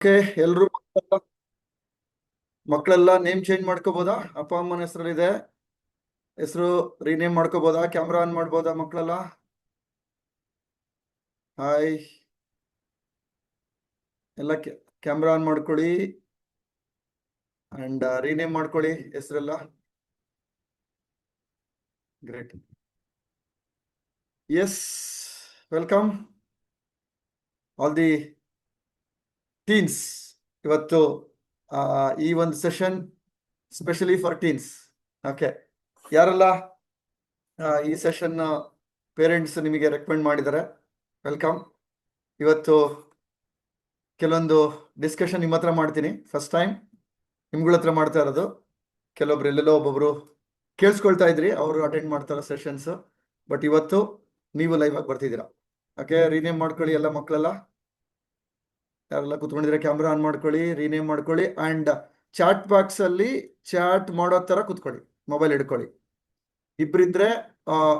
Okay. ಎಲ್ರು ಮಕ್ಕಳೆಲ್ಲ name change ಮಾಡ್ಕೋಬೋದಾ? ಅಪ್ಪ ಅಮ್ಮನ ಹೆಸರಲ್ಲಿದೆ, ಹೆಸರು ರೀನೇಮ್ ಮಾಡ್ಕೋಬೋದಾ? ಕ್ಯಾಮ್ರಾ ಆನ್ ಮಾಡ್ಬೋದಾ ಮಕ್ಕಳೆಲ್ಲ? ಹಾಯ್, ಎಲ್ಲ ಕ್ಯಾಮ್ರಾ ಆನ್ ಮಾಡ್ಕೊಳ್ಳಿ ಅಂಡ್ ರೀನೇಮ್ ಮಾಡ್ಕೊಳ್ಳಿ ಹೆಸರೆಲ್ಲ. Great. Yes, welcome all the teens. ಇವತ್ತು ಈ ಒಂದು session specially for teens. Okay, ಯಾರೆಲ್ಲ ಈ ಸೆಷನ್ ಪೇರೆಂಟ್ಸ್ ನಿಮಗೆ ರೆಕಮೆಂಡ್ ಮಾಡಿದ್ದಾರೆ, ವೆಲ್ಕಮ್. ಇವತ್ತು ಕೆಲವೊಂದು ಡಿಸ್ಕಷನ್ ನಿಮ್ಮ ಹತ್ರ ಮಾಡ್ತೀನಿ. ಫಸ್ಟ್ ಟೈಮ್ ನಿಮ್ಗಳ ಹತ್ರ ಮಾಡ್ತಾ ಇರೋದು. ಕೆಲವೊಬ್ರು ಎಲ್ಲೆಲ್ಲೋ ಒಬ್ಬೊಬ್ರು ಕೇಳಿಸ್ಕೊಳ್ತಾ ಇದ್ರಿ, ಅವರು ಅಟೆಂಡ್ ಮಾಡ್ತಾರೋ ಸೆಷನ್ಸ್. ಬಟ್ ಇವತ್ತು ನೀವು ಲೈವ್ ಆಗಿ ಬರ್ತಿದ್ದೀರಾ. ಓಕೆ, ರೀನೇಮ್ ಮಾಡ್ಕೊಳ್ಳಿ ಎಲ್ಲ ಮಕ್ಕಳೆಲ್ಲ. ಯಾರೆಲ್ಲ ಕುತ್ಕೊಂಡಿದ್ರೆ ಕ್ಯಾಮ್ರಾ ಆನ್ ಮಾಡ್ಕೊಳ್ಳಿ, ರೀನೇಮ್ ಮಾಡ್ಕೊಳ್ಳಿ ಅಂಡ್ ಚಾಟ್ ಬಾಕ್ಸ್ ಅಲ್ಲಿ ಚಾಟ್ ಮಾಡೋ ತರ ಕುತ್ಕೊಳ್ಳಿ, ಮೊಬೈಲ್ ಹಿಡ್ಕೊಳ್ಳಿ. ಇಬ್ರಿದ್ರೆ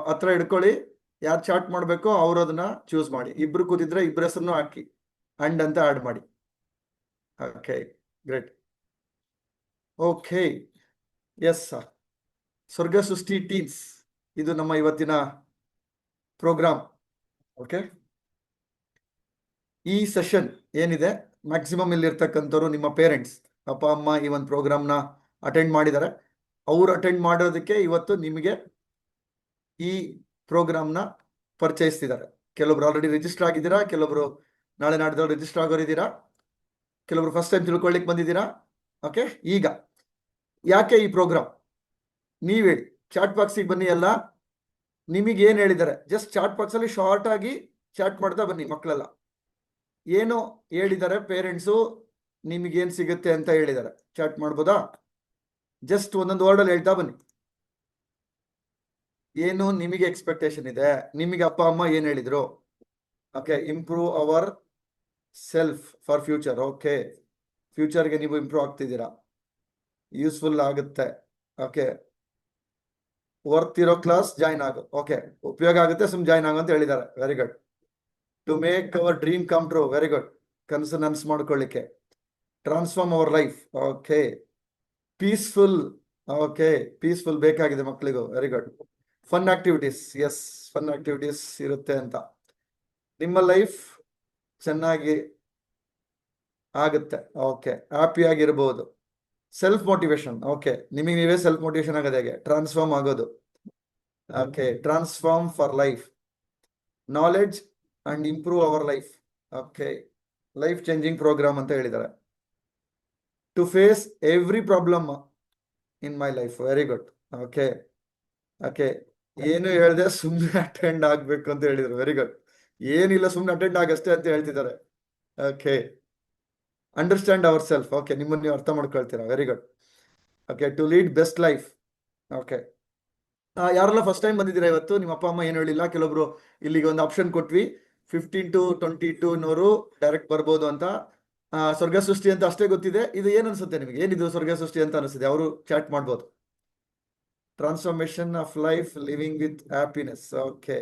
ಹತ್ರ ಹಿಡ್ಕೊಳ್ಳಿ, ಯಾರು ಚಾಟ್ ಮಾಡ್ಬೇಕೋ ಅವ್ರು ಅದನ್ನ ಚೂಸ್ ಮಾಡಿ. ಇಬ್ರು ಕೂತಿದ್ರೆ ಇಬ್ಬರ ಹೆಸರನ್ನು ಹಾಕಿ ಅಂಡ್ ಅಂತ ಆಡ್ ಮಾಡಿ. Okay, great. Okay, yes sir. ಸ್ವರ್ಗ ಸೃಷ್ಟಿ ಟೀನ್ಸ್ ಇದು ನಮ್ಮ ಇವತ್ತಿನ ಪ್ರೋಗ್ರಾಮ್. ಓಕೆ, ಈ ಸೆಷನ್ ಏನಿದೆ, ಮ್ಯಾಕ್ಸಿಮಮ್ ಇಲ್ಲಿರ್ತಕ್ಕಂಥವ್ರು ನಿಮ್ಮ ಪೇರೆಂಟ್ಸ್, ಅಪ್ಪ ಅಮ್ಮ ಈ ಒಂದು ಪ್ರೋಗ್ರಾಮ್ನ ಅಟೆಂಡ್ ಮಾಡಿದ್ದಾರೆ. ಅವ್ರು ಅಟೆಂಡ್ ಮಾಡೋದಕ್ಕೆ ಇವತ್ತು ನಿಮಗೆ ಈ ಪ್ರೋಗ್ರಾಮ್ನ ಪರಿಚಯಿಸ್ತಿದ್ದಾರೆ. ಕೆಲವೊಬ್ರು ಆಲ್ರೆಡಿ ರಿಜಿಸ್ಟರ್ ಆಗಿದ್ದೀರಾ, ಕೆಲವೊಬ್ರು ನಾಳೆ ನಾಡ್ದವ್ರು ರಿಜಿಸ್ಟರ್ ಆಗೋರಿದ್ದೀರಾ, ಕೆಲವರು ಫಸ್ಟ್ ಟೈಮ್ ತಿಳ್ಕೊಳ್ಳಿಕ್ ಬಂದಿದ್ದೀರಾ. ಓಕೆ, ಈಗ ಯಾಕೆ ಈ ಪ್ರೋಗ್ರಾಮ್ ನೀವ್ ಹೇಳಿ. ಚಾಟ್ ಬಾಕ್ಸಿಗೆ ಬನ್ನಿ. ಎಲ್ಲ ನಿಮಗೆ ಏನ್ ಹೇಳಿದ್ದಾರೆ ಜಸ್ಟ್ ಚಾಟ್ ಬಾಕ್ಸ್ ಅಲ್ಲಿ ಶಾರ್ಟ್ ಆಗಿ ಚಾಟ್ ಮಾಡ್ತಾ ಬನ್ನಿ ಮಕ್ಕಳೆಲ್ಲ. ಏನು ಹೇಳಿದ್ದಾರೆ ಪೇರೆಂಟ್ಸು, ನಿಮಗೇನ್ ಸಿಗುತ್ತೆ ಅಂತ ಹೇಳಿದ್ದಾರೆ, ಚಾಟ್ ಮಾಡ್ಬೋದಾ? ಜಸ್ಟ್ ಒಂದೊಂದು ವರ್ಡ್ ಅಲ್ಲಿ ಹೇಳ್ತಾ ಬನ್ನಿ. ಏನು ನಿಮಗೆ ಎಕ್ಸ್ಪೆಕ್ಟೇಷನ್ ಇದೆ, ನಿಮಗೆ ಅಪ್ಪ ಅಮ್ಮ ಏನ್ ಹೇಳಿದ್ರು? Okay, improve our self for future. Okay, ಫ್ಯೂಚರ್ಗೆ ನೀವು ಇಂಪ್ರೂವ್ ಆಗ್ತಿದ್ದೀರಾ, ಯೂಸ್ಫುಲ್ ಆಗುತ್ತೆ. ಓಕೆ, ವರ್ತ್ ಇರೋ ಕ್ಲಾಸ್ ಜಾಯ್ನ್ ಆಗು. ಓಕೆ, ಉಪಯೋಗ ಆಗುತ್ತೆ, ಸುಮ್ ಜಾಯ್ನ್ ಆಗು ಅಂತ ಹೇಳಿದ್ದಾರೆ. Very good. To make our dream come true. Very good. ಕನಸು ನನ್ಸು ಮಾಡ್ಕೊಳ್ಳಿಕ್ಕೆ. Transform our life. Okay, peaceful. Okay, peaceful ಬೇಕಾಗಿದೆ ಮಕ್ಕಳಿಗೂ. Very good. Fun activities. Yes, fun activities ಇರುತ್ತೆ ಅಂತ. ನಿಮ್ಮ ಲೈಫ್ ಚೆನ್ನಾಗಿ ಆಗುತ್ತೆ. ಓಕೆ, ಹ್ಯಾಪಿ ಆಗಿರ್ಬೋದು. Self motivation. ಓಕೆ, ನಿಮಗೆ ನೀವೇ ಸೆಲ್ಫ್ ಮೋಟಿವೇಶನ್ ಆಗೋದು ಹೇಗೆ? ಟ್ರಾನ್ಸ್ಫಾರ್ಮ್ ಆಗೋದು. Okay, transform for life, knowledge and improve our life. Okay, life changing programme ಅಂತ ಹೇಳಿದ್ದಾರೆ. To face every problem in my life. Very good. Okay, okay, ಏನು ಹೇಳ್ದೆ ಸುಮ್ಮನೆ ಅಟೆಂಡ್ ಆಗ್ಬೇಕು ಅಂತ ಹೇಳಿದ್ರು. Very good. ಏನಿಲ್ಲ, ಸುಮ್ಮನೆ ಅಟೆಂಡ್ ಆಗಷ್ಟೇ ಅಂತ ಹೇಳ್ತಿದ್ದಾರೆ. Okay, understand our self. Okay, ನಿಮ್ಮನ್ನು ನೀವು ಅರ್ಥ ಮಾಡ್ಕೊಳ್ತೀರಾ. Very good. Okay, to lead best life. Okay, ಯಾರೆಲ್ಲ ಫಸ್ಟ್ ಟೈಮ್ ಬಂದಿದ್ದೀರಾ ಇವತ್ತು, ನಿಮ್ಮ ಅಪ್ಪ ಅಮ್ಮ ಏನು ಹೇಳಿಲ್ಲ, ಕೆಲವೊಬ್ರು ಇಲ್ಲಿಗೆ ಒಂದು ಆಪ್ಷನ್ ಕೊಟ್ವಿ, 15 to 22 ಡೈರೆಕ್ಟ್ ಬರ್ಬೋದು ಅಂತ. ಸ್ವರ್ಗ ಸೃಷ್ಟಿ ಅಂತ ಅಷ್ಟೇ ಗೊತ್ತಿದೆ. ಇದು ಏನ್ ಅನ್ಸುತ್ತೆ ನಿಮಗೆ? ಏನಿದು ಸ್ವರ್ಗ ಸೃಷ್ಟಿ ಅಂತ ಅನಿಸುತ್ತೆ? ಅವರು ಚಾಟ್ ಮಾಡ್ಬೋದು. Transformation of life, living with happiness. Okay,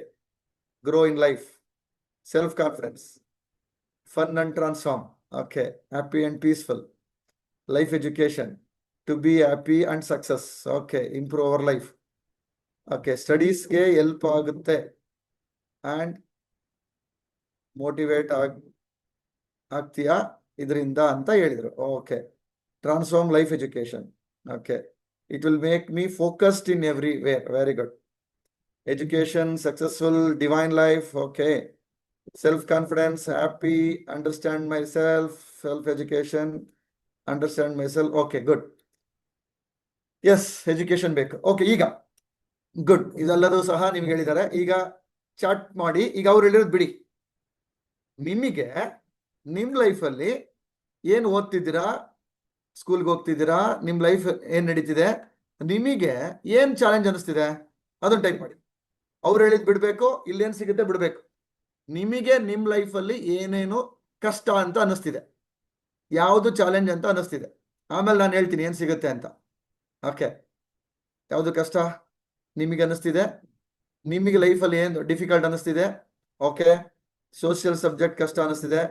grow in life, self confidence, fun and transform. Okay, happy and peaceful life, education, to be happy and success. Okay, improve our life. Okay, ಸ್ಟಡೀಸ್ಗೆ help ಆಗುತ್ತೆ and motivate ಆಗ್ತೀಯಾ ಇದರಿಂದ ಅಂತ ಹೇಳಿದ್ರು. Okay, transform life, education. Okay, it will make me focused in every way. Very good. Education, successful, divine life. Okay, self confidence, happy, understand my self, self education, understand my self. Okay, good. Yes, education ಬೇಕು. Okay, ಈಗ good. ಇದೆಲ್ಲದೂ ಸಹ ನಿಮ್ಗೆ ಹೇಳಿದ್ದಾರೆ. ಈಗ chat ಮಾಡಿ. ಈಗ ಅವ್ರು ಹೇಳಿರೋದು ಬಿಡಿ, ನಿಮಗೆ ನಿಮ್ ಲೈಫಲ್ಲಿ ಏನ್ ಓದ್ತಿದ್ದೀರಾ, ಸ್ಕೂಲ್ಗೆ ಹೋಗ್ತಿದ್ದೀರಾ, ನಿಮ್ ಲೈಫ್ ಏನ್ ನಡೀತಿದೆ, ನಿಮಗೆ ಏನ್ ಚಾಲೆಂಜ್ ಅನಿಸ್ತಿದೆ ಅದನ್ನ ಟೈಪ್ ಮಾಡಿ. ಅವ್ರು ಹೇಳಿದ್ ಬಿಡ್ಬೇಕು, ಇಲ್ಲೇನ್ ಸಿಗುತ್ತೆ ಬಿಡ್ಬೇಕು. ನಿಮಗೆ ನಿಮ್ ಲೈಫಲ್ಲಿ ಏನೇನು ಕಷ್ಟ ಅಂತ ಅನಿಸ್ತಿದೆ, ಯಾವುದು ಚಾಲೆಂಜ್ ಅಂತ ಅನಿಸ್ತಿದೆ, ಆಮೇಲೆ ನಾನು ಹೇಳ್ತೀನಿ ಏನ್ ಸಿಗುತ್ತೆ ಅಂತ. ಓಕೆ, ಯಾವುದು ಕಷ್ಟ ನಿಮಗೆ ಅನಿಸ್ತಿದೆ, ನಿಮಗೆ ಲೈಫಲ್ಲಿ ಏನು ಡಿಫಿಕಲ್ಟ್ ಅನಿಸ್ತಿದೆ. ಓಕೆ, ಸೋಷಿಯಲ್ ಸಬ್ಜೆಕ್ಟ್ ಕಷ್ಟ ಅನಿಸ್ತಿದೆ.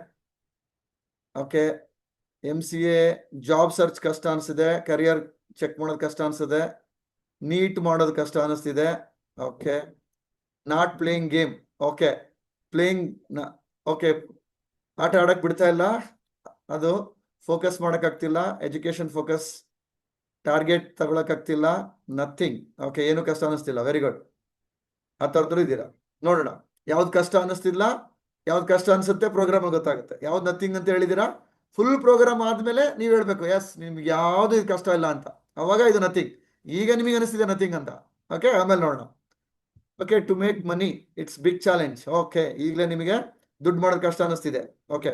ಓಕೆ, MCA ಜಾಬ್ ಸರ್ಚ್ ಕಷ್ಟ ಅನಿಸ್ತಿದೆ, ಕರಿಯರ್ ಚೆಕ್ ಮಾಡೋದು ಕಷ್ಟ ಅನಿಸ್ತಿದೆ, ನೀಟ್ ಮಾಡೋದು ಕಷ್ಟ ಅನಿಸ್ತಿದೆ. Okay, not playing game. Okay, playing okay, ಆಟ ಆಡಕ್ ಬಿಡ್ತಾ ಇಲ್ಲ, ಅದು ಫೋಕಸ್ ಮಾಡಕ್ ಆಗ್ತಿಲ್ಲ, ಎಜುಕೇಶನ್ ಫೋಕಸ್ ಟಾರ್ಗೆಟ್ ತಗೊಳಕ್ ಆಗ್ತಿಲ್ಲ, ನಥಿಂಗ್. ಓಕೆ, ಏನು ಕಷ್ಟ ಅನಿಸ್ತಿಲ್ಲ. Very good. ಆ ಥರದ್ರು ಇದ್ದೀರಾ. ನೋಡೋಣ ಯಾವ್ದು ಕಷ್ಟ ಅನಿಸ್ತಿಲ್ಲ, ಯಾವ್ದು ಕಷ್ಟ ಅನ್ಸುತ್ತೆ ಪ್ರೋಗ್ರಾಮ್ ಗೊತ್ತಾಗುತ್ತೆ. ಯಾವ್ದು ನಥಿಂಗ್ ಅಂತ ಹೇಳಿದಿರಾ, ಫುಲ್ ಪ್ರೋಗ್ರಾಮ್ ಆದ್ಮೇಲೆ ನೀವು ಹೇಳ್ಬೇಕು ಎಸ್ ನಿಮ್ಗೆ ಯಾವ್ದು ಇದು ಕಷ್ಟ ಇಲ್ಲ ಅಂತ, ಅವಾಗ ಇದು ನಥಿಂಗ್. ಈಗ ನಿಮಗೆ ಅನಿಸ್ತಿದೆ ನಥಿಂಗ್ ಅಂತ. ಓಕೆ, ಆಮೇಲೆ ನೋಡೋಣ. Okay, to make money it's big challenge. Okay, ಈಗಲೇ ನಿಮಗೆ ದುಡ್ಡು ಮಾಡೋದು ಕಷ್ಟ ಅನಿಸ್ತಿದೆ. Okay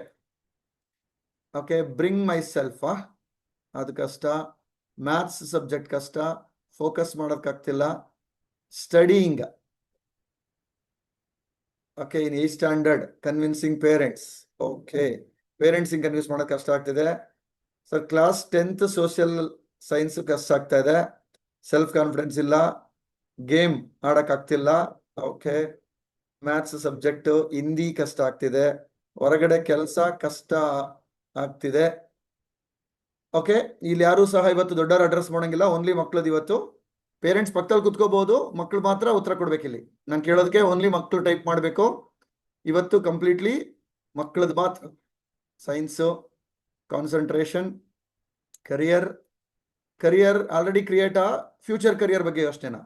okay, bring my self, ಅದು ಕಷ್ಟ. ಮ್ಯಾಥ್ಸ್ ಸಬ್ಜೆಕ್ಟ್ ಕಷ್ಟ, ಫೋಕಸ್ ಮಾಡೋಕ್ಕಾಗ್ತಿಲ್ಲ. Studying, okay, in 8th standard, convincing parents. Okay, ಪೇರೆಂಟ್ಸಿಂಗ್ ಕನ್ವಿನ್ಸ್ ಮಾಡೋದು ಕಷ್ಟ ಆಗ್ತಿದೆ sir. Class 10th social science ಕಷ್ಟ ಆಗ್ತಾ ಇದೆ. ಸೆಲ್ಫ್ ಕಾನ್ಫಿಡೆನ್ಸ್ ಇಲ್ಲ, ಗೇಮ್ ಆಡಕ್ಕಾಗ್ತಿಲ್ಲ. ಓಕೆ, ಮ್ಯಾಥ್ಸ್ ಸಬ್ಜೆಕ್ಟ್, ಹಿಂದಿ ಕಷ್ಟ ಆಗ್ತಿದೆ, ಹೊರಗಡೆ ಕೆಲಸ ಕಷ್ಟ ಆಗ್ತಿದೆ. ಓಕೆ, ಇಲ್ಲಿ ಯಾರು ಸಹ ಇವತ್ತು ದೊಡ್ಡವರು ಅಡ್ರೆಸ್ ಮಾಡಂಗಿಲ್ಲ, ಓನ್ಲಿ ಮಕ್ಕಳದ್ದು. ಇವತ್ತು ಪೇರೆಂಟ್ಸ್ ಪಕ್ಕದಲ್ಲಿ ಕುತ್ಕೋಬಹುದು, ಮಕ್ಕಳು ಮಾತ್ರ ಉತ್ತರ ಕೊಡ್ಬೇಕಿಲ್ಲಿ. ನಾನು ಕೇಳೋದಕ್ಕೆ ಓನ್ಲಿ ಮಕ್ಕಳು ಟೈಪ್ ಮಾಡಬೇಕು ಇವತ್ತು. ಕಂಪ್ಲೀಟ್ಲಿ ಮಕ್ಕಳದ್ದು ಮಾತ್ರ. Science, concentration, career already create future career ಬಗ್ಗೆ ಯೋಚನೆನಾ,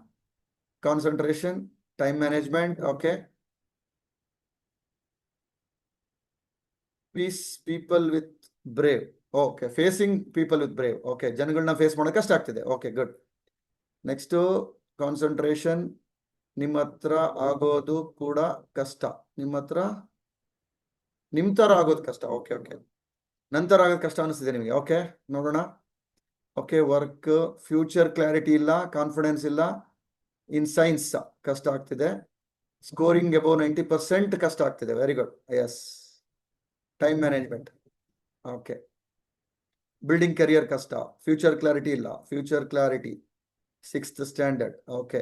concentration, time management. Okay, peace, people with brave. Okay, facing people with brave. Okay, ಜನಗಳನ್ನ ಫೇಸ್ ಮಾಡೋಕೆ ಕಷ್ಟ ಆಗ್ತಿದೆ. Okay, good. ನೆಕ್ಸ್ಟು ಕಾನ್ಸಂಟ್ರೇಷನ್, ನಿಮ್ಮ ಹತ್ರ ಆಗೋದು ಕೂಡ ಕಷ್ಟ. ನಿಮ್ಮ ತರ ಆಗೋದು ಕಷ್ಟ. ಓಕೆ ಓಕೆ, ನಂತರ ಆಗೋದು ಕಷ್ಟ ಅನಿಸ್ತಿದೆ ನಿಮಗೆ. ಓಕೆ, ನೋಡೋಣ. ಓಕೆ, ವರ್ಕ್, ಫ್ಯೂಚರ್ ಕ್ಲಾರಿಟಿ ಇಲ್ಲ, ಕಾನ್ಫಿಡೆನ್ಸ್ ಇಲ್ಲ. ಇನ್ ಸೈನ್ಸ್ ಕಷ್ಟ ಆಗ್ತಿದೆ. ಸ್ಕೋರಿಂಗ್ ಅಬೌವ್ 90% ಕಷ್ಟ ಆಗ್ತಿದೆ. Very good. Yes, time management. Okay, building career ಕಷ್ಟ, ಫ್ಯೂಚರ್ ಕ್ಲಾರಿಟಿ ಇಲ್ಲ. Future clarity 6th standard. Okay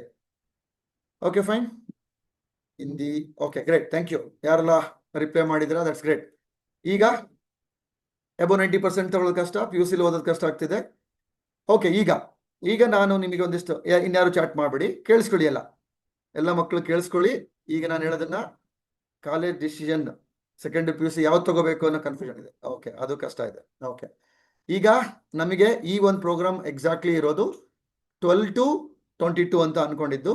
okay, fine. Hindi. Okay, great, thank you. ಯಾರೆಲ್ಲ ರಿಪ್ಲೈ ಮಾಡಿದಿರಾ, ದಟ್ಸ್ ಗ್ರೇಟ್. ಈಗ ಅಬೌವ್ 90% ತಗೊಳ್ಳೋದು ಕಷ್ಟ, PUC ಓದೋದು ಕಷ್ಟ ಆಗ್ತಿದೆ. ಓಕೆ, ಈಗ ನಾನು ನಿಮಗೆ ಒಂದಿಷ್ಟು, ಇನ್ಯಾರು ಚಾಟ್ ಮಾಡಬೇಡಿ, ಕೇಳಿಸ್ಕೊಳ್ಳಿ. ಎಲ್ಲ ಮಕ್ಕಳು ಕೇಳಿಸ್ಕೊಳ್ಳಿ. ಈಗ ನಾನು ಹೇಳೋದನ್ನ, ಕಾಲೇಜ್ ಡಿಸಿಷನ್ ಸೆಕೆಂಡ್ PUC ಯಾವ್ದು ತಗೋಬೇಕು ಅನ್ನೋ ಕನ್ಫ್ಯೂಷನ್ ಇದೆ. ಓಕೆ, ಅದು ಕಷ್ಟ ಇದೆ. ಓಕೆ, ಈಗ ನಮಗೆ ಈ ಒಂದು ಪ್ರೋಗ್ರಾಮ್ ಎಕ್ಸಾಕ್ಟ್ಲಿ ಇರೋದು 12 to 22 ಅಂತ ಅನ್ಕೊಂಡಿದ್ದು.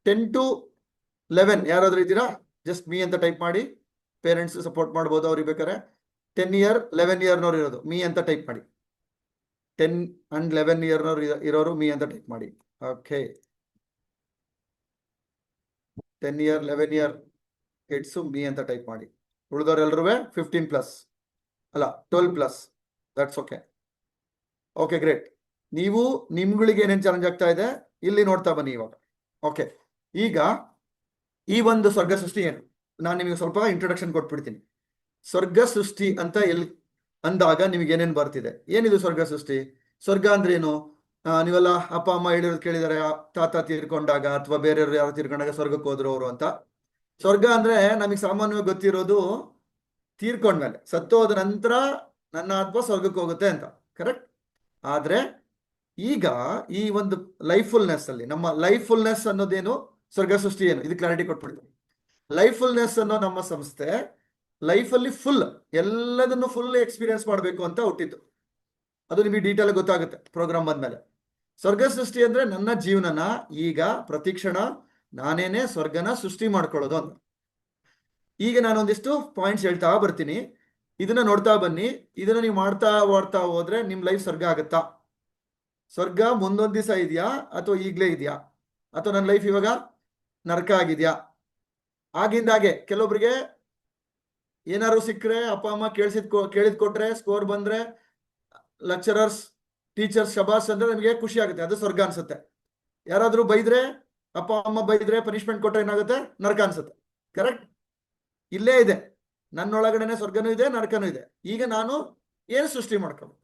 10 to 11 ಯಾರಾದ್ರೂ ಇದ್ದೀರಾ? ಜಸ್ಟ್ ಮೀ ಅಂತ ಟೈಪ್ ಮಾಡಿ. ಪೇರೆಂಟ್ಸ್ ಸಪೋರ್ಟ್ ಮಾಡ್ಬೋದು ಅವ್ರಿಗೆ ಬೇಕಾರೆ. 10 year 11 yearನವ್ರು ಇರೋದು ಮೀ ಅಂತ ಟೈಪ್ ಮಾಡಿ. 10 and 11 yearನವ್ರು ಇರೋರು ಮೀ ಅಂತ ಟೈಪ್ ಮಾಡಿ. Okay, 10 year 11 year kids me ಅಂತ ಟೈಪ್ ಮಾಡಿ. ಉಳಿದವರೆಲ್ಲರೂ 15+ ಅಲ್ಲ 12+. That's okay. Okay, great. ನೀವು ನಿಮ್ಗಳಿಗೆ ಏನೇನು ಚಾಲೆಂಜ್ ಆಗ್ತಾ ಇದೆ ಇಲ್ಲಿ ನೋಡ್ತಾ ಬನ್ನಿ ಇವಾಗ. ಓಕೆ, ಈಗ ಈ ಒಂದು ಸ್ವರ್ಗ ಸೃಷ್ಟಿ ಏನು, ನಾನು ನಿಮಗೆ ಸ್ವಲ್ಪ ಇಂಟ್ರೊಡಕ್ಷನ್ ಕೊಟ್ಬಿಡ್ತೀನಿ. ಸ್ವರ್ಗ ಸೃಷ್ಟಿ ಅಂತ ಅಂದಾಗ ನಿಮಗೆ ಏನೇನು ಬರ್ತಿದೆ, ಏನಿದು ಸ್ವರ್ಗ ಸೃಷ್ಟಿ? ಸ್ವರ್ಗ ಅಂದ್ರೆ ಏನು? ನೀವೆಲ್ಲ ಅಪ್ಪ ಅಮ್ಮ ಹೇಳಿರೋದು ಕೇಳಿದಾರೆ, ತಾತ ತೀರ್ಕೊಂಡಾಗ ಅಥವಾ ಬೇರೆಯವರು ಯಾರು ತೀರ್ಕೊಂಡಾಗ ಸ್ವರ್ಗಕ್ಕೆ ಹೋದ್ರು ಅವರು ಅಂತ. ಸ್ವರ್ಗ ಅಂದ್ರೆ ನಮಗೆ ಸಾಮಾನ್ಯವಾಗಿ ಗೊತ್ತಿರೋದು ತೀರ್ಕೊಂಡ್ಮೇಲೆ, ಸತ್ತೋದ ನಂತರ ನನ್ನ ಆತ್ಮ ಸ್ವರ್ಗಕ್ಕೆ ಹೋಗುತ್ತೆ ಅಂತ, ಕರೆಕ್ಟ್? ಆದ್ರೆ ಈಗ ಈ ಒಂದು ಲೈಫ್ಫುಲ್ನೆಸ್ ಅಲ್ಲಿ, ನಮ್ಮ ಲೈಫ್ಫುಲ್ನೆಸ್ ಅನ್ನೋದೇನು, ಸ್ವರ್ಗ ಸೃಷ್ಟಿ ಏನು, ಇದು ಕ್ಲಾರಿಟಿ ಕೊಟ್ಬಿಡ್ತೀನಿ. ಲೈಫ್ಫುಲ್ನೆಸ್ ಅನ್ನೋ ನಮ್ಮ ಸಂಸ್ಥೆ ಲೈಫಲ್ಲಿ ಫುಲ್ ಎಲ್ಲದನ್ನು ಫುಲ್ ಎಕ್ಸ್ಪೀರಿಯನ್ಸ್ ಮಾಡಬೇಕು ಅಂತ ಹುಟ್ಟಿದ್ದು. ಅದು ನಿಮಗೆ ಡೀಟೇಲ್ ಗೊತ್ತಾಗುತ್ತೆ ಪ್ರೋಗ್ರಾಮ್ ಬಂದ್ಮೇಲೆ. ಸ್ವರ್ಗ ಸೃಷ್ಟಿ ಅಂದ್ರೆ ನನ್ನ ಜೀವನನ ಈಗ ಪ್ರತಿಕ್ಷಣ ನಾನೇನೆ ಸ್ವರ್ಗನ ಸೃಷ್ಟಿ ಮಾಡ್ಕೊಳ್ಳೋದು ಅಂತ. ಈಗ ನಾನು ಒಂದಿಷ್ಟು ಪಾಯಿಂಟ್ಸ್ ಹೇಳ್ತಾ ಬರ್ತೀನಿ, ಇದನ್ನ ನೋಡ್ತಾ ಬನ್ನಿ. ಇದನ್ನ ನೀವು ಮಾಡ್ತಾ ಹೋದ್ರೆ ನಿಮ್ ಲೈಫ್ ಸ್ವರ್ಗ ಆಗತ್ತಾ? ಸ್ವರ್ಗ ಮುಂದೊಂದ್ ದಿವಸ ಇದೆಯಾ ಅಥವಾ ಈಗ್ಲೇ ಇದೆಯಾ, ಅಥವಾ ನನ್ನ ಲೈಫ್ ಇವಾಗ ನರಕ ಆಗಿದ್ಯಾ? ಆಗಿಂದಾಗೆ ಕೆಲವೊಬ್ರಿಗೆ ಏನಾದ್ರು ಸಿಕ್ಕರೆ, ಅಪ್ಪ ಅಮ್ಮ ಕೇಳಿದ್ ಕೊಟ್ರೆ, ಸ್ಕೋರ್ ಬಂದ್ರೆ, ಲೆಕ್ಚರರ್ಸ್ ಟೀಚರ್ಸ್ ಶಬಾಸ್ ಅಂದ್ರೆ ನಮಗೆ ಖುಷಿ ಆಗುತ್ತೆ, ಅದು ಸ್ವರ್ಗ ಅನ್ಸುತ್ತೆ. ಯಾರಾದ್ರೂ ಬೈದ್ರೆ, ಅಪ್ಪ ಅಮ್ಮ ಬೈದ್ರೆ, ಪನಿಷ್ಮೆಂಟ್ ಕೊಟ್ರೆ ಏನಾಗುತ್ತೆ? ನರಕ ಅನ್ಸುತ್ತೆ, ಕರೆಕ್ಟ್? ಇಲ್ಲೇ ಇದೆ, ನನ್ನೊಳಗಡೆನೆ ಸ್ವರ್ಗನೂ ಇದೆ, ನರಕನೂ ಇದೆ. ಈಗ ನಾನು ಏನು ಸೃಷ್ಟಿ ಮಾಡ್ಕೊಳ್ಳೋದು?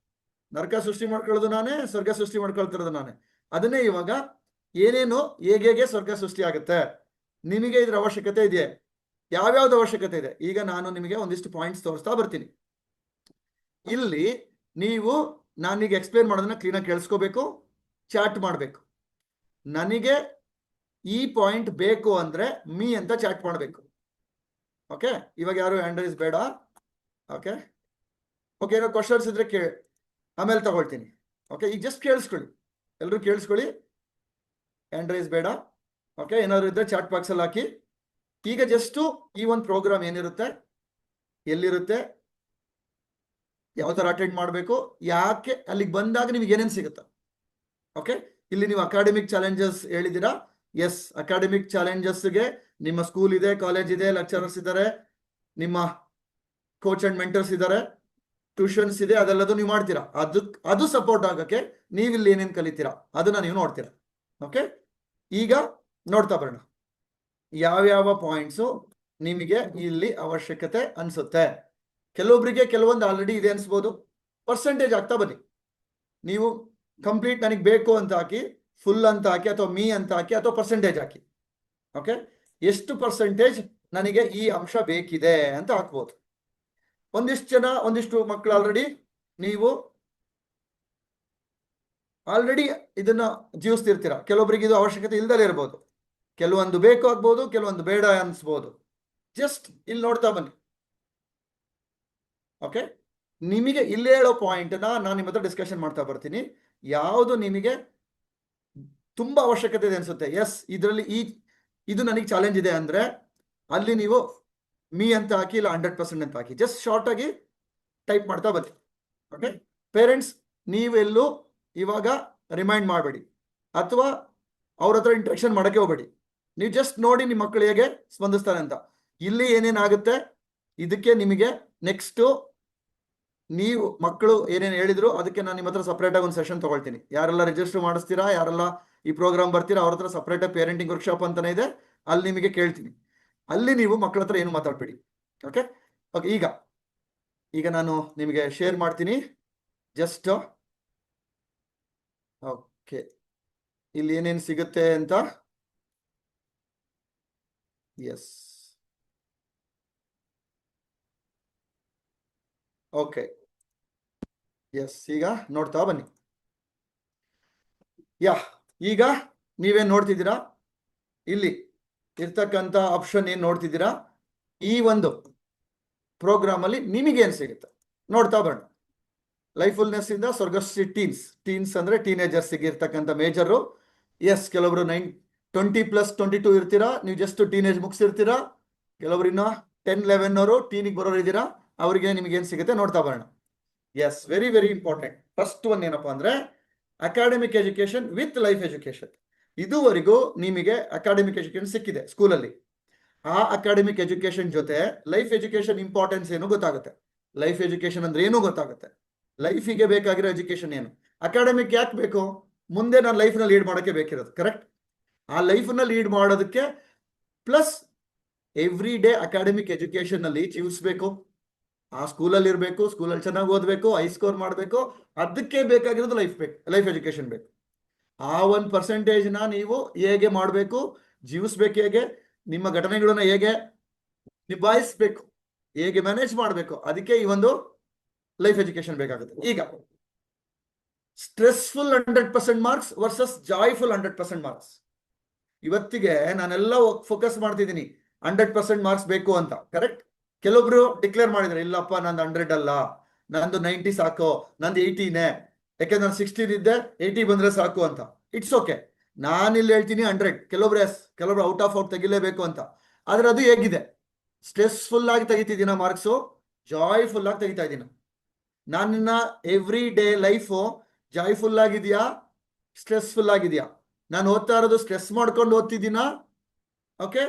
ನರಕ ಸೃಷ್ಟಿ ಮಾಡ್ಕೊಳ್ಳೋದು ನಾನೇ, ಸ್ವರ್ಗ ಸೃಷ್ಟಿ ಮಾಡ್ಕೊಳ್ತಿರೋದು ನಾನೇ. ಅದನ್ನೇ ಇವಾಗ ಏನೇನು ಹೇಗೆ ಸ್ವರ್ಗ ಸೃಷ್ಟಿ ಆಗುತ್ತೆ, ನಿಮಗೆ ಇದ್ರ ಅವಶ್ಯಕತೆ ಇದೆಯೇ, ಯಾವ್ಯಾವ್ದು ಅವಶ್ಯಕತೆ ಇದೆ, ಈಗ ನಾನು ನಿಮಗೆ ಒಂದಿಷ್ಟು ಪಾಯಿಂಟ್ಸ್ ತೋರಿಸ್ತಾ ಬರ್ತೀನಿ. ಇಲ್ಲಿ ನೀವು ನಾನೀಗ ಎಕ್ಸ್ಪ್ಲೇನ್ ಮಾಡೋದನ್ನ ಕ್ಲೀನಾಗಿ ಕೇಳಿಸ್ಕೋಬೇಕು, ಚಾಟ್ ಮಾಡಬೇಕು. ನನಗೆ ಈ ಪಾಯಿಂಟ್ ಬೇಕು ಅಂದ್ರೆ ಮೀ ಅಂತ ಚಾಟ್ ಮಾಡಬೇಕು. ಓಕೆ, ಇವಾಗ ಯಾರು ಹ್ಯಾಂಡ್ ರೈಸ್ ಬೇಡ. ಓಕೆ ಓಕೆ, ಏನೋ ಕ್ವಶನ್ಸ್ ಇದ್ರೆ ಆಮೇಲೆ ತಗೊಳ್ತೀನಿ. ಓಕೆ, ಈಗ ಜಸ್ಟ್ ಕೇಳಿಸ್ಕೊಳ್ಳಿ, ಎಲ್ಲರೂ ಕೇಳಿಸ್ಕೊಳ್ಳಿ, ಹ್ಯಾಂಡ್ ರೈಸ್ ಬೇಡ. ಓಕೆ, ಏನಾದ್ರು ಇದ್ರೆ ಚಾಟ್ ಬಾಕ್ಸ್ ಅಲ್ಲಿ ಹಾಕಿ. ಈಗ ಜಸ್ಟ್ ಈ ಒಂದು ಪ್ರೋಗ್ರಾಮ್ ಏನಿರುತ್ತೆ, ಎಲ್ಲಿರುತ್ತೆ, ಯಾವ ತರ ಅಟೆಂಡ್ ಮಾಡಬೇಕು, ಯಾಕೆ ಅಲ್ಲಿಗೆ ಬಂದಾಗ ನಿಮ್ಗೆ ಏನೇನು ಸಿಗುತ್ತೆ. ಓಕೆ, ಇಲ್ಲಿ ನೀವು ಅಕಾಡೆಮಿಕ್ ಚಾಲೆಂಜಸ್ ಹೇಳಿದ್ದೀರಾ. ಎಸ್, ಅಕಾಡೆಮಿಕ್ ಚಾಲೆಂಜಸ್ಗೆ ನಿಮ್ಮ ಸ್ಕೂಲ್ ಇದೆ, ಕಾಲೇಜ್ ಇದೆ, ಲೆಕ್ಚರರ್ಸ್ ಇದ್ದಾರೆ, ನಿಮ್ಮ ಕೋಚ್ ಅಂಡ್ ಮೆಂಟರ್ಸ್ ಇದ್ದಾರೆ, ಟ್ಯೂಷನ್ಸ್ ಇದೆ, ಅದೆಲ್ಲದು ನೀವು ಮಾಡ್ತೀರಾ. ಅದು ಸಪೋರ್ಟ್ ಆಗಕ್ಕೆ ನೀವು ಇಲ್ಲಿ ಏನೇನು ಕಲಿತೀರಾ ಅದನ್ನ ನೀವು ನೋಡ್ತೀರಾ. ಓಕೆ, ಈಗ ನೋಡ್ತಾ ಬರೋಣ ಯಾವ್ಯಾವ ಪಾಯಿಂಟ್ಸು ನಿಮಗೆ ಇಲ್ಲಿ ಅವಶ್ಯಕತೆ ಅನ್ಸುತ್ತೆ. ಕೆಲವೊಬ್ಬರಿಗೆ ಕೆಲವೊಂದು ಆಲ್ರೆಡಿ ಇದೆ ಅನ್ಸ್ಬೋದು. ಪರ್ಸೆಂಟೇಜ್ ಆಗ್ತಾ ಬನ್ನಿ. ನೀವು ಕಂಪ್ಲೀಟ್ ನನಗೆ ಬೇಕು ಅಂತ ಹಾಕಿ, ಫುಲ್ ಅಂತ ಹಾಕಿ, ಅಥವಾ ಮೀ ಅಂತ ಹಾಕಿ, ಅಥವಾ ಪರ್ಸೆಂಟೇಜ್ ಹಾಕಿ. ಓಕೆ, ಎಷ್ಟು ಪರ್ಸೆಂಟೇಜ್ ನನಗೆ ಈ ಅಂಶ ಬೇಕಿದೆ ಅಂತ ಹಾಕ್ಬೋದು. ಒಂದಿಷ್ಟು ಮಕ್ಕಳು ನೀವು ಆಲ್ರೆಡಿ ಇದನ್ನ ಜೀವಿಸ್ತಿರ್ತೀರ. ಕೆಲವೊಬ್ಬರಿಗೆ ಇದು ಅವಶ್ಯಕತೆ ಇಲ್ದಲೇ ಇರ್ಬೋದು, ಕೆಲವೊಂದು ಬೇಕು ಆಗ್ಬೋದು, ಕೆಲವೊಂದು ಬೇಡ ಅನ್ಸ್ಬೋದು. ಜಸ್ಟ್ ಇಲ್ಲಿ ನೋಡ್ತಾ ಬನ್ನಿ. ಓಕೆ, ನಿಮಗೆ ಇಲ್ಲಿ ಹೇಳೋ ಪಾಯಿಂಟ್ ನಾನು ನಿಮ್ಮ ಹತ್ರ ಡಿಸ್ಕಷನ್ ಮಾಡ್ತಾ ಬರ್ತೀನಿ. ಯಾವುದು ನಿಮಗೆ ತುಂಬಾ ಅವಶ್ಯಕತೆ ಇದೆ ಅನ್ಸುತ್ತೆ, ಎಸ್ ಇದರಲ್ಲಿ ಇದು ನನಗೆ ಚಾಲೆಂಜ್ ಇದೆ ಅಂದ್ರೆ ಅಲ್ಲಿ ನೀವು ಮೀ ಅಂತ ಹಾಕಿ, ಇಲ್ಲ 100% ಅಂತ ಹಾಕಿ. ಜಸ್ಟ್ ಶಾರ್ಟ್ ಆಗಿ ಟೈಪ್ ಮಾಡ್ತಾ ಬನ್ನಿ. ಓಕೆ, ಪೇರೆಂಟ್ಸ್ ನೀವೆಲ್ಲೂ ಇವಾಗ ರಿಮೈಂಡ್ ಮಾಡಬೇಡಿ, ಅಥವಾ ಅವ್ರ ಹತ್ರ ಇಂಟ್ರಾಕ್ಷನ್ ಮಾಡಕ್ಕೆ ಹೋಗ್ಬೇಡಿ. ನೀವು ಜಸ್ಟ್ ನೋಡಿ ನಿಮ್ಮ ಮಕ್ಕಳು ಹೇಗೆ ಸ್ಪಂದಿಸ್ತಾರೆ ಅಂತ. ಇಲ್ಲಿ ಏನೇನಾಗುತ್ತೆ ಇದಕ್ಕೆ ನಿಮಗೆ ನೆಕ್ಸ್ಟ್ ನೀವು ಮಕ್ಕಳು ಏನೇನು ಹೇಳಿದ್ರು ಅದಕ್ಕೆ ನಾನು ನಿಮ್ಮ ಹತ್ರ ಸಪ್ರೇಟ್ ಆಗಿ ಒಂದು ಸೆಷನ್ ತಗೊಳ್ತೀನಿ. ಯಾರೆಲ್ಲ ರಿಜಿಸ್ಟರ್ ಮಾಡಿಸ್ತೀರಾ, ಯಾರೆಲ್ಲ ಈ ಪ್ರೋಗ್ರಾಮ್ ಬರ್ತೀರಾ, ಅವ್ರ ಹತ್ರ ಸಪ್ರೇಟ್ ಆಗಿ ಪೇರೆಂಟಿಂಗ್ ವರ್ಕ್ಶಾಪ್ ಅಂತಾನೆ ಇದೆ, ಅಲ್ಲಿ ನಿಮಗೆ ಕೇಳ್ತೀನಿ. ಅಲ್ಲಿ ನೀವು ಮಕ್ಕಳ ಹತ್ರ ಏನು ಮಾತಾಡ್ಬೇಡಿ. ಓಕೆ ಓಕೆ, ಈಗ ನಾನು ನಿಮಗೆ ಶೇರ್ ಮಾಡ್ತೀನಿ. ಜಸ್ಟ್ ಓಕೆ, ಇಲ್ಲಿ ಏನೇನು ಸಿಗುತ್ತೆ ಅಂತ. ಎಸ್, ಓಕೆ, ಎಸ್, ಈಗ ನೋಡ್ತಾ ಬನ್ನಿ. ಈಗ ನೀವೇನ್ ನೋಡ್ತಿದ್ದೀರಾ, ಇಲ್ಲಿ ಇರ್ತಕ್ಕಂಥ ಆಪ್ಷನ್ ಏನ್ ನೋಡ್ತಿದ್ದೀರಾ, ಈ ಒಂದು ಪ್ರೋಗ್ರಾಮ್ ಅಲ್ಲಿ ನಿಮಗೇನು ಸಿಗುತ್ತೆ ನೋಡ್ತಾ ಬರೋಣ. ಲೈಫ್ಫುಲ್ನೆಸ್ ಇಂದ ಸ್ವರ್ಗಶ್ರೀ ಟೀನ್ಸ್ ಅಂದ್ರೆ ಟೀನೇಜರ್ಸ್ ಇರ್ತಕ್ಕಂಥ ಮೇಜರು. ಎಸ್, ಕೆಲವರು 20+22 ಇರ್ತೀರಾ, ನೀವು ಜಸ್ಟ್ ಟೀನೇಜ್ ಮುಗಿಸಿರ್ತೀರಾ. ಕೆಲವರು ಇನ್ನ 10-11 ಅವರು ಟೀನಿಗೆ ಬರೋರು ಇದ್ದೀರಾ, ಅವರಿಗೆ ನಿಮ್ಗೆ ಏನ್ ಸಿಗುತ್ತೆ ನೋಡ್ತಾ ಬರೋಣ. Yes, very very important. First one ಏನಪ್ಪಾ ಅಂದ್ರೆ academic education with life education. ಇದುವರೆಗೂ ನಿಮಗೆ ಅಕಾಡೆಮಿಕ್ ಎಜುಕೇಶನ್ ಸಿಕ್ಕಿದೆ ಸ್ಕೂಲಲ್ಲಿ. ಆ ಅಕಾಡೆಮಿಕ್ ಎಜುಕೇಶನ್ ಜೊತೆ ಲೈಫ್ ಎಜುಕೇಶನ್ ಇಂಪಾರ್ಟೆನ್ಸ್ ಏನು ಗೊತ್ತಾಗುತ್ತೆ, ಲೈಫ್ ಎಜುಕೇಶನ್ ಅಂದ್ರೆ ಏನು ಗೊತ್ತಾಗುತ್ತೆ, ಲೈಫಿಗೆ ಬೇಕಾಗಿರೋ ಎಜುಕೇಶನ್ ಏನು. ಅಕಾಡೆಮಿಕ್ ಯಾಕೆ ಬೇಕು, ಮುಂದೆ ನಾನು ಲೈಫ್ನ ಲೀಡ್ ಮಾಡೋಕ್ಕೆ ಬೇಕಿರೋದು, ಕರೆಕ್ಟ್. ಆ ಲೈಫ್ನ ಲೀಡ್ ಮಾಡೋದಕ್ಕೆ plus every day academic education ಅಲ್ಲಿ ಜೀವಿಸ್ಬೇಕು, ಆ ಸ್ಕೂಲಲ್ಲಿ ಇರಬೇಕು, ಸ್ಕೂಲಲ್ಲಿ ಚೆನ್ನಾಗಿ ಓದಬೇಕು, ಹೈ ಸ್ಕೋರ್ ಮಾಡಬೇಕು. ಅದಕ್ಕೆ ಬೇಕಾಗಿರೋದು ಲೈಫ್ ಎಜುಕೇಶನ್ ಬೇಕು. ಆ ಒಂದು ಪರ್ಸೆಂಟೇಜ್ನ ನೀವು ಹೇಗೆ ಮಾಡಬೇಕು, ಜೀವಿಸ್ಬೇಕು, ಹೇಗೆ ನಿಮ್ಮ ಘಟನೆಗಳನ್ನ ಹೇಗೆ ನಿಭಾಯಿಸ್ಬೇಕು, ಹೇಗೆ ಮ್ಯಾನೇಜ್ ಮಾಡಬೇಕು, ಅದಕ್ಕೆ ಈ ಒಂದು ಲೈಫ್ ಎಜುಕೇಶನ್ ಬೇಕಾಗುತ್ತೆ. ಈಗ stressful 100% marks versus joyful 100% marks. ಇವತ್ತಿಗೆ ನಾನೆಲ್ಲ ಫೋಕಸ್ ಮಾಡ್ತಿದ್ದೀನಿ 100% ಮಾರ್ಕ್ಸ್ ಬೇಕು ಅಂತ, ಕರೆಕ್ಟ್. ಕೆಲವೊಬ್ರು ಡಿಕ್ಲೇರ್ ಮಾಡಿದ್ರೆ, ಇಲ್ಲಪ್ಪ ನಂದು 100 ಅಲ್ಲ, ನಂದು 90 ಸಾಕು, ನಂದು 80ನೇ, ಯಾಕೆಂದ್ರೆ ನಾನು 16 ಇದ್ದೆ, 80 ಬಂದ್ರೆ ಸಾಕು ಅಂತ. ಇಟ್ಸ್ ಓಕೆ, ನಾನಿಲ್ಲಿ ಹೇಳ್ತೀನಿ 100. ಕೆಲವೊಬ್ರು ಔಟ್ ಆಫ್ ಔಟ್ ತೆಗಿಲೇಬೇಕು ಅಂತ. ಆದ್ರೆ ಅದು ಹೇಗಿದೆ, ಸ್ಟ್ರೆಸ್ಫುಲ್ ಆಗಿ ತೆಗಿತಿದ್ದೀನ ಮಾರ್ಕ್ಸು, ಜಾಯ್ಫುಲ್ ಆಗಿ ತೆಗಿತಾ ಇದ್ದೀನ? ನನ್ನ ಎವ್ರಿ ಡೇ ಲೈಫು ಜಾಯ್ಫುಲ್ ಆಗಿದೆಯಾ, ಸ್ಟ್ರೆಸ್ಫುಲ್ ಆಗಿದೆಯಾ? ನಾನು ಓದ್ತಾ ಇರೋದು ಸ್ಟ್ರೆಸ್ ಮಾಡ್ಕೊಂಡು ಓದ್ತಿದ್ದೀನಾ, ಓಕೆ,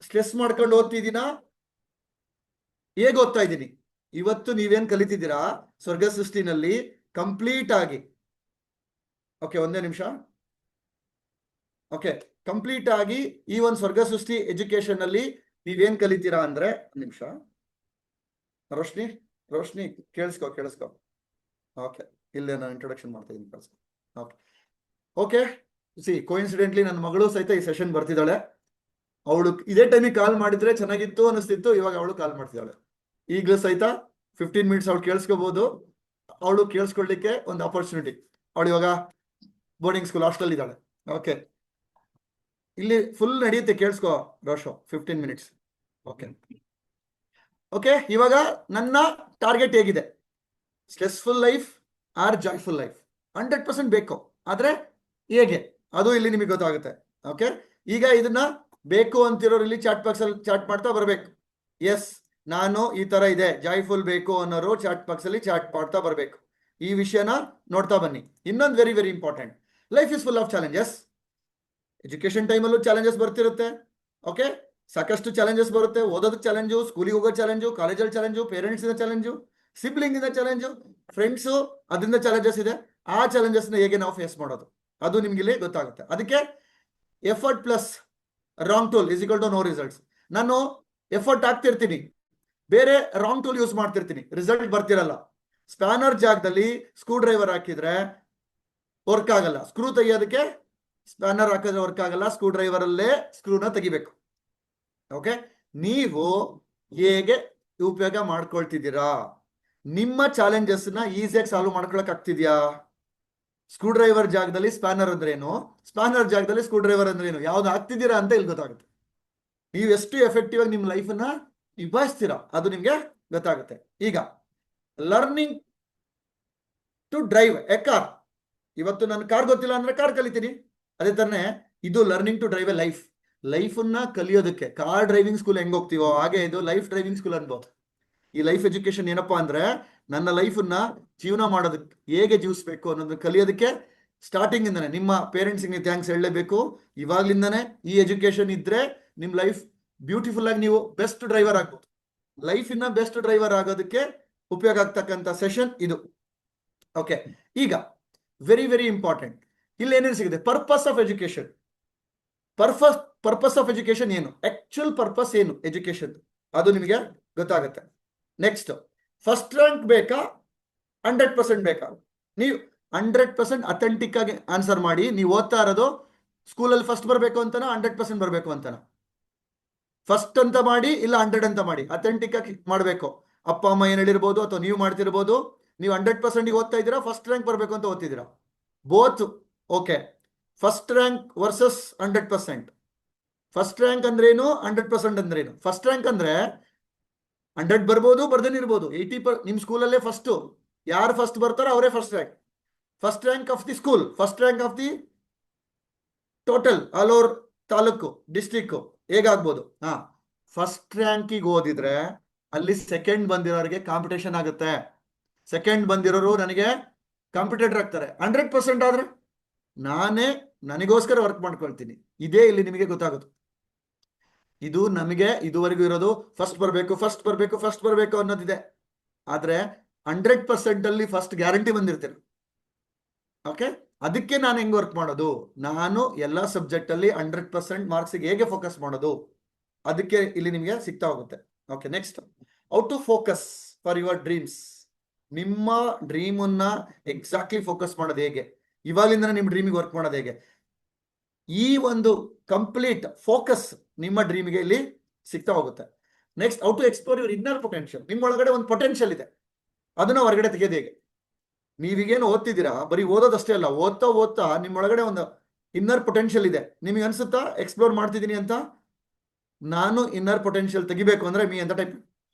ಸ್ಟ್ರೆಸ್ ಮಾಡ್ಕೊಂಡು ಓದ್ತಿದ್ದೀನಾ, ಹೇಗೆ ಓದ್ತಾ ಇದ್ದೀನಿ? ಇವತ್ತು ನೀವೇನ್ ಕಲಿತಿದ್ದೀರಾ ಸ್ವರ್ಗ ಸೃಷ್ಟಿನಲ್ಲಿ ಕಂಪ್ಲೀಟ್ ಆಗಿ, ಓಕೆ, ಒಂದೇ ನಿಮಿಷ, ಓಕೆ, ಕಂಪ್ಲೀಟ್ ಆಗಿ ಈ ಒಂದು ಸ್ವರ್ಗ ಸೃಷ್ಟಿ ಎಜುಕೇಶನ್ ಅಲ್ಲಿ ನೀವೇನ್ ಕಲಿತೀರಾ ಅಂದ್ರೆ, ನಿಮಿಷ ರೋಶ್ನಿ ಕೇಳಿಸ್ಕೊ. ಓಕೆ, ಇಲ್ಲೇ ನಾನು ಇಂಟ್ರೊಡಕ್ಷನ್ ಮಾಡ್ತಾ ಇದ್ದೀನಿ, ಕೇಳಿಸ್ಕೊ. ಓಕೆ, ಕೋಇನ್ಸಿಡೆಂಟ್ಲಿ ನನ್ನ ಮಗಳು ಸಹಿತ ಈ ಸೆಷನ್ ಬರ್ತಿದ್ದಾಳೆ. ಅವಳು ಇದೇ ಟೈಮಿಗೆ ಕಾಲ್ ಮಾಡಿದ್ರೆ ಚೆನ್ನಾಗಿತ್ತು ಅನಿಸ್ತಿತ್ತು, ಇವಾಗ ಅವಳು ಕಾಲ್ ಮಾಡ್ತಿದ್ದಾಳೆ. ಈಗಲೂ ಸಹಿತ 15 ಮಿನಿಟ್ಸ್ ಅವಳು ಕೇಳಿಸ್ಕೋಬಹುದು. ಅವಳು ಕೇಳಿಸ್ಕೊಳ್ಳಿಕ್ಕೆ ಒಂದು ಅಪರ್ಚುನಿಟಿ. ಅವಳು ಇವಾಗ ಬೋರ್ಡಿಂಗ್ ಸ್ಕೂಲ್ ಹಾಸ್ಟೆಲ್ ಇದ್ದಾಳೆ. ಓಕೆ, ಇಲ್ಲಿ ಫುಲ್ ನಡೆಯುತ್ತೆ, ಕೇಳಿಸ್ಕೋ ರೋಶೋ, 15 ಮಿನಿಟ್ಸ್. ಓಕೆ ಓಕೆ, ಇವಾಗ ನನ್ನ ಟಾರ್ಗೆಟ್ ಹೇಗಿದೆ? Stressful life or joyful life? 100% ಬೇಕು, ಆದ್ರೆ ಹೇಗೆ ಅದು ಇಲ್ಲಿ ನಿಮಗೆ ಗೊತ್ತಾಗುತ್ತೆ. ಓಕೆ, ಈಗ ಇದನ್ನ ಬೇಕು ಅಂತಿರೋರು ಇಲ್ಲಿ ಚಾಟ್ ಬಾಕ್ಸ್ ಅಲ್ಲಿ ಚಾಟ್ ಮಾಡ್ತಾ ಬರ್ಬೇಕು. ಎಸ್, ನಾನು ಈ ತರ ಇದೆ ಜಾಯ್ಫುಲ್ ಬೇಕು ಅನ್ನೋರು ಚಾಟ್ ಬಾಕ್ಸ್ ಅಲ್ಲಿ ಚಾಟ್ ಮಾಡ್ತಾ ಬರ್ಬೇಕು. ಈ ವಿಷಯನ ನೋಡ್ತಾ ಬನ್ನಿ. ಇನ್ನೊಂದು very very important, life is full of challenges. Education ಟೈಮಲ್ಲೂ ಚಾಲೆಂಜಸ್ ಬರ್ತಿರುತ್ತೆ. ಓಕೆ, ಸಾಕಷ್ಟು ಚಾಲೆಂಜಸ್ ಬರುತ್ತೆ. ಓದೋದಕ್ಕೆ ಚಾಲೆಂಜು, ಸ್ಕೂಲಿಗೆ ಹೋಗೋ ಚಾಲೆಂಜು, ಕಾಲೇಜಲ್ಲಿ ಚಾಲೆಂಜು, ಪೇರೆಂಟ್ಸ್ ಇಂದ ಚಾಲೆಂಜು, ಸಿಬ್ಲಿಂಗ್ ಇಂದ ಚಾಲೆಂಜು, ಫ್ರೆಂಡ್ಸು, ಅದರಿಂದ ಚಾಲೆಂಜಸ್ ಇದೆ. ಆ ಚಾಲೆಂಜಸ್ನ ಹೇಗೆ ನಾವು ಫೇಸ್ ಮಾಡೋದು ಅದು ನಿಮ್ಗೆ ಇಲ್ಲಿ ಗೊತ್ತಾಗುತ್ತೆ. ಅದಕ್ಕೆ effort plus wrong tool is equal to no results. ನಾನು ಎಫರ್ಟ್ ಆಗ್ತಿರ್ತೀನಿ, ಬೇರೆ ರಾಂಗ್ ಟೂಲ್ ಯೂಸ್ ಮಾಡ್ತಿರ್ತೀನಿ, ರಿಸಲ್ಟ್ ಬರ್ತಿರಲ್ಲ. ಸ್ಪ್ಯಾನರ್ ಜಾಗದಲ್ಲಿ ಸ್ಕ್ರೂ ಡ್ರೈವರ್ ಹಾಕಿದ್ರೆ ವರ್ಕ್ ಆಗಲ್ಲ. ಸ್ಕ್ರೂ ತೆಗಿಯೋದಕ್ಕೆ ಸ್ಪ್ಯಾನರ್ ಹಾಕಿದ್ರೆ ವರ್ಕ್ ಆಗಲ್ಲ, ಸ್ಕ್ರೂ ಡ್ರೈವರ್ ಅಲ್ಲೇ ಸ್ಕ್ರೂನ ತೆಗಿಬೇಕು. ಓಕೆ, ನೀವು ಹೇಗೆ ಉಪಯೋಗ ಮಾಡ್ಕೊಳ್ತಿದ್ದೀರಾ? ನಿಮ್ಮ ಚಾಲೆಂಜಸ್ ನ ಈಸಿಯಾಗಿ ಸಾಲ್ವ್ ಮಾಡ್ಕೊಳಕ್ ಆಗ್ತಿದ್ಯಾ? ಸ್ಕ್ರೂ ಡ್ರೈವರ್ ಜಾಗದಲ್ಲಿ ಸ್ಪ್ಯಾನರ್ ಅಂದ್ರೇನು, ಸ್ಪ್ಯಾನರ್ ಜಾಗದಲ್ಲಿ ಸ್ಕ್ರೂ ಡ್ರೈವರ್ ಅಂದ್ರೇನು, ಯಾವ್ದು ಹಾಕ್ತಿದ್ದೀರಾ ಅಂತ ಇಲ್ಲಿ ಗೊತ್ತಾಗುತ್ತೆ. ನೀವು ಎಷ್ಟು ಎಫೆಕ್ಟಿವ್ ಆಗಿ ನಿಮ್ಮ ಲೈಫನ್ನ ನಿಭಾಯಿಸ್ತೀರಾ ಅದು ನಿಮ್ಗೆ ಗೊತ್ತಾಗುತ್ತೆ. ಈಗ learning to drive a car. ಇವತ್ತು ನನ್ನ ಕಾರ್ ಗೊತ್ತಿಲ್ಲ ಅಂದ್ರೆ ಕಾರ್ ಕಲಿತೀನಿ. ಅದೇ ತರನೇ ಇದು learning to drive a life. ಲೈಫನ್ನ ಕಲಿಯೋದಕ್ಕೆ ಕಾರ್ ಡ್ರೈವಿಂಗ್ ಸ್ಕೂಲ್ ಹೆಂಗ್ ಹೋಗ್ತೀವೋ ಹಾಗೆ ಇದು ಲೈಫ್ ಡ್ರೈವಿಂಗ್ ಸ್ಕೂಲ್ ಅನ್ಬೋದು. ಈ ಲೈಫ್ ಎಜುಕೇಶನ್ ಏನಪ್ಪಾ ಅಂದ್ರೆ ನನ್ನ ಲೈಫನ್ನ ಜೀವನ ಮಾಡೋದಕ್ಕೆ ಹೇಗೆ ಜೀವಿಸ್ಬೇಕು ಅನ್ನೋದನ್ನ ಕಲಿಯೋದಕ್ಕೆ ಸ್ಟಾರ್ಟಿಂಗ್ ಇಂದಾನೆ ನಿಮ್ಮ ಪೇರೆಂಟ್ಸ್ ನೀವು ಥ್ಯಾಂಕ್ಸ್ ಹೇಳಲೇಬೇಕು. ಇವಾಗ್ಲಿಂದಾನೆ ಈ ಎಜುಕೇಶನ್ ಇದ್ರೆ ನಿಮ್ ಲೈಫ್ ಬ್ಯೂಟಿಫುಲ್ ಆಗಿ ನೀವು ಬೆಸ್ಟ್ ಡ್ರೈವರ್ ಆಗ್ಬೋದು. ಲೈಫ್ ಇನ್ನ ಬೆಸ್ಟ್ ಡ್ರೈವರ್ ಆಗೋದಕ್ಕೆ ಉಪಯೋಗ ಆಗ್ತಕ್ಕಂಥ ಸೆಷನ್ ಇದು. ಓಕೆ, ಈಗ ವೆರಿ ವೆರಿ ಇಂಪಾರ್ಟೆಂಟ್, ಇಲ್ಲಿ ಏನೇನು ಸಿಗುತ್ತೆ? Purpose of education. Purpose of education ಏನು, ಆಕ್ಚುಯಲ್ ಪರ್ಪಸ್ ಏನು ಎಜುಕೇಶನ್, ಅದು ನಿಮಗೆ ಗೊತ್ತಾಗುತ್ತೆ. ನೆಕ್ಸ್ಟ್, ಫಸ್ಟ್ ರ್ಯಾಂಕ್ ಬೇಕಾ 100% ಬೇಕಾ? ನೀವು 100% ಅಥೆಂಟಿಕ್ ಆಗಿ ಆನ್ಸರ್ ಮಾಡಿ. ನೀವು ಓದ್ತಾ ಇರೋದು ಸ್ಕೂಲಲ್ಲಿ ಫಸ್ಟ್ ಬರಬೇಕು ಅಂತಾನ 100% ಬರಬೇಕು ಅಂತಾನ? ಫಸ್ಟ್ ಅಂತ ಮಾಡಿ, ಇಲ್ಲ 100 ಅಂತ ಮಾಡಿ. ಅಥೆಂಟಿಕ್ ಆಗಿ ಮಾಡಬೇಕು. ಅಪ್ಪ ಅಮ್ಮ ಏನ್ ಹೇಳಿರ್ಬೋದು ಅಥವಾ ನೀವು ಮಾಡ್ತಿರ್ಬೋದು. ನೀವು 100% ಓದ್ತಾ ಇದ್ದೀರಾ, ಫಸ್ಟ್ ರ್ಯಾಂಕ್ ಬರಬೇಕು ಅಂತ ಓದ್ತಿದ್ದೀರಾ, both okay. First rank versus 100%. First rank ಅಂದ್ರೇನು, 100% ಅಂದ್ರೇನು? ಫಸ್ಟ್ ರ್ಯಾಂಕ್ ಅಂದ್ರೆ 100 ಬರ್ಬೋದು, ಬರ್ದೇನೆ ಇರ್ಬೋದು. 80 ನಿಮ್ ಸ್ಕೂಲಲ್ಲೇ ಫಸ್ಟ್ ಯಾರು ಫಸ್ಟ್ ಬರ್ತಾರೋ ಅವರೇ first rank. First rank of the school, first rank of the total all over taluk district ಹೇಗಾಗ್ಬೋದು? ಫಸ್ಟ್ ರ್ಯಾಂಕಿಗೆ ಓದಿದ್ರೆ ಅಲ್ಲಿ ಸೆಕೆಂಡ್ ಬಂದಿರೋರಿಗೆ ಕಾಂಪಿಟೇಷನ್ ಆಗುತ್ತೆ. ಸೆಕೆಂಡ್ ಬಂದಿರೋರು ನನಗೆ ಕಾಂಪಿಟೇಟರ್ ಆಗ್ತಾರೆ. 100% ಆದ್ರೆ ನಾನೇ ನನಗೋಸ್ಕರ ವರ್ಕ್ ಮಾಡ್ಕೊಳ್ತೀನಿ. ಇದೇ ಇಲ್ಲಿ ನಿಮಗೆ ಗೊತ್ತಾಗುತ್ತೆ. ಇದು ನಮಗೆ ಇದುವರೆಗೂ ಇರೋದು ಫಸ್ಟ್ ಬರಬೇಕು ಅನ್ನೋದಿದೆ. ಆದ್ರೆ 100% ಅಲ್ಲಿ ಫಸ್ಟ್ ಗ್ಯಾರಂಟಿ ಬಂದಿರ್ತೇನೆ. ಓಕೆ, ಅದಕ್ಕೆ ನಾನು ಹೆಂಗ್ ವರ್ಕ್ ಮಾಡೋದು? ನಾನು ಎಲ್ಲ ಸಬ್ಜೆಕ್ಟ್ ಅಲ್ಲಿ 100% ಮಾರ್ಕ್ಸ್ಗೆ ಹೇಗೆ ಫೋಕಸ್ ಮಾಡೋದು, ಅದಕ್ಕೆ ಇಲ್ಲಿ ನಿಮಗೆ ಸಿಗ್ತಾ ಹೋಗುತ್ತೆ. Okay, next, how to focus for your dreams. ನಿಮ್ಮ ಡ್ರೀಮನ್ನ ಎಕ್ಸಾಕ್ಟ್ಲಿ ಫೋಕಸ್ ಮಾಡೋದು ಹೇಗೆ, ಇವಾಗಲಿಂದ ನಿಮ್ಮ ಡ್ರೀಮಿಗೆ ವರ್ಕ್ ಮಾಡೋದು ಹೇಗೆ, ಈ ಒಂದು ಕಂಪ್ಲೀಟ್ ಫೋಕಸ್ ನಿಮ್ಮ ಡ್ರೀಮ್ಗೆ ಇಲ್ಲಿ ಸಿಗ್ತಾ ಹೋಗುತ್ತೆ. Next, how to explore your inner potential. ನಿಮ್ಮೊಳಗಡೆ ಒಂದು ಪೊಟೆನ್ಷಿಯಲ್ ಇದೆ, ಅದನ್ನ ಹೊರಗಡೆ ತೆಗೆಯೋದು ಹೇಗೆ? ನೀವೀಗೇನು ಓದ್ತಿದ್ದೀರಾ, ಬರೀ ಓದೋದಷ್ಟೇ ಅಲ್ಲ, ಓದ್ತಾ ಓದ್ತಾ ನಿಮ್ಮೊಳಗಡೆ ಒಂದು ಇನ್ನರ್ ಪೊಟೆನ್ಷಿಯಲ್ ಇದೆ. ನಿಮಗೆ ಅನ್ಸುತ್ತಾ ಎಕ್ಸ್ಪ್ಲೋರ್ ಮಾಡ್ತಿದ್ದೀನಿ ಅಂತ? ನಾನು ಇನ್ನರ್ ಪೊಟೆನ್ಷಿಯಲ್ ತೆಗಿಬೇಕು ಅಂದ್ರೆ ಮೀ ಅಂತ ಟೈಪ್.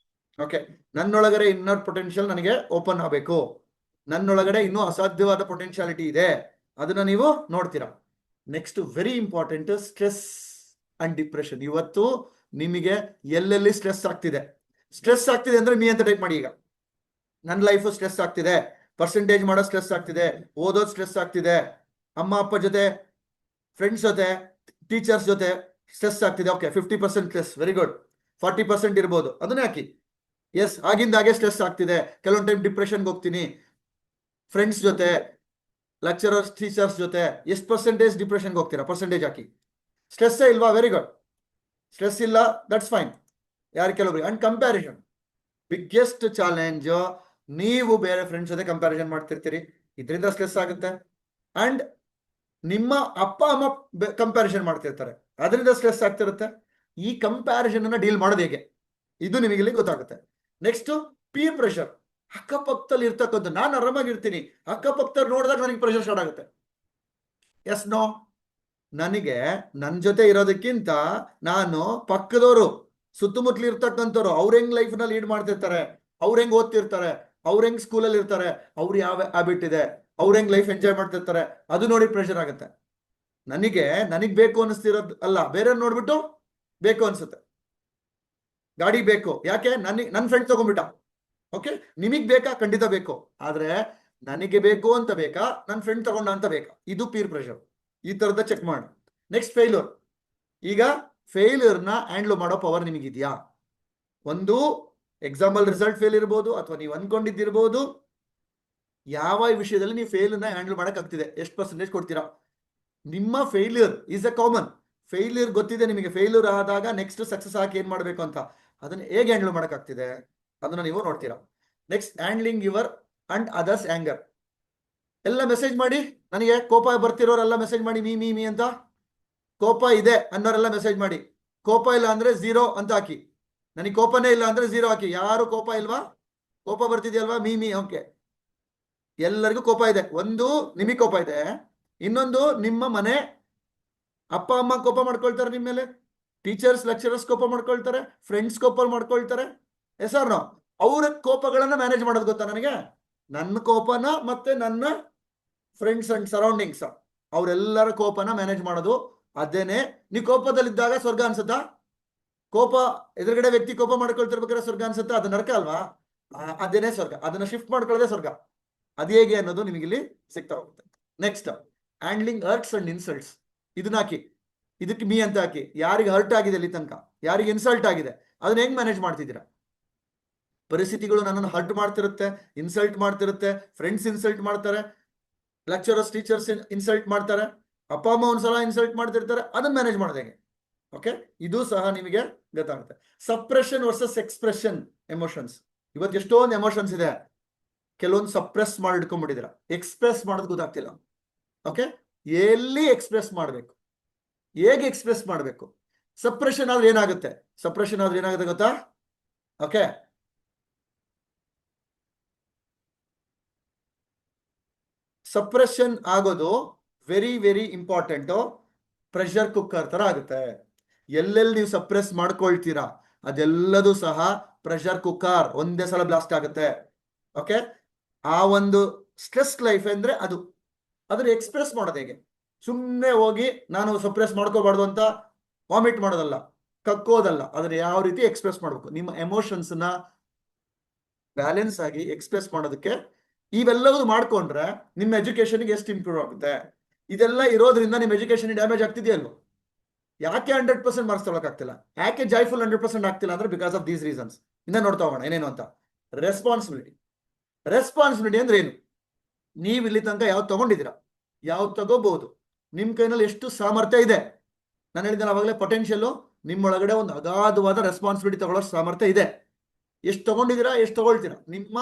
ಓಕೆ, ನನ್ನೊಳಗಡೆ ಇನ್ನರ್ ಪೊಟೆನ್ಷಿಯಲ್ ನನಗೆ ಓಪನ್ ಆಗಬೇಕು. ನನ್ನೊಳಗಡೆ ಇನ್ನೂ ಅಸಾಧ್ಯವಾದ ಪೊಟೆನ್ಶಿಯಾಲಿಟಿ ಇದೆ, ಅದನ್ನ ನೀವು ನೋಡ್ತೀರಾ. Next, very important, stress and depression. ಇವತ್ತು ನಿಮಗೆ ಎಲ್ಲೆಲ್ಲಿ ಸ್ಟ್ರೆಸ್ ಆಗ್ತಿದೆ ಅಂದ್ರೆ ಮೀ ಅಂತ ಟೈಪ್ ಮಾಡಿ. ಈಗ ನನ್ನ ಲೈಫ್ ಸ್ಟ್ರೆಸ್ ಆಗ್ತಿದೆ, ಪರ್ಸೆಂಟೇಜ್ ಮಾಡೋ ಸ್ಟ್ರೆಸ್ ಆಗ್ತಿದೆ, ಓದೋದು ಸ್ಟ್ರೆಸ್ ಆಗ್ತಿದೆ, ಅಮ್ಮ ಅಪ್ಪ ಜೊತೆ, ಫ್ರೆಂಡ್ಸ್ ಜೊತೆ, ಟೀಚರ್ಸ್ ಜೊತೆ ಸ್ಟ್ರೆಸ್ ಆಗ್ತಿದೆ. Okay, 50% stress, very good. 40% ಇರ್ಬೋದು, ಅದನ್ನೇ ಹಾಕಿ. ಎಸ್, ಆಗಿಂದಾಗೆ ಸ್ಟ್ರೆಸ್ ಆಗ್ತಿದೆ. ಕೆಲವೊಂದು ಟೈಮ್ ಡಿಪ್ರೆಷನ್ಗೆ ಹೋಗ್ತೀನಿ, ಫ್ರೆಂಡ್ಸ್ ಜೊತೆ, ಲೆಕ್ಚರರ್ಸ್, ಟೀಚರ್ಸ್ ಜೊತೆ. ಎಷ್ಟು ಪರ್ಸೆಂಟೇಜ್ ಡಿಪ್ರೆಷನ್ಗೆ ಹೋಗ್ತೀರಾ? ಪರ್ಸೆಂಟೇಜ್ ಹಾಕಿ. ಸ್ಟ್ರೆಸ್ ಇಲ್ವಾ? Very good. ಸ್ಟ್ರೆಸ್ ಇಲ್ಲ, ದಟ್ಸ್ ಫೈನ್. ಯಾರು ಕೆಲವೊಬ್ರು. And comparison, biggest challenge. ನೀವು ಬೇರೆ ಫ್ರೆಂಡ್ಸ್ ಜೊತೆ ಕಂಪ್ಯಾರಿಸನ್ ಮಾಡ್ತಿರ್ತೀರಿ, ಇದರಿಂದ ಸ್ಟ್ರೆಸ್ ಆಗುತ್ತೆ. ಅಂಡ್ ನಿಮ್ಮ ಅಪ್ಪ ಅಮ್ಮ ಕಂಪ್ಯಾರಿಸನ್ ಮಾಡ್ತಿರ್ತಾರೆ, ಅದರಿಂದ ಸ್ಟ್ರೆಸ್ ಆಗ್ತಿರುತ್ತೆ. ಈ ಕಂಪ್ಯಾರಿಸನ್ ಅನ್ನ ಡೀಲ್ ಮಾಡೋದು ಹೇಗೆ, ಇದು ನಿಮಗೆ ಇಲ್ಲಿ ಗೊತ್ತಾಗುತ್ತೆ. Next, peer pressure. ಅಕ್ಕಪಕ್ಕದಲ್ಲಿ ಇರ್ತಕ್ಕಂಥ, ನಾನು ಆರಾಮಾಗಿರ್ತೀನಿ, ಅಕ್ಕಪಕ್ಕದಲ್ಲಿ ನೋಡಿದಾಗ ನನಗೆ ಪ್ರೆಷರ್ ಸ್ಟಾರ್ಟ್ ಆಗುತ್ತೆ. Yes no? ನನಗೆ ನನ್ನ ಜೊತೆ ಇರೋದಕ್ಕಿಂತ ನಾನು ಪಕ್ಕದವರು, ಸುತ್ತಮುತ್ತಲು ಇರ್ತಕ್ಕಂಥವ್ರು, ಅವ್ರ ಹೆಂಗ್ ಲೈಫ್ ನ ಲೀಡ್ ಮಾಡ್ತಿರ್ತಾರೆ, ಅವ್ರ ಹೆಂಗ್ ಓದ್ತಿರ್ತಾರೆ, ಅವ್ರ ಹೆಂಗ್ ಸ್ಕೂಲಲ್ಲಿ ಇರ್ತಾರೆ, ಅವ್ರು ಯಾವ ಹ್ಯಾಬಿಟ್ ಇದೆ, ಅವ್ರ ಹೆಂಗ್ ಲೈಫ್ ಎಂಜಾಯ್ ಮಾಡ್ತಿರ್ತಾರೆ, ಅದು ನೋಡಿ ಪ್ರೆಷರ್ ಆಗುತ್ತೆ. ನನಗ್ ಬೇಕು ಅನಿಸ್ತಿರೋದು ಅಲ್ಲ, ಬೇರೆ ನೋಡ್ಬಿಟ್ಟು ಬೇಕು ಅನ್ಸುತ್ತೆ. ಗಾಡಿ ಬೇಕು, ಯಾಕೆ? ನನ್ನ ಫ್ರೆಂಡ್ ತಗೊಂಡ್ಬಿಟ್ಟ. ಓಕೆ, ನಿಮಗ್ ಬೇಕಾ? ಖಂಡಿತ ಬೇಕು. ಆದ್ರೆ ನನಗೆ ಬೇಕು ಅಂತ ಬೇಕಾ, ನನ್ನ ಫ್ರೆಂಡ್ ತಗೊಂಡ ಅಂತ ಬೇಕಾ? ಇದು ಪೀರ್ ಪ್ರೆಷರ್. ಈ ತರದ ಚೆಕ್ ಮಾಡಿ. Next, failure. ಈಗ ಫೇಲ್ಯೂರ್ ನ ಹ್ಯಾಂಡ್ಲ್ ಮಾಡೋ ಪವರ್ ನಿಮಗಿದ್ಯಾ? ಒಂದು ಎಕ್ಸಾಂಪಲ್ ರಿಸಲ್ಟ್ ಫೇಲ್ ಇರ್ಬೋದು, ಅಥವಾ ನೀವು ಅನ್ಕೊಂಡಿದ್ದಿರ್ಬೋದು. ಯಾವ ವಿಷಯದಲ್ಲಿ ನೀವು ಫೇಲ್ಯೂರ್ ನ ಹ್ಯಾಂಡಲ್ ಮಾಡಕ್ ಆಗ್ತಿದೆ, ಎಷ್ಟು ಪರ್ಸೆಂಟೇಜ್ ಕೊಡ್ತೀರಾ? ನಿಮ್ಮ failure is a common. Failure ಗೊತ್ತಿದೆ ನಿಮಗೆ. ಫೇಲ್ಯೂರ್ ಆದಾಗ ನೆಕ್ಸ್ಟ್ ಸಕ್ಸಸ್ ಆಗಿ ಏನ್ ಮಾಡ್ಬೇಕು ಅಂತ, ಅದನ್ನ ಹೇಗೆ ಹ್ಯಾಂಡಲ್ ಮಾಡಕ್ ಆಗ್ತಿದೆ ಅದನ್ನ ನೀವು ನೋಡ್ತೀರಾ. Next, handling your and others anger. ಎಲ್ಲ ಮೆಸೇಜ್ ಮಾಡಿ, ನನಗೆ ಕೋಪ ಬರ್ತಿರೋರೆಲ್ಲ ಮೆಸೇಜ್ ಮಾಡಿ ಮೀ ಮೀ ಮೀ ಅಂತ. ಕೋಪ ಇದೆ ಅನ್ನೋರೆಲ್ಲ ಮೆಸೇಜ್ ಮಾಡಿ. ಕೋಪ ಇಲ್ಲ ಅಂದ್ರೆ 0 ಅಂತ ಹಾಕಿ. ನನಗೆ ಕೋಪನೇ ಇಲ್ಲ ಅಂದ್ರೆ 0 ಹಾಕಿ. ಯಾರು ಕೋಪ ಇಲ್ವಾ? ಕೋಪ ಬರ್ತಿದ್ಯಲ್ವಾ? Me me. ಓಕೆ, ಎಲ್ಲರಿಗೂ ಕೋಪ ಇದೆ. ಒಂದು, ನಿಮಗೆ ಕೋಪ ಇದೆ. ಇನ್ನೊಂದು, ನಿಮ್ಮ ಮನೆ ಅಪ್ಪ ಅಮ್ಮ ಕೋಪ ಮಾಡ್ಕೊಳ್ತಾರೆ ನಿಮ್ಮ ಮೇಲೆ. ಟೀಚರ್ಸ್ ಲೆಕ್ಚರರ್ಸ್ ಕೋಪ ಮಾಡ್ಕೊಳ್ತಾರೆ, ಫ್ರೆಂಡ್ಸ್ ಕೋಪ ಮಾಡ್ಕೊಳ್ತಾರೆ. Yes or no? ಅವ್ರ ಕೋಪಗಳನ್ನ ಮ್ಯಾನೇಜ್ ಮಾಡೋದು ಗೊತ್ತಾ ನನಗೆ? ನನ್ನ ಕೋಪನ ಮತ್ತೆ ನನ್ನ ಫ್ರೆಂಡ್ಸ್ ಅಂಡ್ ಸರೌಂಡಿಂಗ್ಸ್ ಅವರೆಲ್ಲರ ಕೋಪನ ಮ್ಯಾನೇಜ್ ಮಾಡೋದು. ಅದೇನೆ. ನೀವು ಕೋಪದಲ್ಲಿದ್ದಾಗ ಸ್ವರ್ಗ ಅನ್ಸುತ್ತಾ? ಕೋಪ ಎದುರುಗಡೆ ವ್ಯಕ್ತಿ ಕೋಪ ಮಾಡ್ಕೊಳ್ತಿರ್ಬೇಕಾದ್ರೆ ಸ್ವರ್ಗ ಅನ್ಸುತ್ತಾ? ಅದು ನರಕ ಅಲ್ವಾ? ಅದೇನೆ ಸ್ವರ್ಗ. ಅದನ್ನ ಶಿಫ್ಟ್ ಮಾಡ್ಕೊಳ್ಳೋದೇ ಸ್ವರ್ಗ. ಅದು ಹೇಗೆ ಅನ್ನೋದು ನಿಮಗೆ ಇಲ್ಲಿ ಸಿಗ್ತಾ ಹೋಗುತ್ತೆ. Next, handling hurts and insults. ಇದನ್ನ ಹಾಕಿ, ಇದಕ್ಕೆ ಮೀ ಅಂತ ಹಾಕಿ. ಯಾರಿಗೆ ಹರ್ಟ್ ಆಗಿದೆ ಇಲ್ಲಿ ತನಕ, ಯಾರಿಗೆ ಇನ್ಸಲ್ಟ್ ಆಗಿದೆ, ಅದನ್ನ ಹೆಂಗ್ ಮ್ಯಾನೇಜ್ ಮಾಡ್ತಿದ್ದೀರಾ? ಪರಿಸ್ಥಿತಿಗಳು ನನ್ನನ್ನು ಹರ್ಟ್ ಮಾಡ್ತಿರುತ್ತೆ, ಇನ್ಸಲ್ಟ್ ಮಾಡ್ತಿರುತ್ತೆ. ಫ್ರೆಂಡ್ಸ್ ಇನ್ಸಲ್ಟ್ ಮಾಡ್ತಾರೆ, ಲೆಕ್ಚರರ್ಸ್ ಟೀಚರ್ಸ್ ಇನ್ಸಲ್ಟ್ ಮಾಡ್ತಾರೆ, ಅಪ್ಪ ಅಮ್ಮ ಒಂದ್ಸಲ ಇನ್ಸಲ್ಟ್ ಮಾಡ್ತಿರ್ತಾರೆ. ಅದನ್ನ ಮ್ಯಾನೇಜ್ ಮಾಡೋದು ಹೇಗೆ? ಓಕೆ, ಇದು ಸಹ ನಿಮಗೆ ಗೊತ್ತಾಗುತ್ತೆ. Suppression versus expression emotions. ಇವತ್ತು ಎಷ್ಟೊಂದು ಎಮೋಷನ್ಸ್ ಇದೆ, ಕೆಲವೊಂದು ಸಪ್ರೆಸ್ ಮಾಡಿ ಇಟ್ಕೊಂಡ್ಬಿಟ್ಟಿದ್ದೀರಾ. ಎಕ್ಸ್ಪ್ರೆಸ್ ಮಾಡೋದು ಗೊತ್ತಾಗ್ತಿಲ್ಲ. ಓಕೆ, ಎಲ್ಲಿ ಎಕ್ಸ್ಪ್ರೆಸ್ ಮಾಡಬೇಕು, ಹೇಗೆ ಎಕ್ಸ್ಪ್ರೆಸ್ ಮಾಡಬೇಕು? ಸಪ್ರೆಷನ್ ಆದ್ರೆ ಏನಾಗುತ್ತೆ? ಸಪ್ರೆಷನ್ ಆದ್ರೆ ಏನಾಗುತ್ತೆ ಗೊತ್ತಾ? ಓಕೆ, ಸಪ್ರೆಷನ್ ಆಗೋದು very very important. Pressure cooker ತರ ಆಗುತ್ತೆ. ಎಲ್ಲೆಲ್ಲಿ ನೀವು ಸಪ್ರೆಸ್ ಮಾಡ್ಕೊಳ್ತೀರಾ ಅದೆಲ್ಲದೂ ಸಹ ಪ್ರೆಷರ್ ಕುಕ್ಕರ್ ಒಂದೇ ಸಲ ಬ್ಲಾಸ್ಟ್ ಆಗುತ್ತೆ. ಓಕೆ, ಆ ಒಂದು ಸ್ಟ್ರೆಸ್ ಲೈಫ್ ಅಂದ್ರೆ ಅದು. ಅದನ್ನ ಎಕ್ಸ್ಪ್ರೆಸ್ ಮಾಡೋದು ಹೇಗೆ? ಸುಮ್ಮನೆ ಹೋಗಿ ನಾನು ಸಪ್ರೆಸ್ ಮಾಡ್ಕೋಬಾರ್ದು ಅಂತ ವಾಮಿಟ್ ಮಾಡೋದಲ್ಲ, ಕಕ್ಕೋದಲ್ಲ. ಅದನ್ನ ಯಾವ ರೀತಿ ಎಕ್ಸ್ಪ್ರೆಸ್ ಮಾಡ್ಬೇಕು? ನಿಮ್ಮ ಎಮೋಷನ್ಸ್ ನ ಬ್ಯಾಲೆನ್ಸ್ ಆಗಿ ಎಕ್ಸ್ಪ್ರೆಸ್ ಮಾಡೋದಕ್ಕೆ ಇವೆಲ್ಲವೂ ಮಾಡ್ಕೊಂಡ್ರೆ ನಿಮ್ಮ ಎಜುಕೇಶನ್ಗೆ ಎಷ್ಟು ಇಂಪ್ರೂವ್ ಆಗುತ್ತೆ. ಇದೆಲ್ಲ ಇರೋದ್ರಿಂದ ನಿಮ್ಮ ಎಜುಕೇಶನ್ ಡ್ಯಾಮೇಜ್ ಆಗ್ತಿದೆಯಲ್ವ? ಯಾಕೆ 100% ಮಾರ್ಕ್ಸ್ ತೊಗೊಳಕ್ಕಾಗ್ತಿಲ್ಲ? ಯಾಕೆ ಜಾಯ್ಫುಲ್ 100% ಆಗ್ತಿಲ್ಲ ಅಂದ್ರೆ ಬಿಕಾಸ್ ಆಫ್ ದೀಸ್ ರೀಸನ್ಸ್. ಇಂದ ನೋಡ್ತಾ ಹೋಗೋಣ ಏನೇನು ಅಂತ. ರೆಸ್ಪಾನ್ಸಿಬಿಲಿಟಿ. ರೆಸ್ಪಾನ್ಸಿಬಿಲಿಟಿ ಅಂದ್ರೆ ಏನು? ನೀವು ಇಲ್ಲಿ ತನಕ ಯಾವ್ದು ತಗೊಂಡಿದ್ದೀರಾ, ಯಾವ್ದು ತಗೋಬಹುದು, ನಿಮ್ ಕೈನಲ್ಲಿ ಎಷ್ಟು ಸಾಮರ್ಥ್ಯ ಇದೆ. ನಾನು ಹೇಳಿದ್ದೆ ಅವಾಗಲೇ, ಪೊಟೆನ್ಷಿಯಲ್ ನಿಮ್ಮೊಳಗಡೆ ಒಂದು ಅಗಾಧವಾದ ರೆಸ್ಪಾನ್ಸಿಬಿಲಿಟಿ ತಗೊಳ್ಳೋ ಸಾಮರ್ಥ್ಯ ಇದೆ. ಎಷ್ಟು ತಗೊಂಡಿದ್ದೀರಾ, ಎಷ್ಟು ತಗೊಳ್ತೀರಾ, ನಿಮ್ಮ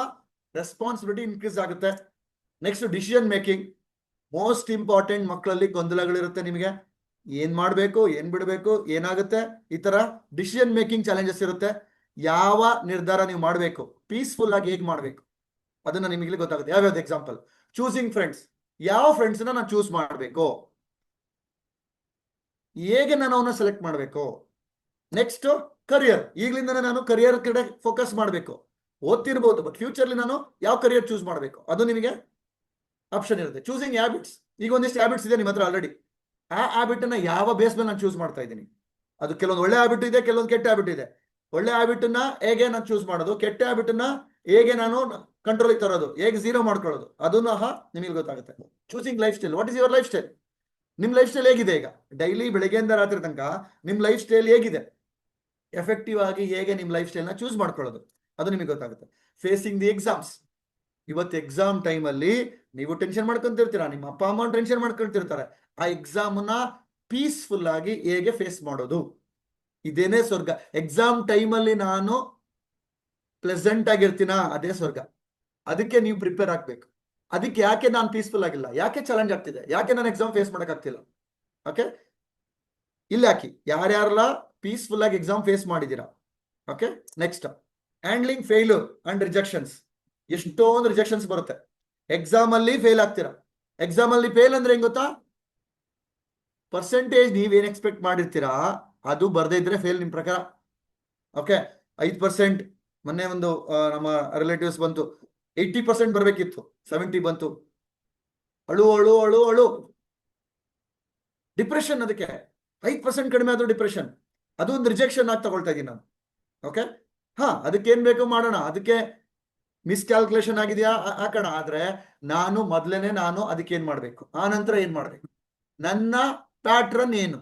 ರೆಸ್ಪಾನ್ಸಿಬಿಲಿಟಿ ಇನ್ಕ್ರೀಸ್ ಆಗುತ್ತೆ. Next, decision making. Most important. ಮಕ್ಕಳಲ್ಲಿ ಗೊಂದಲಗಳಿರುತ್ತೆ, ನಿಮಗೆ ಏನ್ ಮಾಡ್ಬೇಕು, ಏನ್ ಬಿಡಬೇಕು, ಏನಾಗುತ್ತೆ, ಈ ತರ ಡಿಸಿಷನ್ ಮೇಕಿಂಗ್ ಚಾಲೆಂಜಸ್ ಇರುತ್ತೆ. ಯಾವ ನಿರ್ಧಾರ ನೀವು ಮಾಡಬೇಕು, ಪೀಸ್ಫುಲ್ ಆಗಿ ಹೇಗೆ ಮಾಡಬೇಕು ಅದನ್ನ ನಿಮಗೆ ಗೊತ್ತಾಗುತ್ತೆ. ಯಾವ್ಯಾವ್ದು ಎಕ್ಸಾಂಪಲ್? Choosing friends. ಯಾವ ಫ್ರೆಂಡ್ಸ್ ನಾನು ಚೂಸ್ ಮಾಡಬೇಕು, ಹೇಗೆ ನಾನು ಅವನ್ನ ಸೆಲೆಕ್ಟ್ ಮಾಡಬೇಕು. Next, career. ಈಗಲಿಂದನೇ ನಾನು ಕರಿಯರ್ ಕಡೆ ಫೋಕಸ್ ಮಾಡಬೇಕು. ಓದ್ತಿರ್ಬೋದು, ಬಟ್ ಫ್ಯೂಚರ್ಲಿ ನಾನು ಯಾವ ಕರಿಯರ್ ಚೂಸ್ ಮಾಡಬೇಕು ಅದು ನಿಮಗೆ ಆಪ್ಷನ್ ಇರುತ್ತೆ. Choosing habits. ಈಗ ಒಂದಿಷ್ಟು ಹ್ಯಾಬಿಟ್ಸ್ ಇದೆ ನಿಮ್ಮ ಹತ್ರ ಆಲ್ರೆಡಿ. ಆ ಹ್ಯಾಬಿಟ್ ಅನ್ನ ಯಾವ ಬೇಸ್ ಮೇಲೆ ನಾನು ಚೂಸ್ ಮಾಡ್ತಾ ಇದ್ದೀನಿ? ಅದು ಕೆಲವೊಂದು ಒಳ್ಳೆ ಹ್ಯಾಬಿಟ್ ಇದೆ, ಕೆಲವೊಂದು ಕೆಟ್ಟ ಹ್ಯಾಬಿಟ್ ಇದೆ. ಒಳ್ಳೆ ಹ್ಯಾಬಿಟ್ ಅನ್ನ ಹೇಗೆ ನಾನು ಚೂಸ್ ಮಾಡೋದು, ಕೆಟ್ಟ ಹ್ಯಾಬಿಟ್ ಅನ್ನ ಹೇಗೆ ನಾನು ಕಂಟ್ರೋಲ್ ತರೋದು, ಹೇಗೆ ಝೀರೋ ಮಾಡ್ಕೊಳ್ಳೋದು, ಅದನ್ನು ನಿಮಗೆ ಗೊತ್ತಾಗುತ್ತೆ. Choosing life style. What is your life style? ನಿಮ್ ಲೈಫ್ ಸ್ಟೈಲ್ ಹೇಗಿದೆ? ಈಗ ಡೈಲಿ ಬೆಳಗ್ಗೆಯಿಂದ ರಾತ್ರಿ ತನಕ ನಿಮ್ ಲೈಫ್ ಸ್ಟೈಲ್ ಹೇಗಿದೆ? ಎಫೆಕ್ಟಿವ್ ಆಗಿ ಹೇಗೆ ನಿಮ್ ಲೈಫ್ ಸ್ಟೈಲ್ ನ ಚೂಸ್ ಮಾಡ್ಕೊಳ್ಳೋದು ಅದು ನಿಮಗೆ ಗೊತ್ತಾಗುತ್ತೆ. Facing the exams. ಇವತ್ತು ಎಕ್ಸಾಮ್ ಟೈಮ್ ಅಲ್ಲಿ ನೀವು ಟೆನ್ಷನ್ ಮಾಡ್ಕೊಂತಿರ್ತೀರಾ, ನಿಮ್ಮ ಅಪ್ಪ ಅಮ್ಮ ಟೆನ್ಷನ್ ಮಾಡ್ಕೊಳ್ತಿರ್ತಾರೆ. ಆ ಎಕ್ಸಾಮ್ ನ ಪೀಸ್ಫುಲ್ ಆಗಿ ಹೇಗೆ ಫೇಸ್ ಮಾಡೋದು, ಇದೇನೇ ಸ್ವರ್ಗ. ಎಕ್ಸಾಮ್ ಟೈಮ್ ಅಲ್ಲಿ ನಾನು ಪ್ಲೆಸೆಂಟ್ ಆಗಿರ್ತೀನ, ಅದೇ ಸ್ವರ್ಗ. ಅದಕ್ಕೆ ನೀವು ಪ್ರಿಪೇರ್ ಆಗ್ಬೇಕು. ಅದಕ್ಕೆ ಯಾಕೆ ನಾನು ಪೀಸ್ಫುಲ್ ಆಗಿಲ್ಲ, ಯಾಕೆ ಚಾಲೆಂಜ್ ಆಗ್ತಿದೆ, ಯಾಕೆ ನಾನು ಎಕ್ಸಾಮ್ ಫೇಸ್ ಮಾಡಕ್ ಆಗ್ತಿಲ್ಲ? ಓಕೆ, ಇಲ್ಲಿ ಹಾಕಿ ಯಾರ್ಯಾರೆಲ್ಲ ಪೀಸ್ಫುಲ್ ಆಗಿ ಎಕ್ಸಾಮ್ ಫೇಸ್ ಮಾಡಿದೀರಾ. Okay, next, handling failure and rejections. ಎಷ್ಟೊಂದು ರಿಜೆಕ್ಷನ್ಸ್ ಬರುತ್ತೆ. ಎಕ್ಸಾಮ್ ಅಲ್ಲಿ ಫೇಲ್ ಆಗ್ತೀರಾ. ಎಕ್ಸಾಮ್ ಅಲ್ಲಿ ಫೇಲ್ ಅಂದ್ರೆ ಹೆಂಗ್ ಗೊತ್ತಾ? ಪರ್ಸೆಂಟೇಜ್ ನೀವೇನ್ ಎಕ್ಸ್ಪೆಕ್ಟ್ ಮಾಡಿರ್ತೀರಾ ಅದು ಬರ್ದೇ ಇದ್ರೆ ಫೇಲ್ ನಿಮ್ ಪ್ರಕಾರ. ಓಕೆ, 5%. ಮೊನ್ನೆ ಒಂದು ನಮ್ಮ ರಿಲೇಟಿವ್ಸ್ ಬಂತು, 80% ಬರ್ಬೇಕಿತ್ತು, 70 ಬಂತು. ಅಳು ಅಳು ಅಳು ಅಳು, ಡಿಪ್ರೆಷನ್. ಅದಕ್ಕೆ 5% ಕಡಿಮೆ ಆದ್ರೂ ಡಿಪ್ರೆಷನ್. ಅದು ಒಂದು ರಿಜೆಕ್ಷನ್ ಆಗಿ ತಗೊಳ್ತಾ ಇದೀನಿ ನಾನು. ಓಕೆ, ಹಾ, ಅದಕ್ಕೆ ಏನ್ ಬೇಕು ಮಾಡೋಣ. ಅದಕ್ಕೆ ಮಿಸ್ಕ್ಯಾಲ್ಕುಲೇಷನ್ ಆಗಿದೆಯಾ ಹಾಕೋಣ. ಆದ್ರೆ ನಾನು ಮೊದ್ಲೇನೆ ಅದಕ್ಕೆ ಏನ್ ಮಾಡ್ಬೇಕು, ಆ ನಂತರ ಏನ್ ಮಾಡ್ಬೇಕು, ನನ್ನ ಪ್ಯಾಟ್ರನ್ ಏನು,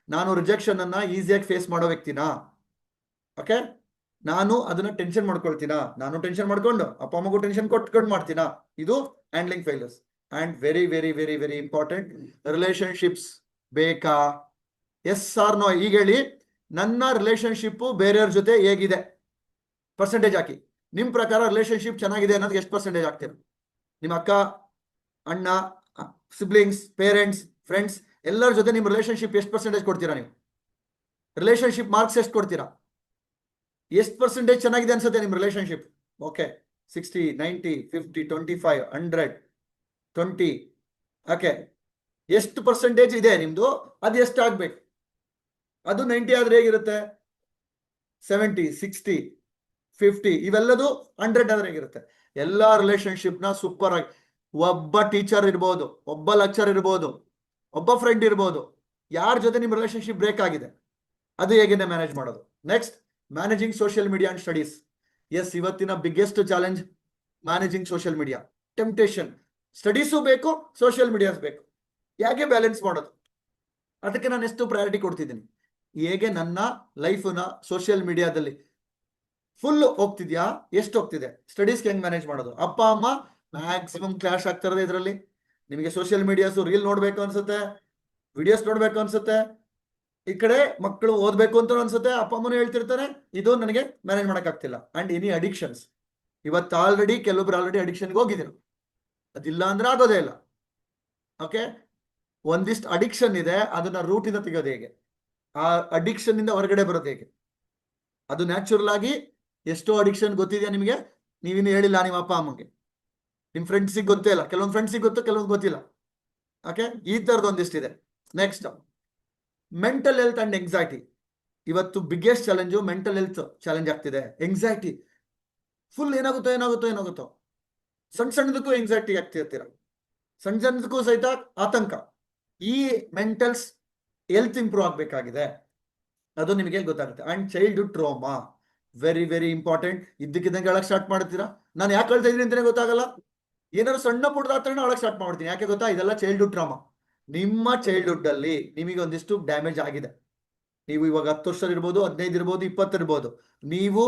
ನಾನು ರಿಜೆಕ್ಷನ್ ಅನ್ನ ಈಸಿಯಾಗಿ ಫೇಸ್ ಮಾಡೋ ವ್ಯಕ್ತಿನಾ? ಓಕೆ, ನಾನು ಅದನ್ನ ಟೆನ್ಷನ್ ಮಾಡ್ಕೊಳ್ತೀನಾ? ನಾನು ಟೆನ್ಷನ್ ಮಾಡ್ಕೊಂಡು ಅಪ್ಪ ಅಮ್ಮಗೂ ಟೆನ್ಷನ್ ಕೊಟ್ಕೊಂಡು ಮಾಡ್ತೀನಾ? ಇದು handling failures. And very very very very important, relationships ಬೇಕಾ? Yes or no. ಈಗ ಹೇಳಿ, ನನ್ನ ರಿಲೇಶನ್ಶಿಪ್ ಬೇರೆಯವ್ರ ಜೊತೆ ಹೇಗಿದೆ? ಪರ್ಸೆಂಟೇಜ್ ಹಾಕಿ. ನಿಮ್ ಪ್ರಕಾರ ರಿಲೇಶನ್ಶಿಪ್ ಚೆನ್ನಾಗಿದೆ ಅನ್ನೋದಕ್ಕೆ ಎಷ್ಟು ಪರ್ಸೆಂಟೇಜ್ ಹಾಕ್ತೀರಾ? ನಿಮ್ಮ ಅಕ್ಕ, ಅಣ್ಣ, ಸಿಬ್ಲಿಂಗ್ಸ್, ಪೇರೆಂಟ್ಸ್, ಫ್ರೆಂಡ್ಸ್ ಎಲ್ಲರ ಜೊತೆ ನಿಮ್ ರಿಲೇಶನ್ಶಿಪ್ ಎಷ್ಟು ಪರ್ಸೆಂಟೇಜ್ ಕೊಡ್ತೀರಾ? ನೀವು ರಿಲೇಶನ್ಶಿಪ್ ಮಾರ್ಕ್ಸ್ ಎಷ್ಟು ಕೊಡ್ತೀರಾ? ಎಷ್ಟು ಪರ್ಸೆಂಟೇಜ್ ಚೆನ್ನಾಗಿದೆ ಅನ್ಸುತ್ತೆ ನಿಮ್ ರಿಲೇಶನ್ಶಿಪ್? ಓಕೆ, 60, 90, 50, 25, 100, 20. ಓಕೆ, ಎಷ್ಟು ಪರ್ಸೆಂಟೇಜ್ ಇದೆ ನಿಮ್ದು? ಅದು ಎಷ್ಟು ಆಗ್ಬೇಕು? ಅದು 90 ಆದ್ರೆ ಹೇಗಿರುತ್ತೆ? 70, 60, 50 ಇವೆಲ್ಲದು 100 ಆದ್ರೆ ಹೇಗಿರುತ್ತೆ? ಎಲ್ಲಾ ರಿಲೇಶನ್ಶಿಪ್ ನ ಸೂಪರ್ ಆಗಿ, ಒಬ್ಬ ಟೀಚರ್ ಇರ್ಬೋದು, ಒಬ್ಬ ಲೆಕ್ಚರ್ ಇರ್ಬೋದು, ಒಬ್ಬ ಫ್ರೆಂಡ್ ಇರ್ಬೋದು, ಯಾರ ಜೊತೆ ನಿಮ್ ರಿಲೇಶನ್ಶಿಪ್ ಬ್ರೇಕ್ ಆಗಿದೆ, ಅದು ಹೇಗೆ ಮ್ಯಾನೇಜ್ ಮಾಡೋದು? Next, managing social media and studies. Yes, ಇವತ್ತಿನ biggest challenge managing social media. Temptation, studies ಬೇಕು, ಸೋಷಿಯಲ್ ಮೀಡಿಯಾಸ್ ಬೇಕು. ಹೇಗೆ ಬ್ಯಾಲೆನ್ಸ್ ಮಾಡೋದು? ಅದಕ್ಕೆ ನಾನು ಎಷ್ಟು ಪ್ರಯಾರಿಟಿ ಕೊಡ್ತಿದ್ದೀನಿ. ಹೇಗೆ ನನ್ನ ಲೈಫ್ನ ಸೋಷಿಯಲ್ ಮೀಡಿಯಾದಲ್ಲಿ ಫುಲ್ ಹೋಗ್ತಿದ್ಯಾ, ಎಷ್ಟು ಹೋಗ್ತಿದೆ, ಸ್ಟಡೀಸ್ಗೆ ಹೆಂಗ್ ಮ್ಯಾನೇಜ್ ಮಾಡೋದು? ಅಪ್ಪ ಅಮ್ಮ ಮ್ಯಾಕ್ಸಿಮಮ್ ಕ್ಲಾಶ್ ಆಗ್ತಾ ಇರೋದು ಇದರಲ್ಲಿ. ನಿಮಗೆ ಸೋಷಿಯಲ್ ಮೀಡಿಯಾಸ್ ರೀಲ್ ನೋಡ್ಬೇಕು ಅನ್ಸುತ್ತೆ, ವಿಡಿಯೋಸ್ ನೋಡ್ಬೇಕು ಅನ್ಸುತ್ತೆ, ಈ ಕಡೆ ಮಕ್ಕಳು ಓದ್ಬೇಕು ಅಂತ ಅನ್ಸುತ್ತೆ, ಅಪ್ಪ ಅಮ್ಮನೂ ಹೇಳ್ತಿರ್ತಾರೆ, ಇದು ನನಗೆ ಮ್ಯಾನೇಜ್ ಮಾಡಕ್ ಆಗ್ತಿಲ್ಲ. ಅಂಡ್ ಎನಿ ಅಡಿಕ್ಷನ್ಸ್, ಇವತ್ತು ಆಲ್ರೆಡಿ ಕೆಲವೊಬ್ರು ಆಲ್ರೆಡಿ ಅಡಿಕ್ಷನ್ಗೆ ಹೋಗಿದ್ರು, ಅದಿಲ್ಲ ಅಂದ್ರೆ ಆಗೋದೇ ಇಲ್ಲ. ಓಕೆ, ಒಂದಿಷ್ಟು ಅಡಿಕ್ಷನ್ ಇದೆ, ಅದನ್ನ ರೂಟಿಂದ ತೆಗೆಯೋದು ಹೇಗೆ, ಆ ಅಡಿಕ್ಷನ್ ಇಂದ ಹೊರಗಡೆ ಬರೋದು ಹೇಗೆ? ಅದು ನ್ಯಾಚುರಲ್ ಆಗಿ ಎಷ್ಟೋ ಅಡಿಕ್ಷನ್ ಗೊತ್ತಿದೆಯಾ ನಿಮಗೆ? ನೀವಿನ್ನು ಹೇಳಿಲ್ಲ ನಿಮ್ಮ ಅಪ್ಪ ಅಮ್ಮಗೆ, ನಿಮ್ ಫ್ರೆಂಡ್ಸಿಗೆ ಗೊತ್ತೇ ಇಲ್ಲ, ಕೆಲವೊಂದು ಫ್ರೆಂಡ್ಸಿಗೆ ಗೊತ್ತು, ಕೆಲವೊಂದು ಗೊತ್ತಿಲ್ಲ. ಓಕೆ, ಈ ತರದ್ದು ಒಂದಿಷ್ಟಿದೆ. Next, mental health and anxiety. ಇವತ್ತು biggest challenge mental health challenge ಆಗ್ತಿದೆ. ಎಂಗ್ಸೈಟಿ ಫುಲ್, ಏನಾಗುತ್ತೋ ಏನಾಗುತ್ತೋ ಏನಾಗುತ್ತೋ, ಸಣ್ಣ ಸಣ್ಣದಕ್ಕೂ ಎಂಗ್ಸೈಟಿ ಆಗ್ತಿರ್ತೀರ, ಸಣ್ಣ ಸಣ್ಣದಕ್ಕೂ ಸಹಿತ ಆತಂಕ. ಈ ಮೆಂಟಲ್ಸ್ ಹೆಲ್ತ್ ಇಂಪ್ರೂವ್ ಆಗ್ಬೇಕಾಗಿದೆ, ಅದು ನಿಮಗೆ ಗೊತ್ತಾಗುತ್ತೆ. And childhood trauma, very very important. ಇದ್ದಕ್ಕಿದ್ದಂಗೆ ಅಳಕ್ ಸ್ಟಾರ್ಟ್ ಮಾಡ್ತೀರಾ. ನಾನು ಯಾಕೆ ಹೇಳ್ತಾ ಇದೀನಿ ಅಂತಾನೆ ಗೊತ್ತಾಗಲ್ಲ, ಏನಾದ್ರು ಸಣ್ಣ ಪುಟ್ಟದಾತ್ರ ಅಳಕ್ ಸ್ಟಾರ್ಟ್ ಮಾಡ್ತೀನಿ. ಯಾಕೆ ಗೊತ್ತಾ? ಇದೆಲ್ಲ ಚೈಲ್ಡ್ಹುಡ್ ಟ್ರಾಮಾ. ನಿಮ್ಮ ಚೈಲ್ಡ್ಹುಡ್ ಅಲ್ಲಿ ನಿಮಗೆ ಒಂದಿಷ್ಟು ಡ್ಯಾಮೇಜ್ ಆಗಿದೆ. ನೀವು ಇವಾಗ 10 ವರ್ಷ ಇರ್ಬೋದು, 15 ಇರ್ಬೋದು, 20 ಇರ್ಬೋದು. ನೀವು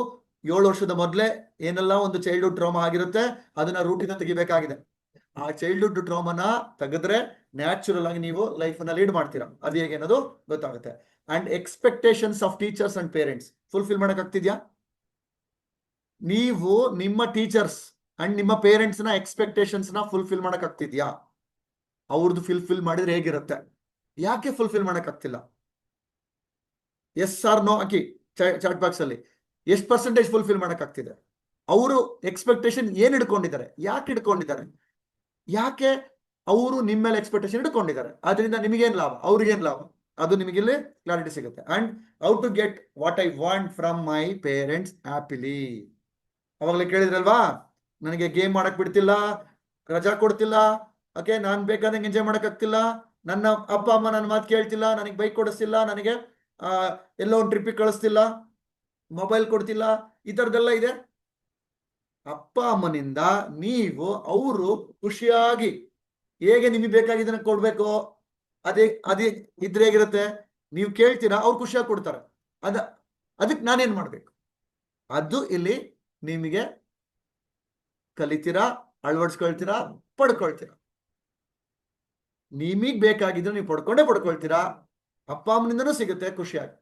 7 ವರ್ಷದ ಮೊದಲೇ ಏನೆಲ್ಲ ಒಂದು ಚೈಲ್ಡ್ಹುಡ್ ಟ್ರಾಮಾ ಆಗಿರುತ್ತೆ, ಅದನ್ನ ರೂಟಿಂದ ತೆಗಿಬೇಕಾಗಿದೆ. ಆ ಚೈಲ್ಡ್ಹುಡ್ ಟ್ರಾಮಾನ ತೆಗೆದ್ರೆ ನ್ಯಾಚುರಲ್ ಆಗಿ ನೀವು ಲೈಫ್ ನ ಲೀಡ್ ಮಾಡ್ತೀರಾ. ಅದು ಹೇಗೆ ಅನ್ನೋದು ಗೊತ್ತಾಗುತ್ತೆ. And expectations of teachers and parents fulfil ಮಾಡಕ್ ಆಗ್ತಿದ್ಯಾ? ನೀವು ನಿಮ್ಮ ಟೀಚರ್ಸ್ ಅಂಡ್ ನಿಮ್ಮ ಪೇರೆಂಟ್ಸ್ ನ ಎಕ್ಸ್ಪೆಕ್ಟೇಷನ್ಸ್ ನ ಫುಲ್ಫಿಲ್ ಮಾಡಕ್ ಆಗ್ತಿದ್ಯಾ? ಅವ್ರದ್ದು ಫುಲ್ಫಿಲ್ ಮಾಡಿದ್ರೆ ಹೇಗಿರುತ್ತೆ? ಯಾಕೆ ಫುಲ್ಫಿಲ್ ಮಾಡಕ್ ಆಗ್ತಿಲ್ಲ? S or no hockey chat box ಅಲ್ಲಿ. ಎಷ್ಟು ಪರ್ಸೆಂಟೇಜ್ ಫುಲ್ಫಿಲ್ ಮಾಡಕ್ ಆಗ್ತಿದೆ? ಅವರು ಎಕ್ಸ್ಪೆಕ್ಟೇಷನ್ ಏನ್ ಇಟ್ಕೊಂಡಿದ್ದಾರೆ, ಯಾಕೆ ಇಟ್ಕೊಂಡಿದ್ದಾರೆ, ಯಾಕೆ ಅವರು ನಿಮ್ಮ ಮೇಲೆ ಎಕ್ಸ್ಪೆಕ್ಟೇಷನ್ ಇಟ್ಕೊಂಡಿದ್ದಾರೆ? ಅದರಿಂದ ನಿಮಗೇನ್ ಲಾಭ, ಅವ್ರಿಗೇನ್ ಲಾಭ? ಅದು ನಿಮಗೆ ಇಲ್ಲಿ ಕ್ಲಾರಿಟಿ ಸಿಗುತ್ತೆ. And how to get what I want from my parents happily. ಅವಾಗಲೇ ಕೇಳಿದ್ರಲ್ವಾ, ನನಗೆ ಗೇಮ್ ಮಾಡಕ್ ಬಿಡ್ತಿಲ್ಲ, ರಜಾ ಕೊಡ್ತಿಲ್ಲ, ಓಕೆ, ನಾನ್ ಬೇಕಾದಂಗೆ ಎಂಜಾಯ್ ಮಾಡಕ್ ಆಗ್ತಿಲ್ಲ, ನನ್ನ ಅಪ್ಪ ಅಮ್ಮ ನನ್ನ ಮಾತು ಕೇಳ್ತಿಲ್ಲ, ನನಗೆ ಬೈಕ್ ಕೊಡಿಸ್ತಿಲ್ಲ, ನನಗೆ ಎಲ್ಲೋ ಒಂದು ಟ್ರಿಪ್ಪಿಗೆ ಕಳಿಸ್ತಿಲ್ಲ, ಮೊಬೈಲ್ ಕೊಡ್ತಿಲ್ಲ, ಈ ತರದೆಲ್ಲ ಇದೆ. ಅಪ್ಪ ಅಮ್ಮನಿಂದ ನೀವು ಅವರು ಖುಷಿಯಾಗಿ ಹೇಗೆ ನಿಮಗೆ ಬೇಕಾಗಿದ್ದನ್ನ ಕೊಡ್ಬೇಕು, ಅದೇ ಇದ್ರೆ ಹೇಗಿರುತ್ತೆ? ನೀವು ಕೇಳ್ತೀರಾ, ಅವ್ರು ಖುಷಿಯಾಗಿ ಕೊಡ್ತಾರೆ. ಅದಕ್ಕೆ ನಾನೇನ್ ಮಾಡ್ಬೇಕು? ಅದು ಇಲ್ಲಿ ನಿಮಗೆ ಕಲಿತೀರಾ, ಅಳವಡಿಸ್ಕೊಳ್ತೀರಾ, ಪಡ್ಕೊಳ್ತೀರಾ. ನಿಮಗ್ ಬೇಕಾಗಿದ್ರೆ ನೀವು ಪಡ್ಕೊಳ್ತೀರಾ, ಅಪ್ಪ ಅಮ್ಮನಿಂದನೂ ಸಿಗುತ್ತೆ ಖುಷಿಯಾಗಿ.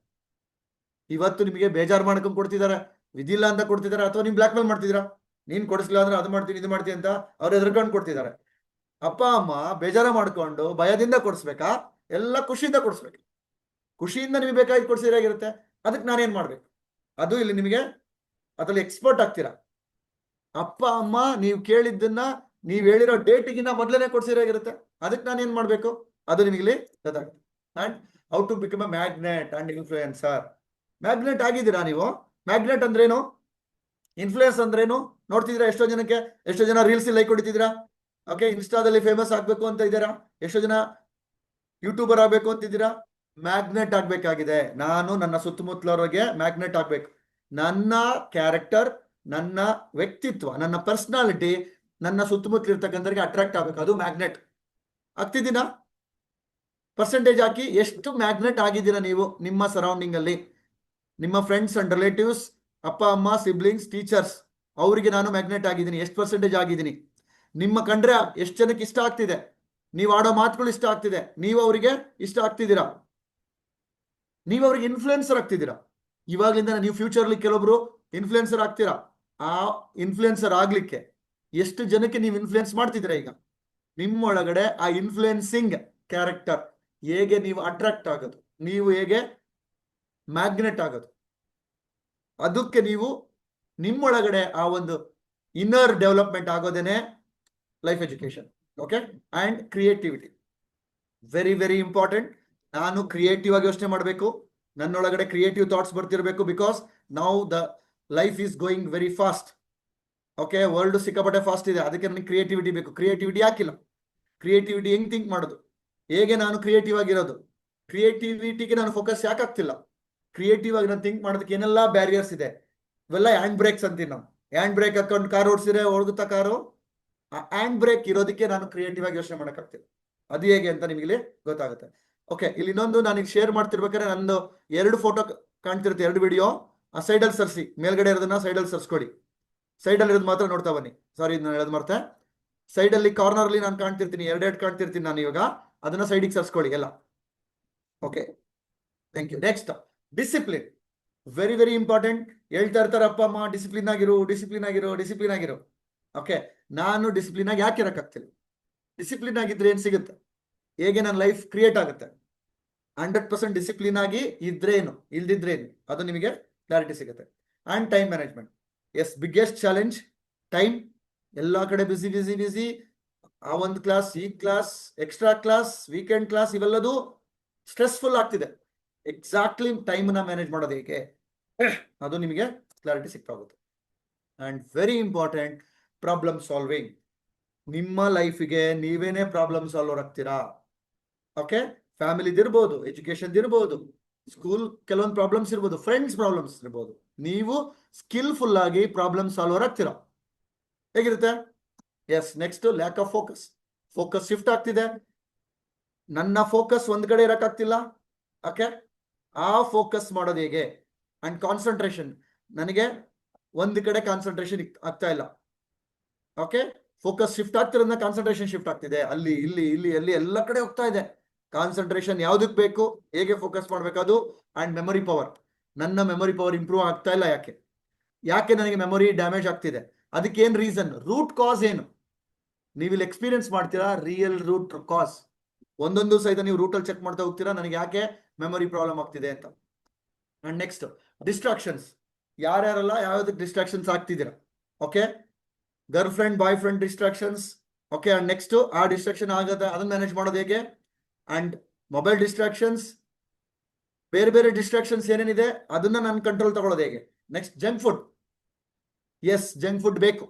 ಇವತ್ತು ನಿಮಗೆ ಬೇಜಾರು ಮಾಡ್ಕೊಂಡು ಕೊಡ್ತಿದ್ದಾರೆ, ವಿಧಿಲ್ಲ ಅಂತ ಕೊಡ್ತಿದ್ದಾರೆ, ಅಥವಾ ನೀವು ಬ್ಲಾಕ್ ಮೇಲ್ ಮಾಡ್ತಿದ್ದೀರಾ, ನೀನ್ ಕೊಡಿಸ್ಲಿಲ್ಲ ಅಂದ್ರೆ ಅದು ಮಾಡ್ತೀನಿ ಇದು ಮಾಡ್ತೀನಿ ಅಂತ ಅವ್ರು ಎದುರ್ಕೊಂಡು ಕೊಡ್ತಿದ್ದಾರೆ. ಅಪ್ಪ ಅಮ್ಮ ಬೇಜಾರ ಮಾಡ್ಕೊಂಡು ಭಯದಿಂದ ಕೊಡಿಸ್ಬೇಕಾ, ಎಲ್ಲ ಖುಷಿಯಿಂದ ಕೊಡಿಸ್ಬೇಕು? ಖುಷಿಯಿಂದ ನಿಮಗೆ ಬೇಕಾಗಿ ಕೊಡ್ಸಿದ್ರೆ ಹೇಗಿರುತ್ತೆ? ಅದಕ್ಕೆ ನಾನೇನ್ ಮಾಡ್ಬೇಕು? ಅದು ಇಲ್ಲಿ ನಿಮಗೆ ಅದ್ರಲ್ಲಿ ಎಕ್ಸ್ಪರ್ಟ್ ಆಗ್ತೀರಾ. ಅಪ್ಪ ಅಮ್ಮ ನೀವು ಕೇಳಿದ್ದನ್ನ ನೀವು ಹೇಳಿರೋ ಡೇಟಿಗಿನ್ನ ಮೊದಲನೇ ಕೊಡ್ಸಿರಾಗಿರುತ್ತೆ. ಅದಕ್ಕೆ ನಾನು ಏನ್ ಮಾಡ್ಬೇಕು ಅದು ನಿಮಗೆ ಗೊತ್ತಾಗುತ್ತೆ. And how to become a magnet and influencer. Magnet ಆಗಿದ್ದೀರಾ ನೀವು? ಮ್ಯಾಗ್ನೆಟ್ ಅಂದ್ರೇನು, ಇನ್ಫ್ಲೂಯೆನ್ಸ್ ಅಂದ್ರೇನು ನೋಡ್ತಿದ್ದೀರಾ? ಎಷ್ಟೋ ಜನ ರೀಲ್ಸ್ ಲೈಕ್ ಹೊಡಿತಿದ್ದೀರಾ? ಓಕೆ, ಇನ್ಸ್ಟಾದಲ್ಲಿ ಫೇಮಸ್ ಆಗ್ಬೇಕು ಅಂತ ಇದ್ದೀರಾ? ಎಷ್ಟೋ ಜನ ಯೂಟ್ಯೂಬರ್ ಆಗ್ಬೇಕು ಅಂತಿದ್ದೀರಾ? ಮ್ಯಾಗ್ನೆಟ್ ಆಗ್ಬೇಕಾಗಿದೆ. ನಾನು ನನ್ನ ಸುತ್ತಮುತ್ತಲವರಿಗೆ ಮ್ಯಾಗ್ನೆಟ್ ಆಗ್ಬೇಕು. ನನ್ನ ಕ್ಯಾರೆಕ್ಟರ್, ನನ್ನ ವ್ಯಕ್ತಿತ್ವ, ನನ್ನ ಪರ್ಸನಾಲಿಟಿ ನನ್ನ ಸುತ್ತಮುತ್ತಲು ಇರ್ತಕ್ಕಂಥವ್ರಿಗೆ ಅಟ್ರಾಕ್ಟ್ ಆಗ್ಬೇಕು. ಅದು ಮ್ಯಾಗ್ನೆಟ್. ಆಗ್ತಿದ್ದೀನಾ? ಪರ್ಸೆಂಟೇಜ್ ಹಾಕಿ ಎಷ್ಟು ಮ್ಯಾಗ್ನೆಟ್ ಆಗಿದ್ದೀರಾ ನೀವು ನಿಮ್ಮ ಸರೌಂಡಿಂಗ್ ಅಲ್ಲಿ. ನಿಮ್ಮ ಫ್ರೆಂಡ್ಸ್ ಅಂಡ್ ರಿಲೇಟಿವ್ಸ್, ಅಪ್ಪ ಅಮ್ಮ, ಸಿಬ್ಲಿಂಗ್ಸ್, ಟೀಚರ್ಸ್, ಅವರಿಗೆ ನಾನು ಮ್ಯಾಗ್ನೆಟ್ ಆಗಿದ್ದೀನಿ. ಎಷ್ಟು ಪರ್ಸೆಂಟೇಜ್ ಆಗಿದ್ದೀನಿ? ನಿಮ್ಮ ಕಂಡ್ರೆ ಎಷ್ಟು ಜನಕ್ಕೆ ಇಷ್ಟ ಆಗ್ತಿದೆ? ನೀವು ಆಡೋ ಮಾತುಗಳು ಇಷ್ಟ ಆಗ್ತಿದೆ? ನೀವು ಅವರಿಗೆ ಇಷ್ಟ ಆಗ್ತಿದ್ದೀರಾ? ನೀವು ಅವ್ರಿಗೆ ಇನ್ಫ್ಲುಯೆನ್ಸರ್ ಆಗ್ತಿದ್ದೀರಾ? ಇವಾಗಲಿಂದ ನೀವು ಫ್ಯೂಚರ್ಲಿ ಕೆಲವೊಬ್ರು ಇನ್ಫ್ಲುಯೆನ್ಸರ್ ಆಗ್ತೀರಾ. ಆ ಇನ್ಫ್ಲುಯೆನ್ಸರ್ ಆಗ್ಲಿಕ್ಕೆ ಎಷ್ಟು ಜನಕ್ಕೆ ನೀವು ಇನ್ಫ್ಲುಯೆನ್ಸ್ ಮಾಡ್ತಿದ್ದೀರಾ? ಈಗ ನಿಮ್ಮೊಳಗಡೆ ಆ ಇನ್ಫ್ಲುಯೆನ್ಸಿಂಗ್ ಕ್ಯಾರೆಕ್ಟರ್ ಹೇಗೆ ನೀವು ಅಟ್ರಾಕ್ಟ್ ಆಗೋದು, ನೀವು ಹೇಗೆ ಮ್ಯಾಗ್ನೆಟ್ ಆಗೋದು, ಅದಕ್ಕೆ ನೀವು ನಿಮ್ಮೊಳಗಡೆ ಆ ಒಂದು ಇನ್ನರ್ ಡೆವಲಪ್ಮೆಂಟ್ ಆಗೋದೇನೆ life education. Okay, and creativity very very important. ನಾನು ಕ್ರಿಯೇಟಿವ್ ಆಗಿ ಯೋಚನೆ ಮಾಡಬೇಕು, ನನ್ನೊಳಗಡೆ ಕ್ರಿಯೇಟಿವ್ ಥಾಟ್ಸ್ ಬರ್ತಿರ್ಬೇಕು. Because now the life is going very fast. Okay, world ಸಿಕ್ಕಾಪಟ್ಟೆ ಫಾಸ್ಟ್ ಇದೆ. ಅದಕ್ಕೆ ನನಗೆ ಕ್ರಿಯೇಟಿವಿಟಿ ಬೇಕು. ಕ್ರಿಯೇಟಿವಿಟಿ ಯಾಕಿಲ್ಲ? ಕ್ರಿಯೇಟಿವಿಟಿ ಹೆಂಗ್ ಥಿಂಕ್ ಮಾಡೋದು, ಹೇಗೆ ನಾನು ಕ್ರಿಯೇಟಿವ್ ಆಗಿರೋದು, ಕ್ರಿಯೇಟಿವಿಟಿಗೆ ನಾನು ಫೋಕಸ್ ಯಾಕಾಗ್ತಿಲ್ಲ? ಕ್ರಿಯೇಟಿವ್ ಆಗಿ ನಾನು ಥಿಂಕ್ ಮಾಡೋದಕ್ಕೆ ಏನೆಲ್ಲ ಬ್ಯಾರಿಯರ್ಸ್ ಇದೆ. ಇವೆಲ್ಲ ಹ್ಯಾಂಡ್ ಬ್ರೇಕ್ಸ್ ಅಂತೀವಿ ನಾವು. ಹ್ಯಾಂಡ್ ಬ್ರೇಕ್ ಹಾಕೊಂಡು ಕಾರ್ ಓಡಿಸಿದ್ರೆ ಹೋಗುತ್ತಾ ಕಾರು? ಆ ಹ್ಯಾಂಡ್ ಬ್ರೇಕ್ ಇರೋದಕ್ಕೆ ನಾನು ಕ್ರಿಯೇಟಿವ್ ಆಗಿ ಯೋಚನೆ ಮಾಡೋಕ್ಕಾಗ್ತಿಲ್ಲ. ಅದು ಹೇಗೆ ಅಂತ ನಿಮಗೆ ಗೊತ್ತಾಗುತ್ತೆ. ಓಕೆ, ಇಲ್ಲಿ ಇನ್ನೊಂದು ನಾನೀಗ ಶೇರ್ ಮಾಡ್ತಿರ್ಬೇಕಾದ್ರೆ ನಂದು 2 ಫೋಟೋ ಕಾಣ್ತಿರುತ್ತೆ, 2 ವಿಡಿಯೋ. ಆ ಸೈಡಲ್ಲಿ ಸರ್ಸಿ, ಮೇಲ್ಗಡೆ ಇರೋದನ್ನ ಸೈಡಲ್ಲಿ ಸರ್ಸ್ಕೊಡಿ. ಸೈಡಲ್ಲಿ ಇರೋದು ಮಾತ್ರ ನೋಡ್ತಾ ಬನ್ನಿ. ಸಾರಿ, ನಾನು ಹೇಳೋದು ಮರ್ತೆ. ಸೈಡಲ್ಲಿ ಕಾರ್ನರ್ಲಿ ನಾನು ಕಾಣ್ತಿರ್ತೀನಿ, 2 ಕಾಣ್ತಿರ್ತೀನಿ ನಾನು ಇವಾಗ. ಅದನ್ನ ಸೈಡಿಗೆ ಸರ್ಸ್ಕೊಳ್ಳಿ ಎಲ್ಲ. Okay, thank you. Next, discipline. Very very important. ಹೇಳ್ತಾ ಇರ್ತಾರೆ ಅಪ್ಪ ಅಮ್ಮ, ಡಿಸಿಪ್ಲಿನ್ ಆಗಿರು, ಡಿಸಿಪ್ಲಿನ್ ಆಗಿರು, ಡಿಸಿಪ್ಲಿನ್ ಆಗಿರು. ಓಕೆ, ನಾನು ಡಿಸಿಪ್ಲಿನ್ ಆಗಿ ಯಾಕೆ ಇರಕ್ಕಾಗ್ತಿಲ್ಲ? ಡಿಸಿಪ್ಲಿನ್ ಆಗಿದ್ರೆ ಏನ್ ಸಿಗುತ್ತೆ? ಹೇಗೆ ನನ್ನ ಲೈಫ್ ಕ್ರಿಯೇಟ್ ಆಗುತ್ತೆ? 100% ಡಿಸಿಪ್ಲಿನ್ ಆಗಿ ಇದ್ರೇನು, ಇಲ್ದಿದ್ರೇನು, ಅದು ನಿಮಗೆ ಕ್ಲಾರಿಟಿ ಸಿಗುತ್ತೆ. And time management. Yes, biggest challenge time. ಎಲ್ಲ ಕಡೆ ಬಿಸಿ ಬಿಸಿ ಬಿಸಿ. ಆ ಒಂದು ಕ್ಲಾಸ್, ಈ class, extra class, weekend class, ಇವೆಲ್ಲದು ಸ್ಟ್ರೆಸ್ಫುಲ್ ಆಗ್ತಿದೆ. ಎಕ್ಸಾಕ್ಟ್ಲಿ ಟೈಮ್ನ ಮ್ಯಾನೇಜ್ ಮಾಡೋದು ಹೇಗೆ, ಅದು ನಿಮಗೆ ಕ್ಲಾರಿಟಿ ಸಿಗ್ತಾ ಹೋಗುತ್ತೆ. And very important, problem solving. ನಿಮ್ಮ ಲೈಫಿಗೆ ನೀವೇನೇ ಪ್ರಾಬ್ಲಮ್ ಸಾಲ್ವರ್ ಆಗ್ತೀರಾ. ಓಕೆ, ಫ್ಯಾಮಿಲಿದಿರ್ಬೋದು, ಎಜುಕೇಶನ್ದಿರ್ಬೋದು, ಸ್ಕೂಲ್ ಕೆಲವೊಂದು ಪ್ರಾಬ್ಲಮ್ಸ್ ಇರ್ಬೋದು, ಫ್ರೆಂಡ್ಸ್ ಪ್ರಾಬ್ಲಮ್ಸ್ ಇರ್ಬೋದು. ನೀವು ಸ್ಕಿಲ್ಫುಲ್ ಆಗಿ ಪ್ರಾಬ್ಲಮ್ ಸಾಲ್ವರ್ ಆಗ್ತೀರಾ. ಹೇಗಿರುತ್ತೆ? Yes. Next, lack of focus. Focus shift ಆಗ್ತಿದೆ. ನನ್ನ ಫೋಕಸ್ ಒಂದ್ ಕಡೆ ಇರಕ್ಕಾಗ್ತಿಲ್ಲ. ಓಕೆ, ಆ ಫೋಕಸ್ ಮಾಡೋದು ಹೇಗೆ? ಅಂಡ್ ಕಾನ್ಸಂಟ್ರೇಷನ್, ನನಗೆ ಒಂದ್ ಕಡೆ ಕಾನ್ಸಂಟ್ರೇಷನ್ ಆಗ್ತಾ ಇಲ್ಲ. ಓಕೆ, ಫೋಕಸ್ ಶಿಫ್ಟ್ ಆಗ್ತಿರೋದ್ರಿಂದ ಕಾನ್ಸಂಟ್ರೇಷನ್ ಶಿಫ್ಟ್ ಆಗ್ತಿದೆ. ಅಲ್ಲಿ ಇಲ್ಲಿ ಇಲ್ಲಿ ಅಲ್ಲಿ ಎಲ್ಲ ಕಡೆ ಹೋಗ್ತಾ ಇದೆ. ಕಾನ್ಸಂಟ್ರೇಷನ್ ಯಾವ್ದಕ್ ಬೇಕು, ಹೇಗೆ ಫೋಕಸ್ ಮಾಡ್ಬೇಕದು. ಅಂಡ್ ಮೆಮೊರಿ ಪವರ್, ನನ್ನ ಮೆಮೊರಿ ಪವರ್ ಇಂಪ್ರೂವ್ ಆಗ್ತಾ ಇಲ್ಲ. ಯಾಕೆ ನನಗೆ ಮೆಮೊರಿ ಡ್ಯಾಮೇಜ್ ಆಗ್ತಿದೆ? ಅದಕ್ಕೆ ಏನ್ ರೀಸನ್, ರೂಟ್ ಕಾಸ್ ಏನು? ನೀವಿಲ್ಲಿ ಎಕ್ಸ್ಪೀರಿಯನ್ಸ್ ಮಾಡ್ತೀರಾ ರಿಯಲ್ ರೂಟ್ ಕಾಸ್. ಒಂದೊಂದು ಸಹಿತ ನೀವು ರೂಟಲ್ಲಿ ಚೆಕ್ ಮಾಡ್ತಾ ಹೋಗ್ತೀರಾ, ನನಗೆ ಯಾಕೆ ಮೆಮೊರಿ ಪ್ರಾಬ್ಲಮ್ ಆಗ್ತಿದೆ ಅಂತ. And next, distractions. ಯಾರ್ಯಾರೆಲ್ಲ ಯಾವ್ದಕ್ಕೆ ಡಿಸ್ಟ್ರಾಕ್ಷನ್ಸ್ ಆಗ್ತಿದ್ದೀರಾ? Okay, girlfriend, boyfriend distractions. Okay, and next, ಆ ಡಿಸ್ಟ್ರಾಕ್ಷನ್ ಆಗತ್ತೆ, ಅದನ್ನ ಮ್ಯಾನೇಜ್ ಮಾಡೋದು ಹೇಗೆ? ಅಂಡ್ ಮೊಬೈಲ್ ಡಿಸ್ಟ್ರಾಕ್ಷನ್ಸ್, ಬೇರೆ ಬೇರೆ ಡಿಸ್ಟ್ರಾಕ್ಷನ್ಸ್ ಏನೇನಿದೆ ಅದನ್ನ ನಾನು ಕಂಟ್ರೋಲ್ ತಗೊಳ್ಳೋದು ಹೇಗೆ? Next, junk food. Yes, junk food ಬೇಕು.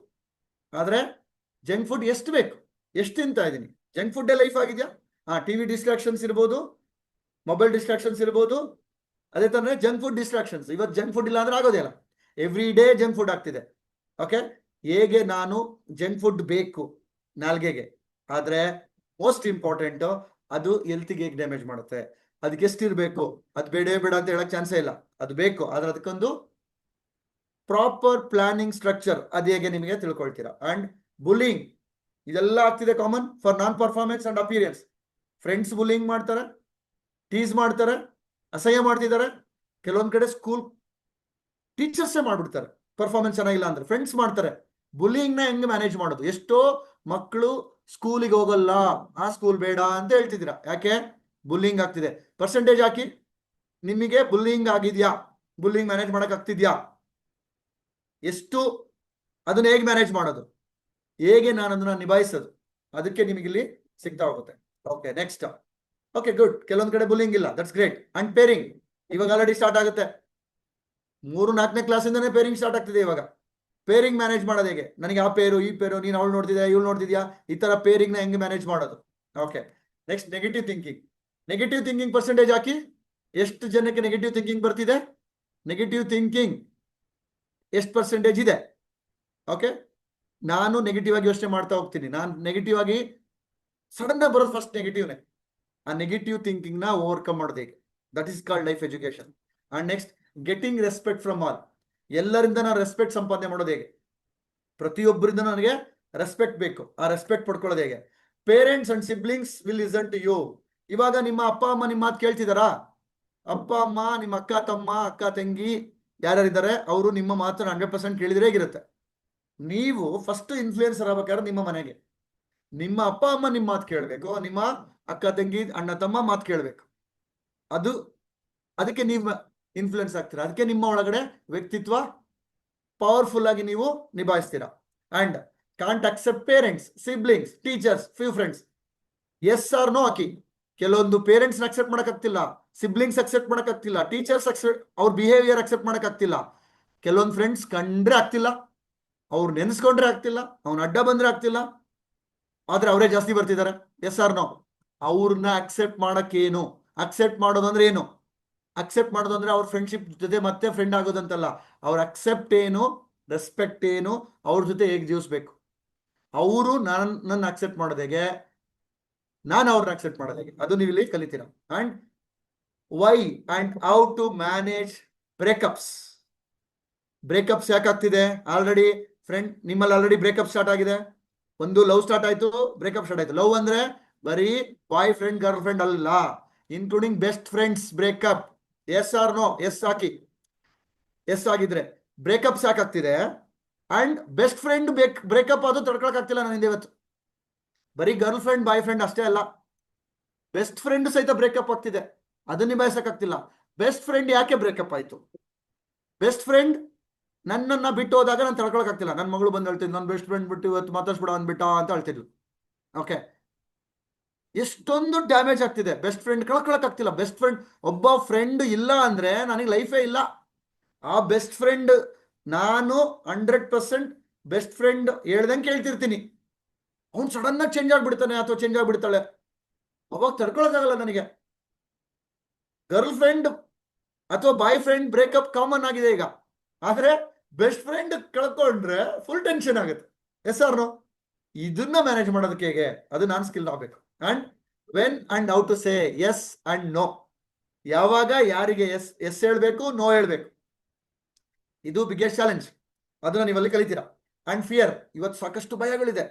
ಆದ್ರೆ ಜಂಕ್ ಫುಡ್ ಎಷ್ಟು ಬೇಕು, ಎಷ್ಟು ತಿಂತಾ ಇದ್ದೀನಿ? ಜಂಕ್ ಫುಡ್ ಲೈಫ್ ಆಗಿದೆಯಾ? ಟಿವಿ ಡಿಸ್ಟ್ರಾಕ್ಷನ್ಸ್ ಇರ್ಬೋದು, ಮೊಬೈಲ್ ಡಿಸ್ಟ್ರಾಕ್ಷನ್ಸ್ ಇರ್ಬೋದು, ಅದೇ ತರ ಜಂಕ್ ಫುಡ್ ಡಿಸ್ಟ್ರಾಕ್ಷನ್ಸ್. ಇವತ್ತು ಜಂಕ್ ಫುಡ್ ಇಲ್ಲ ಅಂದ್ರೆ ಆಗೋದಿಲ್ಲ. ಎವ್ರಿ ಡೇ ಜಂಕ್ ಫುಡ್ ಆಗ್ತಿದೆ. ಓಕೆ, ಹೇಗೆ ನಾನು ಜಂಕ್ ಫುಡ್ ಬೇಕು ನಾಲ್ಗೆಗೆ, ಆದ್ರೆ ಮೋಸ್ಟ್ ಇಂಪಾರ್ಟೆಂಟ್ ಅದು ಹೆಲ್ತ್ಗೆ ಹೇಗೆ ಡ್ಯಾಮೇಜ್ ಮಾಡುತ್ತೆ, ಅದಕ್ಕೆ ಎಷ್ಟಿರ್ಬೇಕು, ಅದು ಬೇಡ ಬೇಡ ಅಂತ ಹೇಳಕ್ ಚಾನ್ಸೇ ಇಲ್ಲ. ಅದು ಬೇಕು, ಆದ್ರೆ ಅದಕ್ಕೊಂದು ಪ್ರಾಪರ್ ಪ್ಲಾನಿಂಗ್ ಸ್ಟ್ರಕ್ಚರ್ ಅದು ಹೇಗೆ ನಿಮಗೆ ತಿಳ್ಕೊಳ್ತೀರಾ. ಅಂಡ್ ಬುಲ್ಲಿಂಗ್, ಇದೆಲ್ಲ ಆಗ್ತಿದೆ common for non performance and appearance. Friends bullying ಮಾಡ್ತಾರೆ, ಟೀಸ್ ಮಾಡ್ತಾರೆ, ಅಸಹ್ಯ ಮಾಡ್ತಿದ್ದಾರೆ. ಕೆಲವೊಂದ್ ಕಡೆ ಸ್ಕೂಲ್ ಟೀಚರ್ಸೇ ಮಾಡ್ಬಿಡ್ತಾರೆ ಪರ್ಫಾರ್ಮೆನ್ಸ್ ಚೆನ್ನಾಗಿಲ್ಲ ಅಂದ್ರೆ. ಫ್ರೆಂಡ್ಸ್ ಮಾಡ್ತಾರೆ. ಬುಲ್ಲಿಂಗ್ ನ ಹೆಂಗ್ ಮ್ಯಾನೇಜ್ ಮಾಡೋದು? ಎಷ್ಟೋ ಮಕ್ಕಳು ಸ್ಕೂಲಿಗೆ ಹೋಗಲ್ಲ, ಆ ಸ್ಕೂಲ್ ಬೇಡ ಅಂತ ಹೇಳ್ತಿದ್ದೀರಾ. ಯಾಕೆ? ಬುಲ್ಲಿಂಗ್ ಆಗ್ತಿದೆ. ಪರ್ಸೆಂಟೇಜ್ ಹಾಕಿ, ನಿಮಗೆ ಬುಲ್ಲಿಂಗ್ ಆಗಿದ್ಯಾ, ಬುಲ್ಲಿಂಗ್ ಮ್ಯಾನೇಜ್ ಮಾಡಕ್ ಆಗ್ತಿದ್ಯಾ? ಎಷ್ಟು, ಅದನ್ನ ಹೇಗೆ ಮ್ಯಾನೇಜ್ ಮಾಡೋದು, ಹೇಗೆ ನಾನು ಅದನ್ನ ನಿಭಾಯಿಸೋದು, ಅದಕ್ಕೆ ನಿಮಗೆ ಇಲ್ಲಿ ಸಿಗ್ತಾ ಹೋಗುತ್ತೆ. Okay, next. Okay, good. ಕೆಲವೊಂದ್ ಕಡೆ ಬುಲ್ಲಿಂಗ್ ಇಲ್ಲ, ದಟ್ಸ್ ಗ್ರೇಟ್. ಅಂಡ್ ಪೇರಿಂಗ್ ಇವಾಗ ಆಲ್ರೆಡಿ ಸ್ಟಾರ್ಟ್ ಆಗುತ್ತೆ. 3-4ನೇ ಕ್ಲಾಸಿಂದನೇ ಪೇರಿಂಗ್ ಸ್ಟಾರ್ಟ್ ಆಗ್ತಿದೆ ಇವಾಗ. ಪೇರಿಂಗ್ ಮ್ಯಾನೇಜ್ ಮಾಡೋದು ಹೇಗೆ, ನನಗೆ ಆ ಪೇರು ಈ ಪೇರು, ನೀನು ಅವಳು ನೋಡ್ತಿದ್ಯಾ ಇವಳು ನೋಡ್ತಿದ್ಯಾ, ಈ ತರ ಪೇರಿಂಗ್ ನ ಹೆಂಗೆ ಮ್ಯಾನೇಜ್ ಮಾಡೋದು. Okay, next negative thinking. Negative thinking percentage ಹಾಕಿ. ಎಷ್ಟು ಜನಕ್ಕೆ ನೆಗೆಟಿವ್ ಥಿಂಕಿಂಗ್ ಬರ್ತಿದೆ? ನೆಗೆಟಿವ್ ಥಿಂಕಿಂಗ್ ಎಷ್ಟು ಪರ್ಸೆಂಟೇಜ್ ಇದೆ? ಓಕೆ, ನಾನು ನೆಗೆಟಿವ್ ಆಗಿ ಯೋಚನೆ ಮಾಡ್ತಾ ಹೋಗ್ತೀನಿ. ನಾನು ನೆಗೆಟಿವ್ ಆಗಿ ಸಡನ್ ಆಗಿ ಬರೋದು ಫಸ್ಟ್ ನೆಗೆಟಿವ್ನೇ. ಆ ನೆಗೆಟಿವ್ ಥಿಂಕಿಂಗ್ ನ ಓವರ್ಕಮ್ ಮಾಡೋದು ಹೇಗೆ, that is called life education. And next, getting respect from all. ಎಲ್ಲರಿಂದ ನಾನು ರೆಸ್ಪೆಕ್ಟ್ ಸಂಪಾದನೆ ಮಾಡೋದು ಹೇಗೆ, ಪ್ರತಿಯೊಬ್ಬರಿಂದ ನನಗೆ ರೆಸ್ಪೆಕ್ಟ್ ಬೇಕು, ಆ ರೆಸ್ಪೆಕ್ಟ್ ಪಡ್ಕೊಳ್ಳೋದು ಹೇಗೆ. Parents and siblings will listen to you. ಇವಾಗ ನಿಮ್ಮ ಅಪ್ಪ ಅಮ್ಮ ನಿಮ್ಮ ಮಾತು ಕೇಳ್ತಿದಾರಾ? ಅಪ್ಪ ಅಮ್ಮ, ನಿಮ್ಮ ಅಕ್ಕ ತಮ್ಮ, ಅಕ್ಕ ತಂಗಿ ಯಾರ್ಯಾರಿದ್ದಾರೆ ಅವರು ನಿಮ್ಮ ಮಾತನ್ನು 100% ಕೇಳಿದ್ರೆ ಹೇಗಿರುತ್ತೆ? ನೀವು ಫಸ್ಟ್ ಇನ್ಫ್ಲೂಯೆನ್ಸರ್ ಆಗ್ಬೇಕಾದ್ರೆ ನಿಮ್ಮ ಮನೆಗೆ ನಿಮ್ಮ ಅಪ್ಪ ಅಮ್ಮ ನಿಮ್ಮ ಮಾತು ಕೇಳಬೇಕು, ನಿಮ್ಮ ಅಕ್ಕ ತಂಗಿ ಅಣ್ಣ ತಮ್ಮ ಮಾತು ಕೇಳಬೇಕು. ಅದಕ್ಕೆ ನೀವು ಇನ್ಫ್ಲೂಯೆನ್ಸ್ ಆಗ್ತೀರಾ, ಅದಕ್ಕೆ ನಿಮ್ಮ ಒಳಗಡೆ ವ್ಯಕ್ತಿತ್ವ ಪವರ್ಫುಲ್ ಆಗಿ ನೀವು ನಿಭಾಯಿಸ್ತೀರಾ. And can't accept parents, siblings, teachers, few friends. Yes or no ಹಾಕಿ. ಕೆಲವೊಂದು ಪೇರೆಂಟ್ಸ್ ಅಕ್ಸೆಪ್ಟ್ ಮಾಡಕ್ಕಾಗ್ತಿಲ್ಲ, ಸಿಬ್ಲಿಂಗ್ಸ್ ಅಕ್ಸೆಪ್ಟ್ ಮಾಡಕ್ಕಾಗ್ತಿಲ್ಲ, ಟೀಚರ್ಸ್ ಅವ್ರ ಬಿಹೇವಿಯರ್ ಅಕ್ಸೆಪ್ಟ್ ಮಾಡಕ್ಕಾಗ್ತಿಲ್ಲ. ಕೆಲವೊಂದು ಫ್ರೆಂಡ್ಸ್ ಕಂಡ್ರೆ ಆಗ್ತಿಲ್ಲ, ಅವ್ರು ನೆನೆಸ್ಕೊಂಡ್ರೆ ಆಗ್ತಿಲ್ಲ, ಅವ್ನ ಅಡ್ಡ ಬಂದ್ರೆ ಆಗ್ತಿಲ್ಲ, ಆದ್ರೆ ಅವರೇ ಜಾಸ್ತಿ ಬರ್ತಿದ್ದಾರೆ. Yes or no? ಅವ್ರನ್ನ ಅಕ್ಸೆಪ್ಟ್ ಮಾಡಕ್ಕೇನು? ಅಕ್ಸೆಪ್ಟ್ ಮಾಡೋದು ಅಂದ್ರೆ ಏನು? ಅಕ್ಸೆಪ್ಟ್ ಮಾಡೋದು ಅಂದ್ರೆ ಅವ್ರ ಫ್ರೆಂಡ್ಶಿಪ್ ಜೊತೆ ಮತ್ತೆ ಫ್ರೆಂಡ್ ಆಗೋದಂತಲ್ಲ. ಅವ್ರ ಅಕ್ಸೆಪ್ಟ್ ಏನು, ರೆಸ್ಪೆಕ್ಟ್ ಏನು, ಅವ್ರ ಜೊತೆ ಹೇಗೆ ಜೀವಿಸ್ಬೇಕು, ಅವರು ನನ್ನ ಅಕ್ಸೆಪ್ಟ್ ಮಾಡೋದು ಹೇಗೆ, ನಾನು ಅವ್ರನ್ನ ಅಕ್ಸೆಪ್ಟ್ ಮಾಡೋದು ಹೇಗೆ, ಅದು ನೀವು ಇಲ್ಲಿ ಕಲಿತೀರಾ. And why and how to manage breakups. Breakups ಯಾಕಾಗ್ತಿದೆ? ಆಲ್ರೆಡಿ ಫ್ರೆಂಡ್ ನಿಮ್ಮಲ್ಲಿ ಆಲ್ರೆಡಿ ಬ್ರೇಕಪ್ ಸ್ಟಾರ್ಟ್ ಆಗಿದೆ. ಒಂದು ಲವ್ ಸ್ಟಾರ್ಟ್ ಆಯ್ತು, ಬ್ರೇಕಪ್ ಸ್ಟಾರ್ಟ್ ಆಯ್ತು. ಲವ್ ಅಂದ್ರೆ ಬರೀ ಬಾಯ್ ಫ್ರೆಂಡ್ ಗರ್ಲ್ ಫ್ರೆಂಡ್ ಅಲ್ಲ, including best friends breakup. Yes or no? Yes ಹಾಕಿ. ಎಸ್ ಆಗಿದ್ರೆ ಬ್ರೇಕಪ್ ಸಾಕಾಗ್ತಿದೆ. ಅಂಡ್ ಬೆಸ್ಟ್ ಫ್ರೆಂಡ್ ಬ್ರೇಕಪ್ ಅದು ತಡ್ಕೊಳಕ್ ಆಗ್ತಿಲ್ಲ ನನ್ನಿಂದ ಇವತ್ತು. ಬರೀ ಗರ್ಲ್ ಫ್ರೆಂಡ್ ಬಾಯ್ ಫ್ರೆಂಡ್ ಅಷ್ಟೇ ಅಲ್ಲ, ಬೆಸ್ಟ್ ಫ್ರೆಂಡ್ ಸಹಿತ ಬ್ರೇಕಪ್ ಆಗ್ತಿದೆ, ಅದನ್ನ ನಿಭಾಯಿಸಕ್ಕಾಗ್ತಿಲ್ಲ. ಬೆಸ್ಟ್ ಫ್ರೆಂಡ್ ಯಾಕೆ ಬ್ರೇಕಪ್ ಆಯ್ತು? ಬೆಸ್ಟ್ ಫ್ರೆಂಡ್ ನನ್ನನ್ನ ಬಿಟ್ಟು ಹೋದಾಗ ನಾನು ತಡ್ಕೊಳಕ್ ಆಗ್ತಿಲ್ಲ. ನನ್ನ ಮಗಳು ಬಂದು ಹೇಳ್ತಿದ್ಲು, ನನ್ನ ಬೆಸ್ಟ್ ಫ್ರೆಂಡ್ ಬಿಟ್ಟು ಇವತ್ತು ಮಾತಾಡ್ಸ್ಬಿಡ ಅಂದ್ಬಿಟ್ಟ ಅಂತ ಹೇಳ್ತಿದ್ಲು. ಓಕೆ, ಎಷ್ಟೊಂದು ಡ್ಯಾಮೇಜ್ ಆಗ್ತಿದೆ. ಬೆಸ್ಟ್ ಫ್ರೆಂಡ್ ಕಳ್ಕೊಳಕ್ ಆಗ್ತಿಲ್ಲ. ಬೆಸ್ಟ್ ಫ್ರೆಂಡ್, ಒಬ್ಬ ಫ್ರೆಂಡ್ ಇಲ್ಲ ಅಂದ್ರೆ ನನಗೆ ಲೈಫೇ ಇಲ್ಲ. ಆ ಬೆಸ್ಟ್ ಫ್ರೆಂಡ್ ನಾನು 100% ಬೆಸ್ಟ್ ಫ್ರೆಂಡ್ ಹೇಳ್ದಂಗೆ ಕೇಳ್ತಿರ್ತೀನಿ, ಅವ್ನು ಸಡನ್ ಆಗಿ ಚೇಂಜ್ ಆಗ್ಬಿಡ್ತಾನೆ ಅಥವಾ ಚೇಂಜ್ ಆಗ್ಬಿಡ್ತಾಳೆ, ಅವಾಗ ತಡ್ಕೊಳಕ್ಕಾಗಲ್ಲ ನನಗೆ. ಗರ್ಲ್ ಫ್ರೆಂಡ್ ಅಥವಾ ಬಾಯ್ ಫ್ರೆಂಡ್ ಬ್ರೇಕಪ್ ಕಾಮನ್ ಆಗಿದೆ ಈಗ, ಆದ್ರೆ ಬೆಸ್ಟ್ ಫ್ರೆಂಡ್ ಕಳ್ಕೊಂಡ್ರೆ ಫುಲ್ ಟೆನ್ಷನ್ ಆಗುತ್ತೆ. Yes or no? ಇದನ್ನ ಮ್ಯಾನೇಜ್ ಮಾಡೋದಕ್ಕೆ ಹೇಗೆ, ಅದು ನಾನು ಸ್ಕಿಲ್ ಆಗ್ಬೇಕು. And when and how to say yes and no. ಯಾವಾಗ ಯಾರಿಗೆ ಎಸ್ ಎಸ್ ಹೇಳ್ಬೇಕು, ನೋ ಹೇಳ್ಬೇಕು, ಇದು ಬಿಗ್ಗೆಸ್ಟ್ ಚಾಲೆಂಜ್. ಅದನ್ನ ನೀವಲ್ಲಿ ಕಲಿತೀರಾ. And fear. ಇವತ್ತು ಸಾಕಷ್ಟು ಭಯಗಳಿದೆ,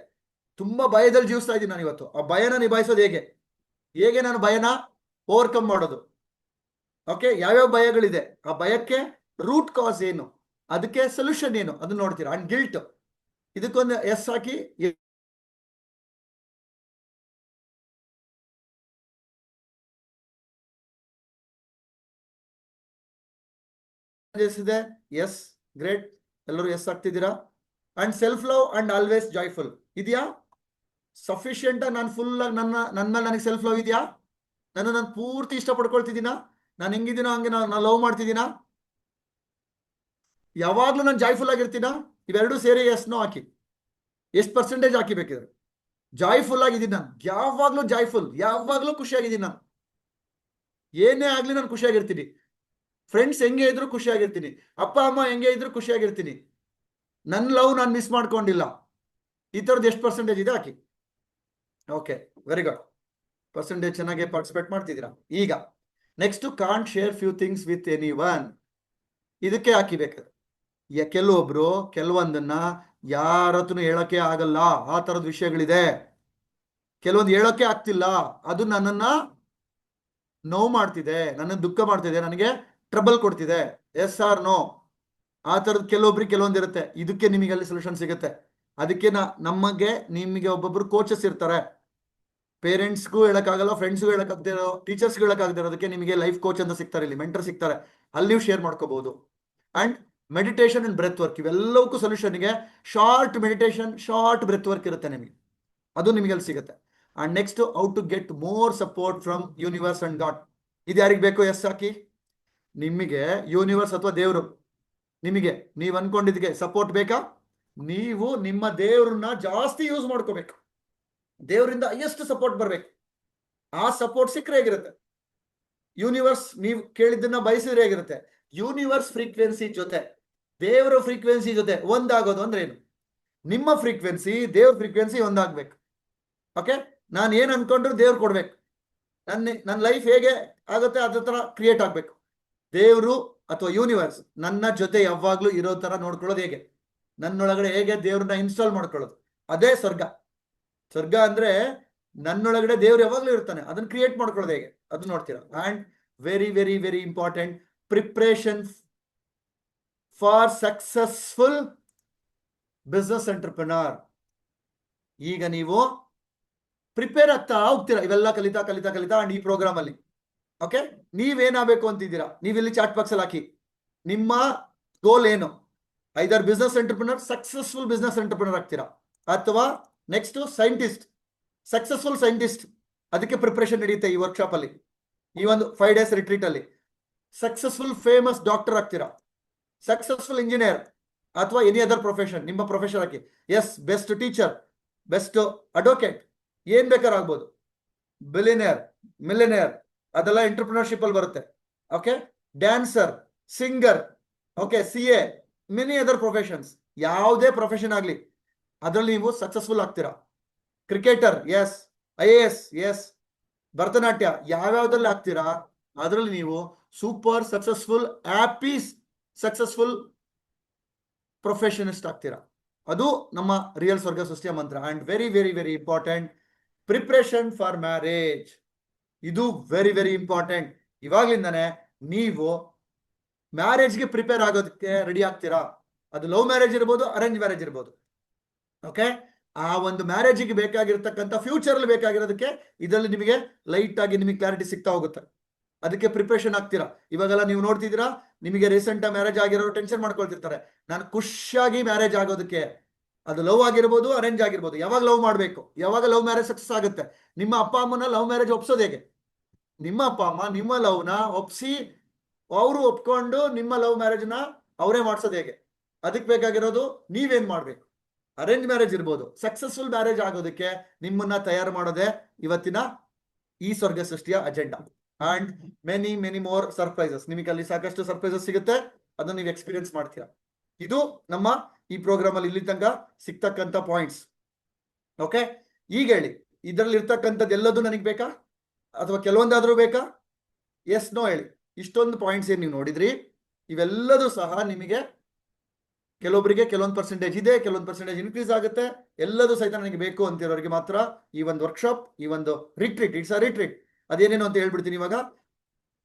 ತುಂಬಾ ಭಯದಲ್ಲಿ ಜೀವಿಸ್ತಾ ಇದ್ದೀನಿ ನಾನು ಇವತ್ತು. ಆ ಭಯನ ನಿಭಾಯಿಸೋದು ಹೇಗೆ, ಹೇಗೆ ನಾನು ಭಯನ ಓವರ್ಕಮ್ ಮಾಡೋದು. ಓಕೆ, ಯಾವ್ಯಾವ ಭಯಗಳಿದೆ, ಆ ಭಯಕ್ಕೆ ರೂಟ್ ಕಾಸ್ ಏನು, ಅದಕ್ಕೆ ಸೊಲ್ಯೂಷನ್ ಏನು, ಅದನ್ನ ನೋಡ್ತೀರಾ. ಅಂಡ್ ಗಿಲ್ಟ್, ಇದಕ್ಕೊಂದು ಎಸ್ ಹಾಕಿ. ಇದೆ, ಎಸ್, ಗ್ರೇಟ್, ಎಲ್ಲರೂ ಎಸ್ ಆಗ್ತಿದ್ದೀರಾ. And self love and always joyful ಇದೆಯಾ? ಸಫಿಶಿಯಂಟ್ ನಾನು ಫುಲ್ ಆಗಿ ನನ್ನ ಮೇಲೆ ನನಗೆ ಸೆಲ್ಫ್ ಲವ್ ಇದೆಯಾ? ನಾನು ಪೂರ್ತಿ ಇಷ್ಟಪಡ್ಕೊಳ್ತಿದ್ದೀನಾ? ನಾನು ಹೆಂಗಿದ್ದೀನೋ ಹಂಗೆ ನಾನು ಲವ್ ಮಾಡ್ತಿದ್ದೀನಾ? ಯಾವಾಗ್ಲೂ ನಾನು ಜಾಯ್ಫುಲ್ ಆಗಿರ್ತೀನಾ? ಇವೆರಡೂ ಸೇರಿ ಎಸ್ ನೋ ಹಾಕಿ. ಎಷ್ಟು ಪರ್ಸೆಂಟೇಜ್ ಹಾಕಿ ಬೇಕಿದ್ರೆ. ಜಾಯ್ಫುಲ್ ಆಗಿದ್ದೀನಿ ನಾನು, ಯಾವಾಗ್ಲೂ ಜಾಯ್ಫುಲ್, ಯಾವಾಗ್ಲೂ ಖುಷಿಯಾಗಿದ್ದೀನಿ ನಾನು. ಏನೇ ಆಗ್ಲಿ ನಾನು ಖುಷಿಯಾಗಿರ್ತೀನಿ. ಫ್ರೆಂಡ್ಸ್ ಹೆಂಗೆ ಇದ್ರು ಖುಷಿಯಾಗಿರ್ತೀನಿ, ಅಪ್ಪ ಅಮ್ಮ ಹೆಂಗೆ ಇದ್ರು ಖುಷಿಯಾಗಿರ್ತೀನಿ. ನನ್ನ ಲವ್ ನಾನು ಮಿಸ್ ಮಾಡ್ಕೊಂಡಿಲ್ಲ. ಈ ಥರದ್ದು ಎಷ್ಟು ಪರ್ಸೆಂಟೇಜ್ ಇದೆ ಹಾಕಿ. Okay, very good. ಪರ್ಸೆಂಟೇಜ್ ಚೆನ್ನಾಗಿ ಪಾರ್ಟಿಸಿಪೇಟ್ ಮಾಡ್ತಿದ್ದೀರಾ. ಈಗ next, can't share few things with anyone. ಇದಕ್ಕೆ ಹಾಕಿಬೇಕಾದ್ರೆ ಕೆಲವೊಬ್ರು ಕೆಲವೊಂದನ್ನ ಯಾರ ಹತ್ರನೂ ಹೇಳಕ್ಕೆ ಆಗಲ್ಲ, ಆ ತರದ ವಿಷಯಗಳಿದೆ. ಕೆಲವೊಂದು ಹೇಳಕ್ಕೆ ಆಗ್ತಿಲ್ಲ, ಅದು ನನ್ನನ್ನ ನೋವು ಮಾಡ್ತಿದೆ, ನನ್ನ ದುಃಖ ಮಾಡ್ತಿದೆ, ನನಗೆ ಟ್ರಬಲ್ ಕೊಡ್ತಿದೆ. Yes or no? ಆ ತರದ್ ಕೆಲವೊಬ್ರಿಗೆ ಕೆಲವೊಂದಿರುತ್ತೆ. ಇದಕ್ಕೆ ನಿಮಗೆ ಅಲ್ಲಿ ಸೊಲ್ಯೂಷನ್ ಸಿಗುತ್ತೆ. ಅದಕ್ಕೆ ನಮಗೆ ನಿಮಗೆ ಒಬ್ಬೊಬ್ರು ಕೋಚಸ್ ಇರ್ತಾರೆ. ಪೇರೆಂಟ್ಸ್ಗೂ ಹೇಳಕ್ಕಾಗಲ್ಲ, ಫ್ರೆಂಡ್ಸ್ಗೂ ಹೇಳಕ್ಕಾಗ್ದಿರೋ, ಟೀಚರ್ಸ್ಗೂ ಹೇಳಕ್ಕಾಗ್ದಿರೋದಕ್ಕೆ ನಿಮಗೆ ಲೈಫ್ ಕೋಚ್ ಅಂತ ಸಿಗ್ತಾರೆ, ಇಲ್ಲಿ ಮೆಂಟರ್ ಸಿಗ್ತಾರೆ, ಅಲ್ಲಿ ನೀವು ಶೇರ್ ಮಾಡ್ಕೋಬಹುದು. And meditation and breath work, ಇವೆಲ್ಲವಕ್ಕೂ ಸೊಲ್ಯೂಷನ್ಗೆ short meditation, short breath work ಇರುತ್ತೆ ನಿಮಗೆ, ಅದು ನಿಮಗೆ ಅಲ್ಲಿ ಸಿಗುತ್ತೆ. And next, how to get more support from universe and God. ಇದು ಯಾರಿಗೆ ಬೇಕು? ಎಸ್ ಹಾಕಿ. ನಿಮಗೆ ಯೂನಿವರ್ಸ್ ಅಥವಾ ದೇವರು ನಿಮಗೆ ನೀವು ಅನ್ಕೊಂಡಿದ್ದಕ್ಕೆ ಸಪೋರ್ಟ್ ಬೇಕಾ? ನೀವು ನಿಮ್ಮ ದೇವ್ರನ್ನ ಜಾಸ್ತಿ ಯೂಸ್ ಮಾಡ್ಕೋಬೇಕು, ದೇವರಿಂದ ಎಷ್ಟು ಸಪೋರ್ಟ್ ಬರ್ಬೇಕು. ಆ ಸಪೋರ್ಟ್ ಸಿಕ್ಕರೆ ಹೇಗಿರುತ್ತೆ? ಯೂನಿವರ್ಸ್ ನೀವು ಕೇಳಿದ್ದನ್ನ ಬಯಸಿದ್ರೆ ಹೇಗಿರುತ್ತೆ? ಯೂನಿವರ್ಸ್ ಫ್ರೀಕ್ವೆನ್ಸಿ ಜೊತೆ ದೇವರ ಫ್ರೀಕ್ವೆನ್ಸಿ ಜೊತೆ ಒಂದಾಗೋದು ಅಂದ್ರೆ ಏನು? ನಿಮ್ಮ ಫ್ರೀಕ್ವೆನ್ಸಿ ದೇವ್ರ ಫ್ರೀಕ್ವೆನ್ಸಿ ಒಂದಾಗ್ಬೇಕು. ಓಕೆ, ನಾನು ಏನ್ ಅನ್ಕೊಂಡ್ರು ದೇವ್ರು ಕೊಡ್ಬೇಕು. ನನ್ನ ಲೈಫ್ ಹೇಗೆ ಆಗುತ್ತೆ ಅದ್ರ ತರ ಕ್ರಿಯೇಟ್ ಆಗ್ಬೇಕು. ದೇವರು ಅಥವಾ ಯೂನಿವರ್ಸ್ ನನ್ನ ಜೊತೆ ಯಾವಾಗ್ಲೂ ಇರೋ ತರ ನೋಡ್ಕೊಳ್ಳೋದು ಹೇಗೆ? ನನ್ನೊಳಗಡೆ ಹೇಗೆ ದೇವ್ರನ್ನ ಇನ್ಸ್ಟಾಲ್ ಮಾಡ್ಕೊಳ್ಳೋದು? ಅದೇ ಸ್ವರ್ಗ. ಸ್ವರ್ಗ ಅಂದ್ರೆ ನನ್ನೊಳಗಡೆ ದೇವ್ರು ಯಾವಾಗ್ಲೂ ಇರ್ತಾನೆ, ಅದನ್ನ ಕ್ರಿಯೇಟ್ ಮಾಡ್ಕೊಳ್ಳೋದು ಹೇಗೆ ಅದು ನೋಡ್ತೀರಾ. And very very very important, preparation for successful business entrepreneur. ಈಗ ನೀವು ಪ್ರಿಪೇರ್ ಆಗ್ತಾ ಹೋಗ್ತೀರಾ ಇವೆಲ್ಲ ಕಲಿತಾ ಕಲಿತಾ ಕಲಿತಾ. ಅಂಡ್ ಈ ಪ್ರೋಗ್ರಾಮ್ ಅಲ್ಲಿ ಓಕೆ, ನೀವೇನಾಗಬೇಕು ಅಂತಿದ್ದೀರಾ? ನೀವಿಲ್ಲಿ ಚಾಟ್ ಬಾಕ್ಸ್ ಅಲ್ಲಿ ಹಾಕಿ ನಿಮ್ಮ ಗೋಲ್ ಏನು. Either business entrepreneur, successful business entrepreneur ಆಗ್ತೀರಾ, ಅಥವಾ ನೆಕ್ಸ್ಟ್ ಸೈಂಟಿಸ್ಟ್, ಸಕ್ಸಸ್ಫುಲ್ ಸೈಂಟಿಸ್ಟ್. ಅದಕ್ಕೆ ಪ್ರಿಪರೇಷನ್ ನಡೆಯುತ್ತೆ ಈ ವರ್ಕ್ಶಾಪ್ ಅಲ್ಲಿ, ಈ ಒಂದು 5 days ರಿಟ್ರೀಟ್ ಅಲ್ಲಿ. ಸಕ್ಸಸ್ಫುಲ್ ಫೇಮಸ್ ಡಾಕ್ಟರ್ ಆಗ್ತೀರಾ, ಸಕ್ಸಸ್ಫುಲ್ ಇಂಜಿನಿಯರ್, ಅಥವಾ ಎನಿ ಅದರ್ ಪ್ರೊಫೆಷನ್, ನಿಮ್ಮ ಪ್ರೊಫೆಷನ್ ಹಾಕಿ. Yes, best teacher, best advocate, ಏನ್ ಬೇಕಾದ್ರೂ ಆಗ್ಬೋದು. ಬಿಲಿಯನಿಯರ್, ಮಿಲಿಯನಿಯರ್, ಅದೆಲ್ಲ ಎಂಟರ್ಪ್ರಿನರ್ಶಿಪ್ ಅಲ್ಲಿ ಬರುತ್ತೆ. Okay, dancer, singer, okay, CA, many other professions. ಯಾವುದೇ ಪ್ರೊಫೆಷನ್ ಆಗ್ಲಿ ಅದರಲ್ಲಿ ನೀವು ಸಕ್ಸಸ್ಫುಲ್ ಆಗ್ತೀರಾ. Cricketer, yes. IAS, yes. Bharatanatyam, ಯಾವ್ಯಾವ್ದ್ರಲ್ಲಿ ಆಗ್ತೀರಾ ಅದರಲ್ಲಿ ನೀವು super successful, happy successful professionist ಆಗ್ತೀರಾ. ಅದು ನಮ್ಮ ರಿಯಲ್ ಸ್ವರ್ಗ ಸೃಷ್ಟಿಯ ಮಂತ್ರ. And very very very important, preparation for marriage. ಇದು ವೆರಿ ವೆರಿ ಇಂಪಾರ್ಟೆಂಟ್. ಇವಾಗ್ಲಿಂದಾನೆ ನೀವು ಮ್ಯಾರೇಜ್ಗೆ ಪ್ರಿಪೇರ್ ಆಗೋದಕ್ಕೆ ರೆಡಿ ಆಗ್ತೀರಾ. ಅದು ಲವ್ ಮ್ಯಾರೇಜ್ ಇರ್ಬೋದು, ಅರೇಂಜ್ ಮ್ಯಾರೇಜ್ ಇರ್ಬೋದು. ಓಕೆ, ಆ ಒಂದು ಮ್ಯಾರೇಜಿಗೆ ಬೇಕಾಗಿರ್ತಕ್ಕಂಥ ಫ್ಯೂಚರ್ ಅಲ್ಲಿ ಬೇಕಾಗಿರೋದಕ್ಕೆ ಇದರಲ್ಲಿ ನಿಮಗೆ ಲೈಟ್ ಆಗಿ ನಿಮಗೆ ಕ್ಲಾರಿಟಿ ಸಿಗ್ತಾ ಹೋಗುತ್ತೆ. ಅದಕ್ಕೆ ಪ್ರಿಪರೇಷನ್ ಆಗ್ತೀರಾ. ಇವಾಗೆಲ್ಲ ನೀವು ನೋಡ್ತಿದ್ದೀರಾ, ನಿಮಗೆ ರೀಸೆಂಟ್ ಮ್ಯಾರೇಜ್ ಆಗಿರೋರು ಟೆನ್ಷನ್ ಮಾಡ್ಕೊಳ್ತಿರ್ತಾರೆ, ನಾನು ಖುಷಿಯಾಗಿ ಮ್ಯಾರೇಜ್ ಆಗೋದಕ್ಕೆ. ಅದು ಲವ್ ಆಗಿರ್ಬೋದು, ಅರೇಂಜ್ ಆಗಿರ್ಬೋದು. ಯಾವಾಗ ಲವ್ ಮಾಡಬೇಕು, ಯಾವಾಗ ಲವ್ ಮ್ಯಾರೇಜ್ ಸಕ್ಸಸ್ ಆಗುತ್ತೆ? ನಿಮ್ಮ ಅಪ್ಪ ಅಮ್ಮನ ಲವ್ ಮ್ಯಾರೇಜ್ ಒಪ್ಸೋದು ಹೇಗೆ? ನಿಮ್ಮ ಅಪ್ಪ ಅಮ್ಮ ನಿಮ್ಮ ಲವ್ನ ಒಪ್ಸಿ, ಅವರು ಒಪ್ಕೊಂಡು ನಿಮ್ಮ ಲವ್ ಮ್ಯಾರೇಜ್ನ ಅವರೇ ಮಾಡ್ಸೋದು ಹೇಗೆ? ಅದಕ್ಕೆ ಬೇಕಾಗಿರೋದು ನೀವೇನ್ ಮಾಡ್ಬೇಕು. ಅರೇಂಜ್ ಮ್ಯಾರೇಜ್ ಇರ್ಬೋದು, ಸಕ್ಸಸ್ಫುಲ್ ಮ್ಯಾರೇಜ್ ಆಗೋದಕ್ಕೆ ನಿಮ್ಮನ್ನ ತಯಾರು ಮಾಡೋದೇ ಇವತ್ತಿನ ಈ ಸ್ವರ್ಗ ಸೃಷ್ಟಿಯ agenda. And many many more surprises. ನಿಮಗೆ ಅಲ್ಲಿ ಸಾಕಷ್ಟು ಸರ್ಪ್ರೈಸಸ್ ಸಿಗುತ್ತೆ, ಅದನ್ನ ನೀವು ಎಕ್ಸ್ಪೀರಿಯನ್ಸ್ ಮಾಡ್ತೀರಾ. ಇದು ನಮ್ಮ ಈ ಪ್ರೋಗ್ರಾಮ್ ಅಲ್ಲಿ ಇಲ್ಲಿ ತನಕ ಸಿಗ್ತಕ್ಕಂಥ ಪಾಯಿಂಟ್ಸ್. ಓಕೆ, ಈಗ ಹೇಳಿ, ಇದರಲ್ಲಿ ಇರ್ತಕ್ಕಂಥದ್ದು ಎಲ್ಲದೂ ನನಗೆ ಬೇಕಾ ಅಥವಾ ಕೆಲವೊಂದಾದ್ರೂ ಬೇಕಾ? ಎಸ್, ನೋ ಹೇಳಿ. ಇಷ್ಟೊಂದು ಪಾಯಿಂಟ್ಸ್ ಏನ್ ನೀವು ನೋಡಿದ್ರಿ, ಇವೆಲ್ಲದೂ ಸಹ ನಿಮಗೆ ಕೆಲವೊಬ್ಬರಿಗೆ ಕೆಲವೊಂದು ಪರ್ಸೆಂಟೇಜ್ ಇದೆ, ಕೆಲವೊಂದು ಪರ್ಸೆಂಟೇಜ್ ಇನ್ಕ್ರೀಸ್ ಆಗುತ್ತೆ. ಎಲ್ಲದೂ ಸಹಿತ ನನಗೆ ಬೇಕು ಅಂತಿರೋರಿಗೆ ಮಾತ್ರ ಈ ಒಂದು ವರ್ಕ್ಶಾಪ್, ಈ ಒಂದು ರಿಟ್ರೀಟ್, ಇಟ್ಸ್ ಅ ರಿಟ್ರೀಟ್. ಅದೇನೇನು ಅಂತ ಹೇಳ್ಬಿಡ್ತೀನಿ ಇವಾಗ.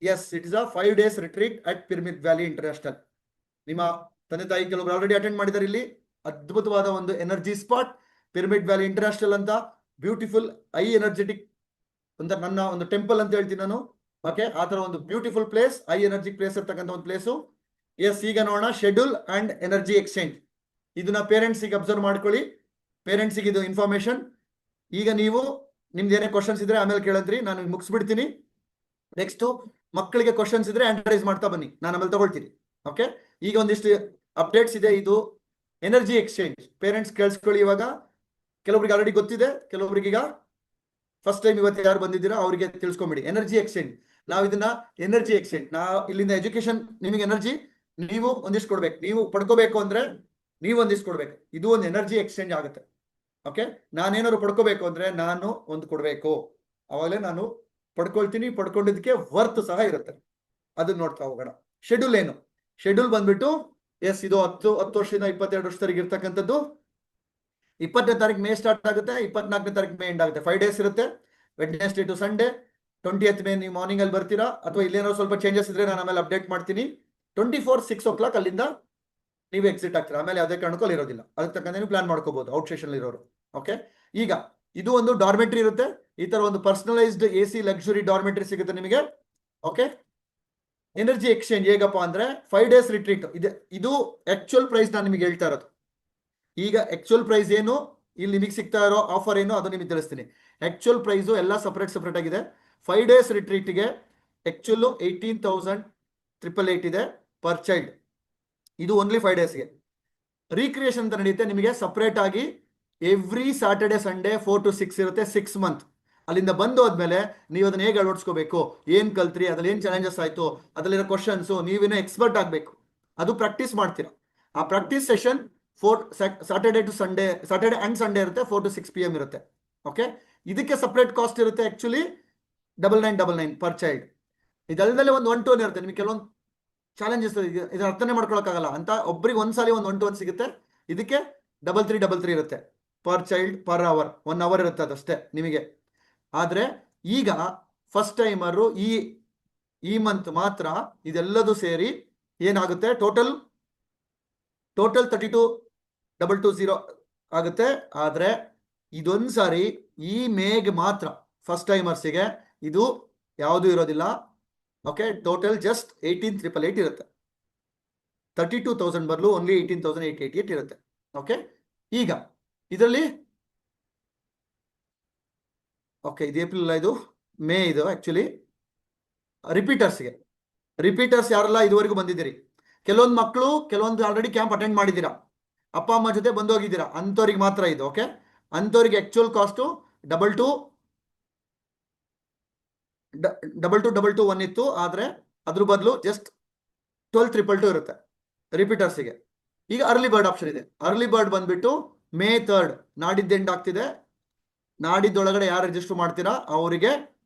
Yes, it is a 5 days retreat at Pyramid Valley International. ನಿಮ್ಮ ತಂದೆ ತಾಯಿ ಕೆಲವರು ಆಲ್ರೆಡಿ ಅಟೆಂಡ್ ಮಾಡಿದ್ದಾರೆ. ಇಲ್ಲಿ ಅದ್ಭುತವಾದ ಒಂದು energy spot, pyramid Valley international ಅಂತ. ಬ್ಯೂಟಿಫುಲ್, ಐ ಎನರ್ಜೆಟಿಕ್ ಅಂತ ನನ್ನ ಒಂದು ಟೆಂಪಲ್ ಅಂತ ಹೇಳ್ತೀನಿ ನಾನು. ಓಕೆ, ಆ ತರ ಒಂದು beautiful place, I energy place ಇರ್ತಕ್ಕಂಥ ಒಂದು ಪ್ಲೇಸು. ಎಸ್, ಈಗ ನೋಡೋಣ ಶೆಡ್ಯೂಲ್ ಅಂಡ್ ಎನರ್ಜಿ ಎಕ್ಸ್ಚೇಂಜ್. ಇದನ್ನ ಪೇರೆಂಟ್ಸಿಗೆ ಅಬ್ಸರ್ವ್ ಮಾಡ್ಕೊಳ್ಳಿ, ಪೇರೆಂಟ್ಸಿಗೆ ಇದು ಇನ್ಫಾರ್ಮೇಶನ್. ಈಗ ನೀವು ನಿಮ್ದು ಏನೇ ಕ್ವಶನ್ಸ್ ಇದ್ರೆ ಆಮೇಲೆ ಕೇಳಿದ್ರಿ, ನಾನು ಮುಗಿಸ್ಬಿಡ್ತೀನಿ. ನೆಕ್ಸ್ಟ್ ಮಕ್ಕಳಿಗೆ ಕ್ವಶನ್ಸ್ ಇದ್ರೆ ಹ್ಯಾಂಡ್ ರೈಸ್ ಮಾಡ್ತಾ ಬನ್ನಿ, ನಾನು ಆಮೇಲೆ ತಗೊಳ್ತೀನಿ. ಓಕೆ, ಈಗ ಒಂದಿಷ್ಟು ಅಪ್ಡೇಟ್ಸ್ ಇದೆ. ಇದು ಎನರ್ಜಿ ಎಕ್ಸ್ಚೇಂಜ್. ಪೇರೆಂಟ್ಸ್ ಕೇಳಿಸ್ಕೊಳ್ಳಿ. ಇವಾಗ ಕೆಲವೊಬ್ರಿಗೆ ಆಲ್ರೆಡಿ ಗೊತ್ತಿದೆ, ಕೆಲವೊಬ್ರಿಗೆ ಈಗ ಫಸ್ಟ್ ಟೈಮ್ ಇವತ್ತು ಯಾರು ಬಂದಿದ್ದೀರಾ ಅವರಿಗೆ ತಿಳ್ಸ್ಕೊಂಬಿಡಿ. ಎನರ್ಜಿ ಎಕ್ಸ್ಚೇಂಜ್, ನಾವು ಇದನ್ನ ಎನರ್ಜಿ ಎಕ್ಸ್ಚೇಂಜ್, ನಾವು ಇಲ್ಲಿಂದ ಎಜುಕೇಶನ್, ನಿಮಗೆ ಎನರ್ಜಿ ನೀವು ಒಂದಿಷ್ಟು ಕೊಡ್ಬೇಕು, ನೀವು ಪಡ್ಕೋಬೇಕು ಅಂದ್ರೆ ನೀವು ಒಂದಿಷ್ಟು ಕೊಡ್ಬೇಕು. ಇದು ಒಂದು ಎನರ್ಜಿ ಎಕ್ಸ್ಚೇಂಜ್ ಆಗುತ್ತೆ. ಓಕೆ, ನಾನೇನಾದ್ರು ಪಡ್ಕೋಬೇಕು ಅಂದ್ರೆ ನಾನು ಒಂದು ಕೊಡ್ಬೇಕು, ಅವಾಗಲೇ ನಾನು ಪಡ್ಕೊಳ್ತೀನಿ. ಪಡ್ಕೊಂಡಿದ್ದಕ್ಕೆ ವರ್ತ್ ಸಹ ಇರುತ್ತೆ. ಅದನ್ನ ನೋಡ್ತಾ ಹೋಗೋಣ. ಶೆಡ್ಯೂಲ್ ಏನು? ಶೆಡ್ಯೂಲ್ ಬಂದ್ಬಿಟ್ಟು ಎಸ್, ಇದು 10 ವರ್ಷದಿಂದ 22 ವರ್ಷದವರೆಗೆ ಇರ್ತಕ್ಕಂಥದ್ದು. 20ನೇ ತಾರೀಕು ಮೇ ಸ್ಟಾರ್ಟ್ ಆಗುತ್ತೆ, 24ನೇ ತಾರೀಕು ಮೇ ಎಂಡ್ ಆಗುತ್ತೆ. 5 days ಇರುತ್ತೆ, Wednesday to Sunday. 20th May ನೀವು ಮಾರ್ನಿಂಗ್ ಅಲ್ಲಿ ಬರ್ತೀರಾ, ಅಥವಾ ಇಲ್ಲೇನೋ ಸ್ವಲ್ಪ ಚೇಂಜಸ್ ಇದ್ರೆ ನಾನು ಆಮೇಲೆ ಅಪ್ಡೇಟ್ ಮಾಡ್ತೀನಿ. 24 6 o'clock ಅಲ್ಲಿಂದ ನೀವು ಎಕ್ಸಿಟ್ ಆಗ್ತೀರಾ. ಆಮೇಲೆ ಯಾವುದೇ ಕಾರಣಕ್ಕೂ ಅಲ್ಲಿ ಇರೋದಿಲ್ಲ, ಅದಕ್ಕೆ ತಕ್ಕಂತೆ ನೀವು ಪ್ಲಾನ್ ಮಾಡ್ಕೋಬಹುದು ಔಟ್ ಸ್ಟೇಷನ್ ಇರೋರು. ಓಕೆ, ಈಗ ಇದು ಒಂದು ಡಾರ್ಮೆಟ್ರಿ ಇರುತ್ತೆ. ಈ ತರ ಒಂದು ಪರ್ಸನಲೈಸ್ಡ್ AC ಲಕ್ಸುರಿ ಡಾರ್ಮೆಟ್ರಿ ಸಿಗುತ್ತೆ ನಿಮಗೆ. ಓಕೆ, ಎನರ್ಜಿ ಎಕ್ಸ್ಚೇಂಜ್ ಹೇಗಪ್ಪ ಅಂದ್ರೆ 5 days ರಿಟ್ರೀಟ್ ಇದೆ. ಇದು ಆಕ್ಚುಯಲ್ ಪ್ರೈಸ್ ನಾನು ನಿಮಗೆ ಹೇಳ್ತಾ ಇರೋದು. ಈಗ ಆಕ್ಚುಯಲ್ ಪ್ರೈಸ್ ಏನು, ಇಲ್ಲಿ ನಿಮಗೆ ಸಿಗ್ತಾ ಇರೋ ಆಫರ್ ಏನು ಅದು ನಿಮಗೆ ತಿಳಿಸ್ತೀನಿ. ಆಕ್ಚುಯಲ್ ಪ್ರೈಸು ಎಲ್ಲ ಸಪ್ರೇಟ್ ಆಗಿದೆ. 5 days ರಿಟ್ರೀಟ್ಗೆ ಆಕ್ಚುಯಲ್ 18,888 ಇದೆ ಪರ್ ಚೈಲ್ಡ್. ಇದು ಓನ್ಲಿ 5 daysಗೆ. ರೀಕ್ರಿಯೇಷನ್ ಅಂತ ನಡೆಯುತ್ತೆ ನಿಮಗೆ ಸಪ್ರೇಟ್ ಆಗಿ ಎವ್ರಿ ಸ್ಯಾಟರ್ಡೆ ಸಂಡೇ 4 to 6 ಇರುತ್ತೆ, 6 months. ಅಲ್ಲಿಂದ ಬಂದು ಹೋದ್ಮೇಲೆ ನೀವು ಅದನ್ನ ಹೇಗೆ ಅಳವಡಿಸ್ಕೋಬೇಕು, ಏನ್ ಕಲ್ತ್ರಿ, ಅದ್ರಲ್ಲಿ ಏನ್ ಚಾಲೆಂಜಸ್ ಆಯ್ತು, ಅದರಲ್ಲಿರೋ ಕ್ವಶನ್ಸು ನೀವೇನೋ ಎಕ್ಸ್ಪರ್ಟ್ ಆಗಬೇಕು, ಅದು ಪ್ರಾಕ್ಟೀಸ್ ಮಾಡ್ತೀರಾ. ಆ practice session Saturday and Sunday ಇರುತ್ತೆ, 4 to 6 PM ಇರುತ್ತೆ. ಓಕೆ, ಇದಕ್ಕೆ ಸಪ್ರೇಟ್ ಕಾಸ್ಟ್ ಇರುತ್ತೆ ಆಕ್ಚುಲಿ 9999 ಪರ್ ಚೈಲ್ಡ್. ಇದಲ್ಲದೆ ಒಂದು 1 to 1 ಇರುತ್ತೆ. ನಿಮಗೆ ಕೆಲವೊಂದು ಚಾಲೆಂಜಸ್ ಇದನ್ನ ಅರ್ಥನೇ ಮಾಡ್ಕೊಳಕ್ಕಾಗಲ್ಲ ಅಂತ ಒಬ್ರಿಗೆ ಒಂದ್ಸಲಿ ಒಂದು 1 to 1 ಸಿಗುತ್ತೆ. ಇದಕ್ಕೆ 3333 ಇರುತ್ತೆ per child per hour. 1 hour ಇರುತ್ತೆ ಅದಷ್ಟೇ ನಿಮಗೆ. ಆದ್ರೆ ಈಗ ಫಸ್ಟ್ ಟೈಮರು ಈ ಮಂತ್ ಮಾತ್ರ ಇದೆಲ್ಲದು ಸೇರಿ ಏನಾಗುತ್ತೆ, ಟೋಟಲ್ 32,220 ಆಗುತ್ತೆ. ಆದ್ರೆ ಇದೊಂದು ಸಾರಿ ಈ ಮೇಗೆ ಮಾತ್ರ ಫಸ್ಟ್ ಟೈಮರ್ಸಿಗೆ ಇದು ಯಾವುದು ಇರೋದಿಲ್ಲ. ಓಕೆ, ಟೋಟಲ್ ಜಸ್ಟ್ 18,888 ಇರುತ್ತೆ. 32,000 ಬದಲು ಓನ್ಲಿ 18,888 ಇರುತ್ತೆ. ಓಕೆ, ಈಗ ಇದರಲ್ಲಿ ಓಕೆ ಇದು ಏಪ್ರಿಲ್, ಇದು ಮೇ, ಇದು ಆಕ್ಚುಲಿ ರಿಪೀಟರ್ಸ್ ಯಾರೆಲ್ಲ ಇದುವರೆಗೂ ಬಂದಿದ್ದೀರಿ, ಕೆಲವೊಂದು ಮಕ್ಕಳು ಕೆಲವೊಂದು ಆಲ್ರೆಡಿ ಕ್ಯಾಂಪ್ ಅಟೆಂಡ್ ಮಾಡಿದ್ದೀರಾ, ಅಪ್ಪ ಅಮ್ಮ ಜೊತೆ ಬಂದು ಹೋಗಿದ್ದೀರಾ, ಅಂಥವ್ರಿಗೆ ಮಾತ್ರ ಇದು. ಓಕೆ, ಅಂಥವ್ರಿಗೆ ಆಕ್ಚುಯಲ್ ಕಾಸ್ಟು 2221 ಇತ್ತು. ಆದ್ರೆ ಅದ್ರ ಬದಲು ಜಸ್ಟ್ 12,222 ಇರುತ್ತೆ ರಿಪೀಟರ್ಸಿಗೆ. ಈಗ ಅರ್ಲಿ ಬರ್ಡ್ ಆಪ್ಷನ್ ಇದೆ. ಅರ್ಲಿ ಬರ್ಡ್ ಬಂದ್ಬಿಟ್ಟು May 3rd ನಾಡಿದ್ದು ಎಂಡ್ ಆಗ್ತಿದೆ. ನಾಡಿದ್ದೊಳಗಡೆ ಯಾರು ರಿಜಿಸ್ಟರ್ ಮಾಡ್ತೀರಾ ಅವರಿಗೆ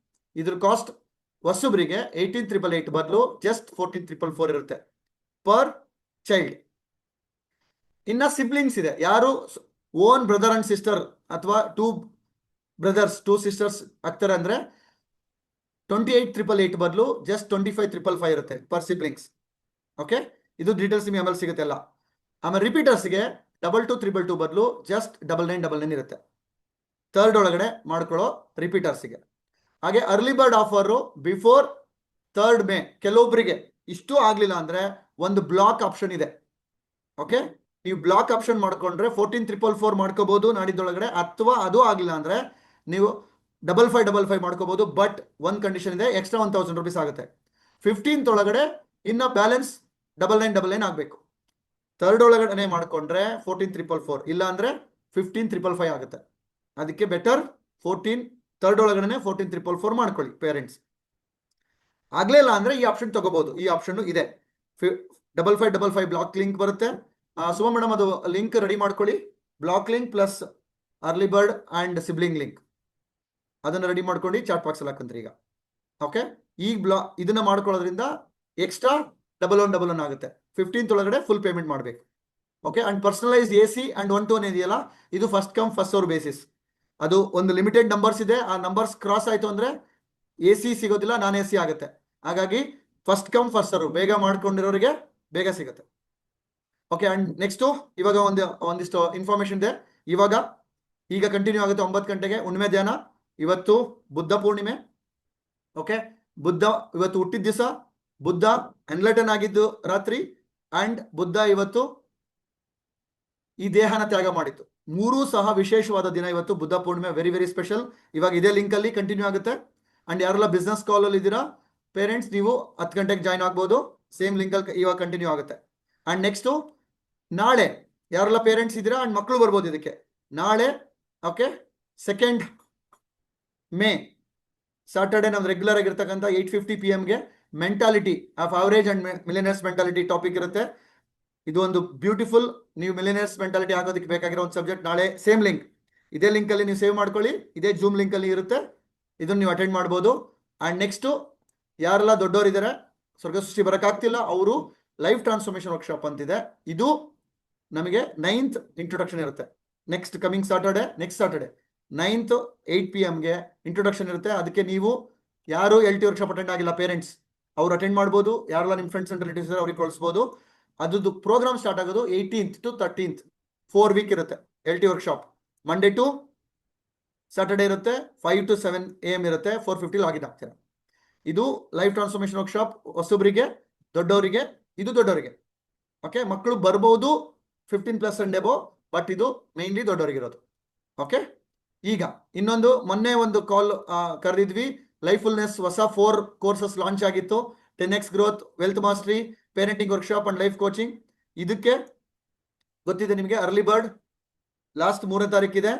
ಇದ್ರ ಕಾಸ್ಟ್ ಹೊಸಬ್ರಿಗೆ 18,888 ಬದಲು ಜಸ್ಟ್ 14,444 ಇರುತ್ತೆ ಪರ್ ಚೈಲ್ಡ್. ಇನ್ನ ಸಿಬ್ಲಿಂಗ್ಸ್ ಇದೆ, ಯಾರು ಓನ್ ಬ್ರದರ್ ಅಂಡ್ ಸಿಸ್ಟರ್ ಅಥವಾ 2 brothers 2 sisters ಆಗ್ತಾರೆ ಅಂದ್ರೆ 28,888 ಬದಲು ಜಸ್ಟ್ 25,555 ಇರುತ್ತೆ ಪರ್ ಸಿಬ್ಲಿಂಗ್ಸ್. ಓಕೆ, ಇದು ಡೀಟೇಲ್ಸ್ ನಿಮಗೆ ಆಮೇಲೆ ಸಿಗುತ್ತೆ ಎಲ್ಲ. ಆಮೇಲೆ ರಿಪೀಟರ್ಸ್ಗೆ 22,322 ಬದಲು ಜಸ್ಟ್ 9999 ಇರುತ್ತೆ 3rd ಒಳಗಡೆ ಮಾಡ್ಕೊಳ್ಳೋ ರಿಪೀಟರ್ಸ್ಗೆ. ಹಾಗೆ early bird offer before 3rd May ಕೆಲವೊಬ್ಬರಿಗೆ ಇಷ್ಟು ಆಗ್ಲಿಲ್ಲ ಅಂದ್ರೆ ಒಂದು ಬ್ಲಾಕ್ ಆಪ್ಷನ್ ಇದೆ. ಓಕೆ, ನೀವು ಬ್ಲಾಕ್ ಆಪ್ಷನ್ ಮಾಡ್ಕೊಂಡ್ರೆ 14,444 ಮಾಡ್ಕೋಬಹುದು ನಾಡಿದ್ದೊಳಗಡೆ, ಅಥವಾ ಅದು ಆಗ್ಲಿಲ್ಲ ಅಂದ್ರೆ ನೀವು 5555 ಮಾಡ್ಕೋಬಹುದು. ಬಟ್ ಒಂದು ಕಂಡೀಷನ್ ಇದೆ, ಎಕ್ಸ್ಟ್ರಾ 1,000 rupees ಆಗುತ್ತೆ. 15th ಒಳಗಡೆ ಇನ್ನ ಬ್ಯಾಲೆನ್ಸ್ 9999 ಆಗ್ಬೇಕು. 3rd ಒಳಗಡೆ ಮಾಡ್ಕೊಂಡ್ರೆ 14,344, ಇಲ್ಲ ಅಂದ್ರೆ 15,555 ಆಗುತ್ತೆ. ಅದಕ್ಕೆ ಬೆಟರ್ 3rd ಒಳಗಡೆ 14,344 ಮಾಡ್ಕೊಳ್ಳಿ ಪೇರೆಂಟ್ಸ್. ಆಗ್ಲೇ ಇಲ್ಲ ಅಂದ್ರೆ ಈ ಆಪ್ಷನ್ ತಗೋಬಹುದು. ಈ ಆಪ್ಷನ್ ಇದೆ, 5555 ಬ್ಲಾಕ್ ಲಿಂಕ್ ಬರುತ್ತೆ. ಸುಮ ಮೇಡಮ್ ಅದು ಲಿಂಕ್ ರೆಡಿ ಮಾಡ್ಕೊಳ್ಳಿ, block link plus early bird and sibling link ಅದನ್ನ ರೆಡಿ ಮಾಡ್ಕೊಂಡು ಚಾಟ್ ಬಾಕ್ಸ್ ಅಲ್ಲಿ ಹಾಕಂತ್ರಿ ಈಗ. ಓಕೆ, ಈಗ ಇದನ್ನ ಮಾಡ್ಕೊಳ್ಳೋದ್ರಿಂದ ಎಕ್ಸ್ಟ್ರಾ 1111 ಆಗುತ್ತೆ. 15th ಒಳಗಡೆ ಫುಲ್ ಪೇಮೆಂಟ್ ಮಾಡಬೇಕು. Okay, and personalise AC and 1 to 1 ಇದೆಯಲ್ಲ, ಇದು first come first serve basis. ಅದು ಒಂದು ಲಿಮಿಟೆಡ್ ನಂಬರ್ಸ್ ಇದೆ. ಆ ನಂಬರ್ಸ್ ಕ್ರಾಸ್ ಆಯ್ತು ಅಂದ್ರೆ AC ಸಿಗೋದಿಲ್ಲ, ನಾನ್ AC ಆಗುತ್ತೆ. ಹಾಗಾಗಿ ಫಸ್ಟ್ ಕಮ್ ಫಸ್ಟ್ ಸರ್ವ್, ಬೇಗ ಮಾಡ್ಕೊಂಡಿರೋರಿಗೆ ಬೇಗ ಸಿಗುತ್ತೆ. ಓಕೆ, ಅಂಡ್ ನೆಕ್ಸ್ಟ್ ಇವಾಗ ಒಂದಿಷ್ಟು ಇನ್ಫಾರ್ಮೇಶನ್ ಇದೆ. ಈಗ ಕಂಟಿನ್ಯೂ ಆಗುತ್ತೆ 9 ಗಂಟೆಗೆ ಹುಣ್ಣಿಮೆ ಧ್ಯಾನ. ಇವತ್ತು ಬುದ್ಧ ಪೂರ್ಣಿಮೆ. ಓಕೆ, ಬುದ್ಧ ಇವತ್ತು ಹುಟ್ಟಿದ ದಿವಸ, ಬುದ್ಧ ಎನ್ಲೈಟನ್ ಆಗಿದ್ದು ರಾತ್ರಿ, ಅಂಡ್ ಬುದ್ಧ ಇವತ್ತು ಈ ದೇಹನ ತ್ಯಾಗ ಮಾಡಿತ್ತು. ಮೂರೂ ಸಹ ವಿಶೇಷವಾದ ದಿನ ಇವತ್ತು Buddha Purnima, very very special. ಇವಾಗ ಇದೇ ಲಿಂಕ್ ಅಲ್ಲಿ ಕಂಟಿನ್ಯೂ ಆಗುತ್ತೆ. ಅಂಡ್ ಯಾರೆಲ್ಲ ಬಿಸ್ನೆಸ್ ಕಾಲ್ ಅಲ್ಲಿ ಇದ್ದೀರಾ ಪೇರೆಂಟ್ಸ್, ನೀವು 10 ಗಂಟೆಗೆ ಜಾಯ್ನ್ ಆಗ್ಬೋದು. ಸೇಮ್ ಲಿಂಕ್ ಅಲ್ಲಿ ಇವಾಗ ಕಂಟಿನ್ಯೂ ಆಗುತ್ತೆ. ಅಂಡ್ ನೆಕ್ಸ್ಟ್ ನಾಳೆ ಯಾರೆಲ್ಲ ಪೇರೆಂಟ್ಸ್ ಇದ್ದೀರಾ ಅಂಡ್ ಮಕ್ಕಳು ಬರ್ಬೋದು ಇದಕ್ಕೆ. ನಾಳೆ ಓಕೆ 2nd May ಸಾಟರ್ಡೆ ನಮ್ದು ರೆಗ್ಯುಲರ್ ಆಗಿರ್ತಕ್ಕಂಥ 8:50 PM mentality of average and millionaires mentality topic ಇರುತ್ತೆ. ಇದು ಒಂದು ಬ್ಯೂಟಿಫುಲ್, ನೀವು ಮಿಲಿಯನರ್ಸ್ ಮೆಂಟಾಲಿಟಿ ಆಗೋದಕ್ಕೆ ಬೇಕಾಗಿರೋ ಒಂದು ಸಬ್ಜೆಕ್ಟ್. ನಾಳೆ ಸೇಮ್ ಲಿಂಕ್, ಇದೇ ಲಿಂಕ್ ಅಲ್ಲಿ ನೀವು ಸೇವ್ ಮಾಡ್ಕೊಳ್ಳಿ, ಇದೇ ಜೂಮ್ ಲಿಂಕ್ ಅಲ್ಲಿ ಇರುತ್ತೆ, ಇದನ್ನ ನೀವು ಅಟೆಂಡ್ ಮಾಡ್ಬೋದು. ಅಂಡ್ ನೆಕ್ಸ್ಟ್ ಯಾರೆಲ್ಲ ದೊಡ್ಡವರಿದ್ದಾರೆ ಸ್ವರ್ಗ ಸೃಷ್ಟಿ ಬರೋಕ್ಕಾಗ್ತಿಲ್ಲ ಅವರು ಲೈಫ್ ಟ್ರಾನ್ಸ್ಫಾರ್ಮೇಶನ್ ವರ್ಕ್ಶಾಪ್ ಅಂತಿದೆ. ಇದು ನಮಗೆ 9th ಇಂಟ್ರೊಡಕ್ಷನ್ ಇರುತ್ತೆ. Next coming Saturday, next Saturday 9th 8 PM introduction ಇರುತ್ತೆ. ಅದಕ್ಕೆ ನೀವು ಯಾರು LT ವರ್ಕ್ಶಾಪ್ ಅಟೆಂಡ್ ಆಗಿಲ್ಲ ಪೇರೆಂಟ್ಸ್, ಅವ್ರು ಅಟೆಂಡ್ ಮಾಡ್ಬೋದು. ಯಾರೆಲ್ಲ ನಿಮ್ಮ ಫ್ರೆಂಡ್ಸ್ ಅಂಡ್ ರಿಲೇಟಿವ್ಸ್ ಅವ್ರಿಗೆ ಕಳಿಸ್ಬೋದು. ಅದು ಪ್ರೋಗ್ರಾಮ್ ಸ್ಟಾರ್ಟ್ ಆಗೋದು 18th to 13th 4 week ಇರುತ್ತೆ. LT workshop Monday to Saturday ಇರುತ್ತೆ, 5 to 7 AM ಇರುತ್ತೆ. 4:50 ಲಾಗಿನ್ ಆಗ್ತೀರಾ. ಇದು ಲೈಫ್ ಟ್ರಾನ್ಸ್ಫಾರ್ಮೇಶನ್ ವರ್ಕ್ಶಾಪ್ ಹೊಸಬ್ರಿಗೆ, ದೊಡ್ಡವರಿಗೆ, ಇದು ದೊಡ್ಡವರಿಗೆ. ಓಕೆ, ಮಕ್ಕಳು ಬರ್ಬೋದು 15+ ಅಂಡ್ ಎಬೋ, ಬಟ್ ಇದು ಮೇನ್ಲಿ ದೊಡ್ಡವರಿಗಿರೋದು. ಓಕೆ, ಈಗ ಇನ್ನೊಂದು ಮೊನ್ನೆ ಒಂದು ಕಾಲ್ ಕರೆದಿದ್ವಿ. ಲೈಫ್ಫುಲ್ನೆಸ್ ಹೊಸ 4 ಕೋರ್ಸಸ್ ಲಾಂಚ್ ಆಗಿತ್ತು. 10x growth, wealth mastery, parenting workshop and life coaching. ಇದಕ್ಕೆ ಗೊತ್ತಿದೆ ನಿಮಗೆ, ಅರ್ಲಿ ಬರ್ಡ್ ಲಾಸ್ಟ್ 3ನೇ ತಾರೀಕಿದೆ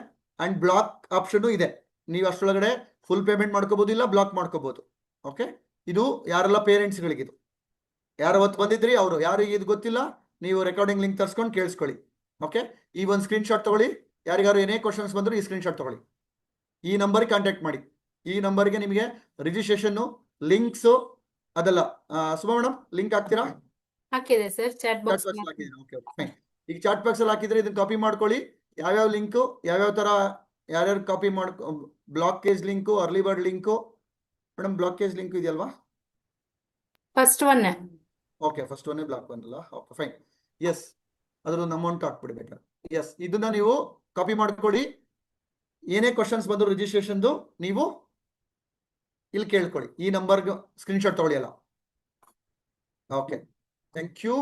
ಅಂಡ್ ಬ್ಲಾಕ್ ಆಪ್ಷನ್ ಇದೆ. ನೀವು ಅಷ್ಟರೊಳಗಡೆ ಫುಲ್ ಪೇಮೆಂಟ್ ಮಾಡ್ಕೋಬಹುದು, ಇಲ್ಲ ಬ್ಲಾಕ್ ಮಾಡ್ಕೋಬಹುದು. ಓಕೆ, ಇದು ಯಾರೆಲ್ಲ ಪೇರೆಂಟ್ಸ್ಗಳಿಗಿದು, ಯಾರು ಅವತ್ತು ಬಂದಿದ್ರಿ ಅವರು ಯಾರಿಗೆ ಇದು ಗೊತ್ತಿಲ್ಲ, ನೀವು ರೆಕಾರ್ಡಿಂಗ್ ಲಿಂಕ್ ತರ್ಸ್ಕೊಂಡು ಕೇಳಿಸ್ಕೊಳ್ಳಿ. ಓಕೆ, ಈ ಒಂದು ಸ್ಕ್ರೀನ್ಶಾಟ್ ತಗೊಳ್ಳಿ. ಯಾರಿಗಾರು ಏನೇ ಕ್ವಶನ್ಸ್ ಬಂದ್ರು ಈ ಸ್ಕ್ರೀನ್ಶಾಟ್ ತಗೊಳ್ಳಿ. ಈ ನಂಬರ್ಗೆ ಕಾಂಟ್ಯಾಕ್ಟ್ ಮಾಡಿ. ಈ ನಂಬರ್ಗೆ ನಿಮಗೆ ರಿಜಿಸ್ಟ್ರೇಷನ್ ಲಿಂಕ್ಸ್ ಅದೆಲ್ಲ ಸುಮಾ ಮೇಡಮ್ ಲಿಂಕ್ ಹಾಕ್ತೀರಾ? ಹಾಕಿದೆ ಸರ್, ಚಾಟ್ ಬಾಕ್ಸ್ ಹಾಕಿದ್ದೀನಿ. ಓಕೆ ಓಕೆ, ಈಗ ಚಾಟ್ ಬಾಕ್ಸ್ ಅಲ್ಲಿ ಹಾಕಿದ್ರೆ ಇದನ್ನ ಕಾಪಿ ಮಾಡ್ಕೊಳ್ಳಿ. ಯಾವ್ಯಾವ ಲಿಂಕು ಯಾವ್ಯಾವ ತರ ಯಾರ್ಯಾರು ಕಾಪಿ ಮಾಡ್ಕೊ, blockage link, early bird link. Madam blockage link ಇದೆಯಲ್ವಾ? First one. ಓಕೆ, ಫಸ್ಟ್ ಒನ್ನೇ ಬ್ಲಾಕ್ ಬಂದಲ್ಲ. Okay fine. ಎಸ್, ಅದ್ರದ್ದು ಅಮೌಂಟ್ ಹಾಕ್ಬಿಡ್ಬೇಕು. ಎಸ್, ಇದನ್ನ ನೀವು ಕಾಪಿ ಮಾಡ್ಕೊಳ್ಳಿ. ಏನೇ ಕ್ವಶನ್ಸ್ ಬಂದ್ರು ರಿಜಿಸ್ಟ್ರೇಷನ್ದು ನೀವು ಇಲ್ಲಿ ಕೇಳ್ಕೊಳ್ಳಿ. ಈ ನಂಬರ್ಗೆ ಸ್ಕ್ರೀನ್ಶಾಟ್ ತಗೊಳ್ಳಿ ಅಲ್ಲ. Okay, thank you.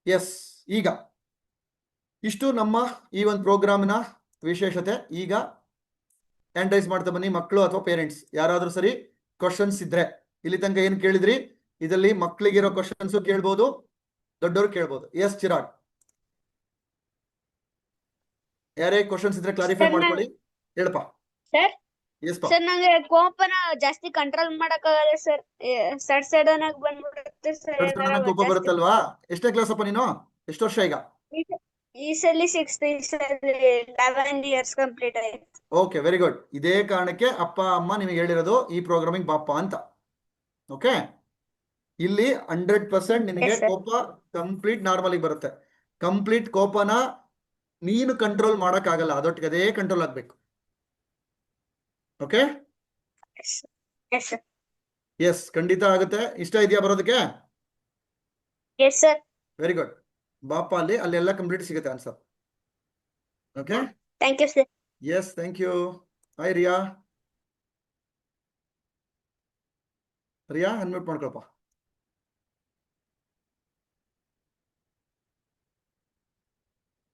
ಎಸ್, ಈಗ ಇಷ್ಟು ನಮ್ಮ ಈ ಒಂದು ಪ್ರೋಗ್ರಾಮ್ನ ವಿಶೇಷತೆ. ಈಗ ಹ್ಯಾಂಡ್ ರೈಸ್ ಮಾಡ್ತಾ ಬನ್ನಿ, ಮಕ್ಕಳು ಅಥವಾ ಪೇರೆಂಟ್ಸ್ ಯಾರಾದ್ರೂ ಸರಿ ಕ್ವಶನ್ಸ್ ಇದ್ರೆ. ಇಲ್ಲಿ ತನಕ ಏನ್ ಕೇಳಿದ್ರಿ, ಇದರಲ್ಲಿ ಮಕ್ಕಳಿಗಿರೋ ಕ್ವಶನ್ಸ್ ಕೇಳ್ಬೋದು, ದೊಡ್ಡವರು ಕೇಳ್ಬೋದು. ಎಸ್ ಚಿರಾಗ್, ಯಾರೇ ಕ್ವಶನ್ಸ್ ಇದ್ರೆ ಕ್ಲಾರಿಫೈ ಮಾಡ್ಕೊಳ್ಳಿ. ಹೇಳಪ್ಪ ಸರ್. ಎಸ್ ಪಾ. ಸರ್, ನಂಗೆ ಕೋಪನ ಜಾಸ್ತಿ ಕಂಟ್ರೋಲ್ ಮಾಡಕ್ ಆಗಲ್ಲ ಸರ್. ಸಡನ್ ಆಗಿ ಬಂದ್ಬಿಡುತ್ತೆ ಸರ್. ಕೋಪ ಬರುತ್ತಲ್ವಾ? ಎಷ್ಟನೇ ಕ್ಲಾಸ್ ಅಪ್ಪ ನೀನು? ಎಷ್ಟು ವರ್ಷ ಈಗ? ಈ ಸಲ 6th, ಈ ಸಲ 11 ಇಯರ್ಸ್ ಕಂಪ್ಲೀಟ್ ಆಯ್ತು. Okay, very good. ಇದೇ ಕಾರಣಕ್ಕೆ ಅಪ್ಪ ಅಮ್ಮ ನಿಮಗೆ ಹೇಳಿರೋದು ಈ ಪ್ರೋಗ್ರಾಮಿಂಗ್ ಬಾಪ ಅಂತ. ಓಕೆ, ಇಲ್ಲಿ 100% ನಿನಗೆ Yes, sir. ಕೋಪ ಕಂಪ್ಲೀಟ್ ನಾರ್ಮಲ್ ಬರುತ್ತೆ. ಕಂಪ್ಲೀಟ್ ಕೋಪನ ನೀನು ಕಂಟ್ರೋಲ್ ಮಾಡಕ್ ಆಗಲ್ಲ, ಅದೊಟ್ಟಿಗೆ ಅದೇ ಕಂಟ್ರೋಲ್ ಆಗ್ಬೇಕು. Okay, yes sir. ಎಸ್ ಖಂಡಿತ ಆಗುತ್ತೆ. ಇಷ್ಟ ಇದೆಯಾ ಬರೋದಕ್ಕೆ? Yes sir. Very good. ಬಾಪ ಅಲ್ಲಿ ಅಲ್ಲೆಲ್ಲ ಕಂಪ್ಲೀಟ್ ಸಿಗುತ್ತೆ answer. Okay, thank you sir. Yes thank you. Hi Riya. Riya unmute ಮಾಡ್ಕೊಳಪ್ಪ.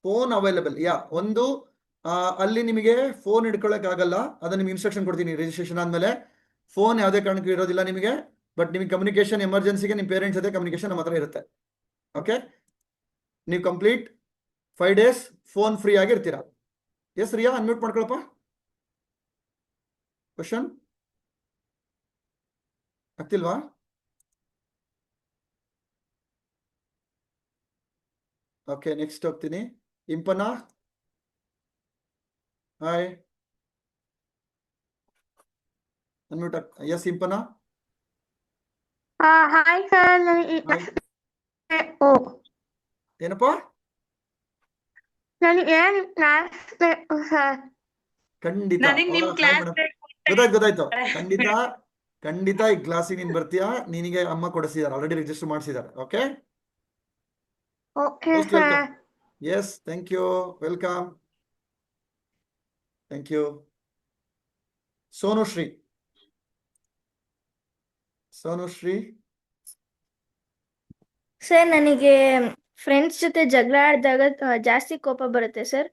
ಫೋನ್ ಅವೈಲೇಬಲ್ ಯಾ ಒಂದು ಅಲ್ಲಿ ನಿಮಗೆ ಫೋನ್ ಹಿಡ್ಕೊಳಕ್ ಆಗಲ್ಲ. ಅದನ್ನ ನಿಮ್ಗೆ ಇನ್ಸ್ಟ್ರಕ್ಷನ್ ಕೊಡ್ತೀನಿ ರಿಜಿಸ್ಟ್ರೇಷನ್ ಆದ್ಮೇಲೆ. ಫೋನ್ ಯಾವುದೇ ಕಾರಣಕ್ಕೂ ಇರೋದಿಲ್ಲ ನಿಮಗೆ, ಬಟ್ ನಿಮಗೆ ಕಮ್ಯುನಿಕೇಶನ್ ಎಮರ್ಜೆನ್ಸಿಗೆ ನಿಮ್ಮ ಪೇರೆಂಟ್ಸ್ ಜೊತೆ ಕಮ್ಯುನಿಕೇಶನ್ ನಮ್ಮ ಹತ್ರ ಇರುತ್ತೆ. ಓಕೆ, ನೀವು ಕಂಪ್ಲೀಟ್ 5 days ಫೋನ್ ಫ್ರೀ ಆಗಿರ್ತೀರಾ. ಎಸ್ ರಿಯಾ ಅನ್ಮ್ಯೂಟ್ ಮಾಡ್ಕೊಳಪ್ಪ. ಕ್ವಶನ್ ಆಗ್ತಿಲ್ವಾ? ಓಕೆ, ನೆಕ್ಸ್ಟ್ ಹೋಗ್ತೀನಿ. Impana, hi unmute. Yes Impana. Hi sir. ಓ, ಏನಪ್ಪ? ನನಗೆ ಏನು ಕ್ಲಾಸ್ ಬೇಕು ಸರ್. ಖಂಡಿತ ಗೊತ್ತಾಯ್ತು. ಖಂಡಿತ ಖಂಡಿತ ಈ ಕ್ಲಾಸಿಗೆ ನೀನ್ ಬರ್ತೀಯಾ. ನಿನಗೆ ಅಮ್ಮ ಕೊಡಿಸಿದಾರೆ, ಆಲ್ರೆಡಿ ರಿಜಿಸ್ಟರ್ ಮಾಡಿಸಿದ್ದಾರೆ. Okay, okay sir. Yes thank you, welcome. Thank you. Sonushree. Sonushree sir, ನನಗೆ ಫ್ರೆಂಡ್ಸ್ ಜೊತೆ ಜಗಳ ಆಡಿದಾಗ ಜಾಸ್ತಿ ಕೋಪ ಬರುತ್ತೆ ಸರ್.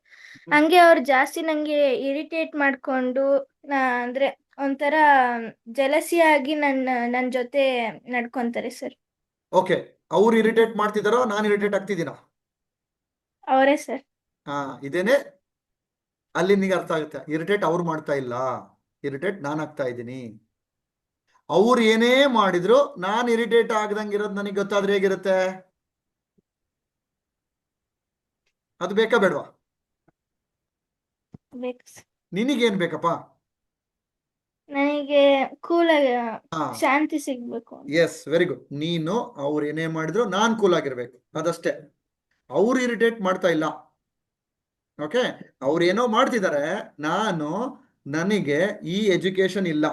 ಹಂಗೆ ಅವ್ರು ಜಾಸ್ತಿ ನಂಗೆ ಇರಿಟೇಟ್ ಮಾಡ್ಕೊಂಡು ಅಂದ್ರೆ ಒಂಥರ ಜಲಸಿ ಆಗಿ ನನ್ನ ಜೊತೆ ನಡ್ಕೊಂತಾರೆ ಸರ್. ಓಕೆ, ಅವ್ರು ಇರಿಟೇಟ್ ಮಾಡ್ತಿದಾರೋ ನಾನು ಇರಿಟೇಟ್ ಆಗ್ತಿದ್ದೀನಾ? ಅವರೇ ಸರ್. ಇದೇನೆ ಅಲ್ಲಿ ನಿನಗೆ ಅರ್ಥ ಆಗುತ್ತೆ. ಇರಿಟೇಟ್ ಅವ್ರು ಮಾಡ್ತಾ ಇಲ್ಲ, ಇರಿಟೇಟ್ ನಾನು ಆಗ್ತಾ ಇದ್ದೀನಿ. ಅವ್ರು ಏನೇ ಮಾಡಿದ್ರು ನಾನು ಇರಿಟೇಟ್ ಆಗದಂಗಿರೋದು ನನಗೆ ಗೊತ್ತಾದ್ರೆ ಹೇಗಿರುತ್ತೆ? ಅದು ಬೇಕಾ ಬೇಡವಾ? ಬೇಕು ಸರ್. ನಿನಗೇನ್ ಬೇಕಪ್ಪ? ನನಗೆ ಕೂಲಾಗಿ ಶಾಂತಿ ಸಿಗ್ಬೇಕು. Yes very good. ನೀನು ಅವ್ರು ಏನೇ ಮಾಡಿದ್ರು ನಾನ್ ಕೂಲ್ ಆಗಿರ್ಬೇಕು, ಅದಷ್ಟೇ. ಅವ್ರು ಇರಿಟೇಟ್ ಮಾಡ್ತಾ ಇಲ್ಲ. ಓಕೆ, ಅವ್ರು ಏನೋ ಮಾಡ್ತಿದ್ದಾರೆ, ನನಗೆ ಈ ಎಜುಕೇಶನ್ ಇಲ್ಲ,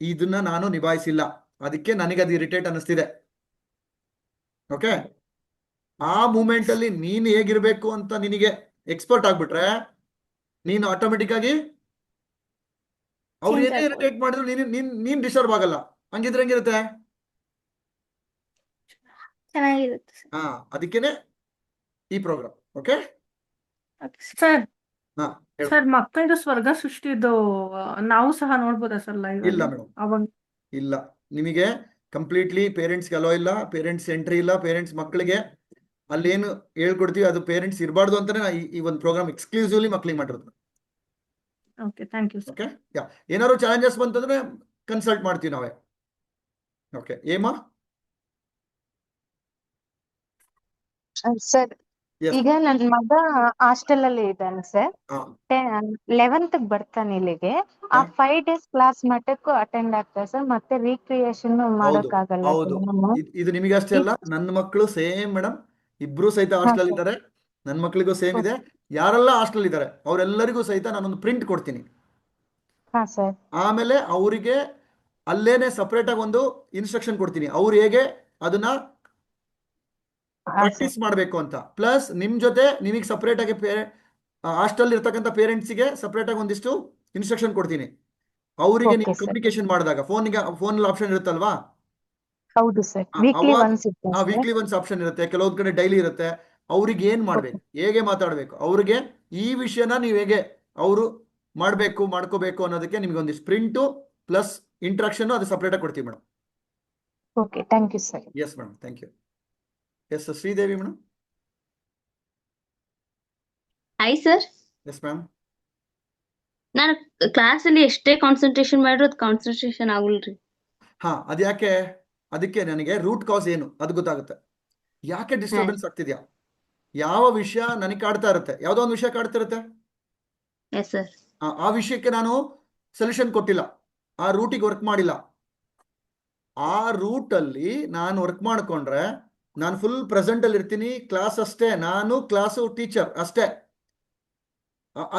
ಇದನ್ನ ನಾನು ನಿಭಾಯಿಸಿಲ್ಲ, ಅದಕ್ಕೆ ನನಗೆ ಅದು ಇರಿಟೇಟ್ ಅನ್ನಿಸ್ತಿದೆ. ಓಕೆ, ಆ ಮೂಮೆಂಟ್ ಅಲ್ಲಿ ನೀನು ಹೇಗಿರ್ಬೇಕು ಅಂತ ನಿನಗೆ ಎಕ್ಸ್ಪರ್ಟ್ ಆಗ್ಬಿಟ್ರೆ ನೀನು ಆಟೋಮೆಟಿಕ್ ಆಗಿ ಅವ್ರು ಚಿಂತೆ ಏನೇ ಆಗ್ಬೋದು. ಇರಿಟೇಟ್ ಮಾಡಿದ್ರು ನೀನ್ ಡಿಸ್ಟರ್ಬ್ ಆಗಲ್ಲ. ಹಂಗಿದ್ರೆ ಹೆಂಗಿರುತ್ತೆ? ಚೆನ್ನಾಗಿರುತ್ತೆ ಸರ್. ಹಾ, ಅದಕ್ಕೇನೆ ಈ ಪ್ರೋಗ್ರಾಮ್. ಓಕೆ, ಸರ್ ಹಾ ಹೇಳು. ಸರ್ ಮಕ್ಕಳದು ಸ್ವರ್ಗ ಸೃಷ್ಟಿದು ನಾವು ಸಹ ನೋಡ್ಬೋದಾ ಸರ್ ಲೈವ್ ಇಲ್ಲ ಅಲ್ಲಿ ಮೇಡಮ್, ಅವಾಗ? ಇಲ್ಲ. ನಿಮಗೆ ಕಂಪ್ಲೀಟ್ಲಿ ಪೇರೆಂಟ್ಸ್ಗೆ ಅಲೋ ಇಲ್ಲ, ಪೇರೆಂಟ್ಸ್ ಎಂಟ್ರಿ ಇಲ್ಲ. ಪೇರೆಂಟ್ಸ್ ಮಕ್ಕಳಿಗೆ ಅಲ್ಲೇನು ಹೇಳ್ಕೊಡ್ತೀವಿ ಅದು ಪೇರೆಂಟ್ಸ್ ಇರಬಾರ್ದು ಅಂತಾನೆ ಈ ಒಂದು ಪ್ರೋಗ್ರಾಮ್ ಎಕ್ಸ್ಕ್ಲೂಸಿವ್ಲಿ ಮಕ್ಳಿಗೆ ಮಾಡಿರೋದು. Okay, thank you sir. Okay, yeah, ಏನಾದ್ರು ಚಾಲೆಂಜಸ್ ಬಂತಂದ್ರೆ ಕನ್ಸಲ್ಟ್ ಮಾಡ್ತೀವಿ ನಾವೇ. ಓಕೆ, ಏಮಾ? Sir Yes. ಈಗ ನನ್ನ ಮಗ ಹಾಸ್ಟೆಲ್ ಅಲ್ಲಿ ಇದ್ದಾನೆ ಸರ್. ಹಾ 11th ಬರ್ತಾನೆ ಇಲ್ಲಿಗೆ. ಆ 5 days ಕ್ಲಾಸ್ ಮಟ್ಟಕ್ಕೂ ಅಟೆಂಡ್ ಆಗ್ತಾರೆ ಸರ್. ಮತ್ತೆ ರೀಕ್ರಿಯೇಷನ್ ಹೌದು ಮಾಡೋಕ್ಕಾಗಲ್ಲ ಹೌದು, ಸರ್. ಇದು ನಿಮಗೆ ಅಷ್ಟೇ ಅಲ್ಲ, ನನ್ನ ಮಕ್ಕಳು ಸೇಮ್ ಮೇಡಮ್. ಇಬ್ರು ಸಹಿತ ಹಾ ಹಾಸ್ಟೆಲ್ ಸರ್. ಇದ್ದಾರೆ. ನನ್ನ ಮಕ್ಕಳಿಗೂ ಸೇಮ್ ಇದೆ. ಯಾರೆಲ್ಲ ಹಾಸ್ಟೆಲ್ ಇದ್ದಾರೆ ಅವರೆಲ್ಲರಿಗೂ ಸಹಿತ ನಾನೊಂದು ಪ್ರಿಂಟ್ ಕೊಡ್ತೀನಿ. ಹಾ ಸರ್. ಆಮೇಲೆ ಅವರಿಗೆ ಅಲ್ಲೇನೆ ಸಪ್ರೇಟ್ ಆಗಿ ಒಂದು ಇನ್ಸ್ಟ್ರಕ್ಷನ್ ಕೊಡ್ತೀನಿ, ಅವ್ರು ಹೇಗೆ ಅದನ್ನ ಹಾ ಪ್ರಾಕ್ಟೀಸ್ ಸರ್. ಮಾಡಬೇಕು ಅಂತ. ಪ್ಲಸ್ ನಿಮ್ ಜೊತೆ ನಿಮಗೆ ಸಪ್ರೇಟ್ ಆಗಿ ಹಾಸ್ಟೆಲ್ ಇರ್ತಕ್ಕಂಥ ಪೇರೆಂಟ್ಸ್ಗೆ ಸಪ್ರೇಟ್ ಆಗಿ ಒಂದಿಷ್ಟು ಇನ್ಸ್ಟ್ರಕ್ಷನ್ ಕೊಡ್ತೀನಿ. ಅವರಿಗೆ ನೀವು ಓಕೆ ಸರ್. ಕಮ್ಯುನಿಕೇಶನ್ ಮಾಡಿದಾಗ ಫೋನ್ ಆಪ್ಷನ್ ಇರುತ್ತಲ್ವಾ? ಹೌದು ಸರ್. ವೀಕ್ಲಿ ಅವಾಗ ಒನ್ಸ್ ಇರುತ್ತೆ ಸರ್. ವೀಕ್ಲಿ ಒನ್ಸ್ ಆಪ್ಷನ್ ಇರುತ್ತೆ, ಕೆಲವೊಂದ್ ಕಡೆ ಡೈಲಿ ಇರುತ್ತೆ. ಅವ್ರಿಗೆ ಏನ್ ಮಾಡ್ಬೇಕು, ಹೇಗೆ ಮಾತಾಡ್ಬೇಕು, ಅವ್ರಿಗೆ ಈ ವಿಷಯನ ನೀವು ಹೇಗೆ ಅವರು ಮಾಡ್ಕೋಬೇಕು ಅನ್ನೋದಕ್ಕೆ ನಿಮ್ಗೆ ಒಂದಿಷ್ಟು ಪ್ರಿಂಟು ಪ್ಲಸ್ ಇಂಟ್ರಾಕ್ಷನ್ ಅದು ಸಪ್ರೇಟ್ ಆಗಿ ಕೊಡ್ತೀವಿ madam. Okay, thank you sir. Yes madam, thank you. Yes Sridevi madam. Hi sir, yes ma'am. ನಾನು ಕ್ಲಾಸ್ ಅಲ್ಲಿ ಎಷ್ಟೇ ಕಾನ್ಸಂಟ್ರೇಷನ್ ಮಾಡಿದ್ರು ಅದು ಕಾನ್ಸಂಟ್ರೇಷನ್ ಆಗಲ್ರಿ. ಹಾ, ಅದ್ಯಾಕೆ? ಅದಕ್ಕೆ ನನಗೆ ರೂಟ್ ಕಾಸ್ ಏನು ಅದು ಗೊತ್ತಾಗುತ್ತೆ. ಯಾಕೆ ಡಿಸ್ಟರ್ಬೆನ್ಸ್ ಆಗ್ತಿದ್ಯಾ? ಯಾವ ವಿಷಯ ನನಗೆ ಕಾಡ್ತಾ ಇರುತ್ತೆ, ಯಾವುದೋ ಒಂದು ವಿಷಯ ಕಾಡ್ತಿರುತ್ತೆ. Yes sir. ಆ ವಿಷಯಕ್ಕೆ ನಾನು ಸೊಲ್ಯೂಷನ್ ಕೊಟ್ಟಿಲ್ಲ, ಆ ರೂಟಿಗೆ ವರ್ಕ್ ಮಾಡಿಲ್ಲ. ಆ ರೂಟಲ್ಲಿ ನಾನು ವರ್ಕ್ ಮಾಡ್ಕೊಂಡ್ರೆ ನಾನು ಫುಲ್ ಪ್ರೆಸೆಂಟ್ ಅಲ್ಲಿ ಇರ್ತೀನಿ. ಕ್ಲಾಸ್ ಅಷ್ಟೇ, ನಾನು ಕ್ಲಾಸು ಟೀಚರ್ ಅಷ್ಟೇ.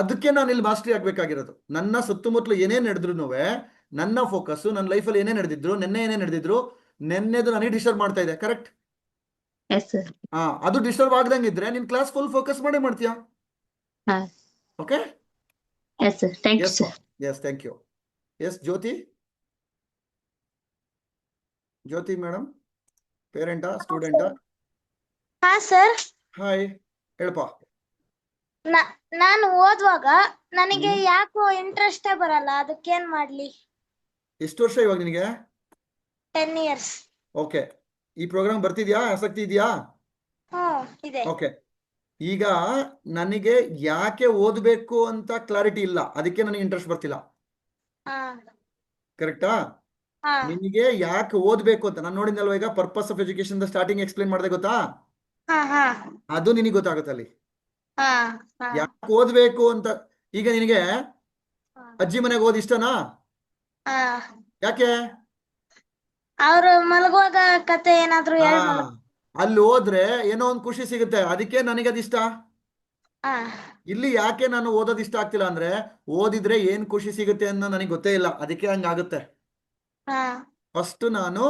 ಅದಕ್ಕೆ ನಾನು ಇಲ್ಲಿ ಮಾಸ್ಟರಿ ಆಗ್ಬೇಕಾಗಿರೋದು. ನನ್ನ ಸುತ್ತಮುತ್ತಲು ಏನೇ ನಡೆದ್ರು ನನ್ನ ಫೋಕಸ್, ನನ್ನ ಲೈಫಲ್ಲಿ ಏನೇ ನಡೆದಿದ್ರು, ಏನೇ ನಡೆದಿದ್ರು, ನೆನ್ನೆದು ನನಗೆ ಡಿಸ್ಟರ್ಬ್ ಮಾಡ್ತಾ ಇದೆ. ಕರೆಕ್ಟ್? Yes sir. ಅದು ಡಿಸ್ಟರ್ಬ್ ಆಗ್ದಂಗಿದ್ರೆ ನಿನ್ ಕ್ಲಾಸ್ ಫುಲ್ ಫೋಕಸ್ ಮಾಡ್ತೀಯಾ? ಹಾ. Okay, yes sir, thank you yes sir. Yes, thank you. Yes Jyoti madam, ಪೇರೆಂಟಾ ಸ್ಟೂಡೆಂಟಾ? ಹಾ ಸರ್. ಹಾಯ್, ಹೇಳಪ್ಪ. ನಾನು ಓದುವಾಗ ನನಗೆ ಯಾಕೋ ಇಂಟ್ರೆಸ್ಟ್ ಬರಲ್ಲ, ಅದಕ್ಕೇನ್ ಮಾಡ್ಲಿ? ಎಷ್ಟು ವರ್ಷ ಇವಾಗ ನಿನಗೆ? 10 years. ಓಕೆ, ಈ ಪ್ರೋಗ್ರಾಮ್ ಬರ್ತಿದ್ಯಾ? ಆಸಕ್ತಿ ಇದೆಯಾ? ಇದೆ. ಓಕೆ, ಈಗ ನನಗೆ ಯಾಕೆ ಓದಬೇಕು ಅಂತ ಕ್ಲಾರಿಟಿ ಇಲ್ಲ, ಅದಕ್ಕೆ ನನಗೆ ಇಂಟ್ರೆಸ್ಟ್ ಬರ್ತಿಲ್ಲ. ಕರೆಕ್ಟಾ? ನಿನಗೆ ಯಾಕೆ ಓದಬೇಕು ಅಂತ ನಾನು ನೋಡಿದ್ನಲ್ವ, ಈಗ purpose of education starting explain ಮಾಡಿದೆ ಗೊತ್ತಾ? ಅದು ನಿನಗೆ ಗೊತ್ತಾಗುತ್ತೆ ಅಲ್ಲಿ ಯಾಕೆ ಓದ್ಬೇಕು ಅಂತ. ಈಗ ನಿನಗೆ ಅಜ್ಜಿ ಮನೆಗೆ ಓದ್ ಇಷ್ಟನಾ? ಯಾಕೆ? ಅವ್ರು ಮಲಗುವಾಗ ಕತೆ ಏನಾದ್ರು ಅಲ್ಲಿ ಹೋದ್ರೆ ಏನೋ ಒಂದು ಖುಷಿ ಸಿಗುತ್ತೆ, ಅದಕ್ಕೆ ನನಗೆ ಅದಿಷ್ಟ. ಇಲ್ಲಿ ಯಾಕೆ ನಾನು ಓದೋದು ಇಷ್ಟ ಆಗ್ತಿಲ್ಲ ಅಂದ್ರೆ, ಓದಿದ್ರೆ ಏನ್ ಖುಷಿ ಸಿಗುತ್ತೆ ಅನ್ನೋ ನನಗೆ ಗೊತ್ತೇ ಇಲ್ಲ, ಅದಕ್ಕೆ ಹಂಗಾಗುತ್ತೆ. ಫಸ್ಟ್ ನಾನು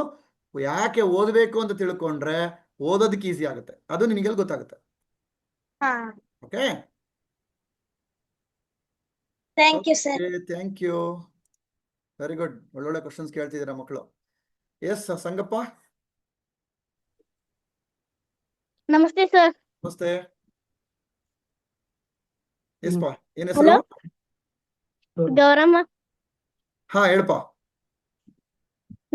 ಯಾಕೆ ಓದಬೇಕು ಅಂತ ತಿಳ್ಕೊಂಡ್ರೆ ಓದೋದಕ್ಕೆ ಈಸಿ ಆಗುತ್ತೆ, ಅದು ನಿನಗೆಲ್ಲಿ ಗೊತ್ತಾಗುತ್ತೆ. Okay, thank you sir. Thank you, very good. ಒಳ್ಳೊಳ್ಳೆ ಕ್ವಶನ್ಸ್ ಕೇಳ್ತಿದ್ದೀರಾ ಮಕ್ಕಳು. ಎಸ್ ಸಂಗಪ್ಪ. ನಮಸ್ತೆ ಸರ್. ನಮಸ್ತೆ. ಎಸ್ಪಾ, ಏನ್ ಹೆಸರು? ಗೌರಮ್ಮ. ಹಾ ಹೇಳಪ್ಪ.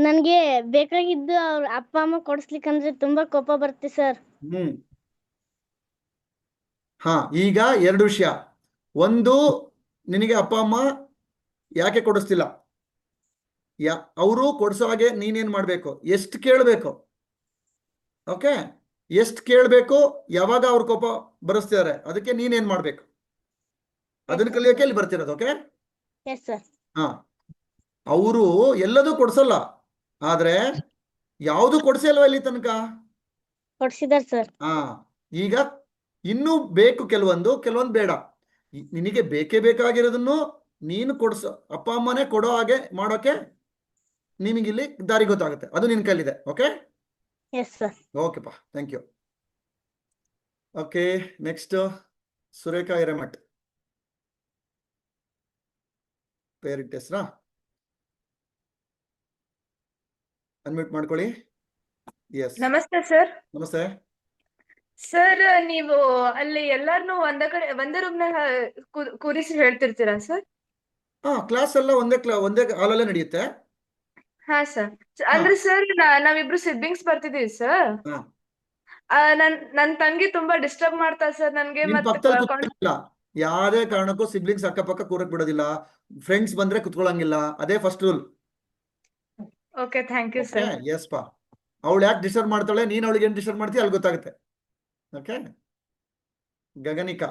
ನನ್ಗೆ ಬೇಕಾಗಿದ್ದು ಅವ್ರ ಅಪ್ಪ ಅಮ್ಮ ಕೊಡಿಸ್ಲಿಕ್ಕಂದ್ರೆ ತುಂಬಾ ಕೋಪ ಬರುತ್ತೆ ಸರ್. ಹಾ, ಈಗ ಎರಡು ವಿಷಯ. ಒಂದು, ನಿನಗೆ ಅಪ್ಪ ಅಮ್ಮ ಯಾಕೆ ಕೊಡಿಸ್ತಿಲ್ಲ, ಅವರು ಕೊಡ್ಸೋ ಹಾಗೆ ನೀನೇನ್ ಮಾಡ್ಬೇಕು, ಎಷ್ಟು ಕೇಳಬೇಕು. ಓಕೆ, ಎಷ್ಟು ಕೇಳಬೇಕು, ಯಾವಾಗ ಅವ್ರ ಕೋಪ ಬರೆಸ್ತಿದ್ದಾರೆ ಅದಕ್ಕೆ ನೀನೇನ್ ಮಾಡ್ಬೇಕು, ಅದನ್ನ ಕಲಿಯೋಕೆ ಇಲ್ಲಿ ಬರ್ತಿರೋದು. ಓಕೆ, ಹಾ, ಅವರು ಎಲ್ಲದೂ ಕೊಡ್ಸಲ್ಲ, ಆದ್ರೆ ಯಾವುದು ಕೊಡ್ಸೇ ಅಲ್ವಾ ಇಲ್ಲಿ ತನಕ? ಕೊಡ್ಸಿದಾರ್ ಸರ್. ಹಾ, ಈಗ ಇನ್ನೂ ಬೇಕು ಕೆಲವೊಂದು ಬೇಡ. ನಿನಗೆ ಬೇಕೇ ಬೇಕಾಗಿರೋದನ್ನು ನೀನು ಕೊಡ್ಸೋ, ಅಪ್ಪ ಅಮ್ಮನೇ ಕೊಡೋ ಹಾಗೆ ಮಾಡೋಕೆ ನಿಮಗಿಲ್ಲಿ ದಾರಿ ಗೊತ್ತಾಗುತ್ತೆ, ಅದು ನಿನ್ ಕೈಲಿದೆ. ಓಕೆ, ಓಕೆಪ್ಪ, thank you. Okay, next Surekha Hiremath, parent ಹೆಸರಾ? ಅನ್ಮ್ಯೂಟ್ ಮಾಡ್ಕೊಳ್ಳಿ. ಎಸ್, ನಮಸ್ತೆ ಸರ್. ನಮಸ್ತೆ. ಸರ್ ನೀವು ಅಲ್ಲಿ ಎಲ್ಲಾರ್ನು ಒಂದೇ ರೂಮ್ ನ ಕೂರಿಸಿ ಹೇಳ್ತಿರ್ತೀರಾ ಸರ್? ಕ್ಲಾಸ್ ಎಲ್ಲ ಒಂದೇ ಹಾಲಲ್ಲೇ ನಡೆಯುತ್ತೆ. ಹಾ ಸರ್. ಅಂದ್ರೆ ಸರ್ ನಾವಿಬ್ರು ಸಿಬ್ಲಿಂಗ್ಸ್ ಬರ್ತಿದೀವಿ ಸರ್. ಹಾ. ನನ್ ತಂಗಿ ತುಂಬಾ ಡಿಸ್ಟರ್ಬ್ ಮಾಡ್ತಾ ಸರ್ ನನ್ಗೆ. ನಿನ್ ಮತ್ತೆ ಪಕ್ಕದಲ್ಲಿ ಕೂತ್ಕೊಳ್ಳಂಗಿಲ್ಲ, ಯಾವುದೇ ಕಾರಣಕ್ಕೂ ಸಿಬ್ಲಿಂಗ್ಸ್ ಅಕ್ಕಪಕ್ಕ ಕೂರಕ್ ಬಿಡೋದಿಲ್ಲ. ಫ್ರೆಂಡ್ಸ್ ಬಂದ್ರೆ ಕುತ್ಕೊಳ್ಳಂಗಿಲ್ಲ, ಅದೇ first rule. Okay, thank you sir. Yes ಪಾ, ಅವಳು ಯಾಕೆ ಡಿಸ್ಟರ್ಬ್ ಮಾಡ್ತಾಳೆ, ನೀನ್ ಅವಳಿಗೆ ಏನ್ ಡಿಸ್ಟರ್ಬ್ ಮಾಡ್ತೀಯ ಅಲ್ಲಿ ಗೊತ್ತಾಗುತ್ತೆ. ಓಕೆ, ಗಗನಿಕಾ.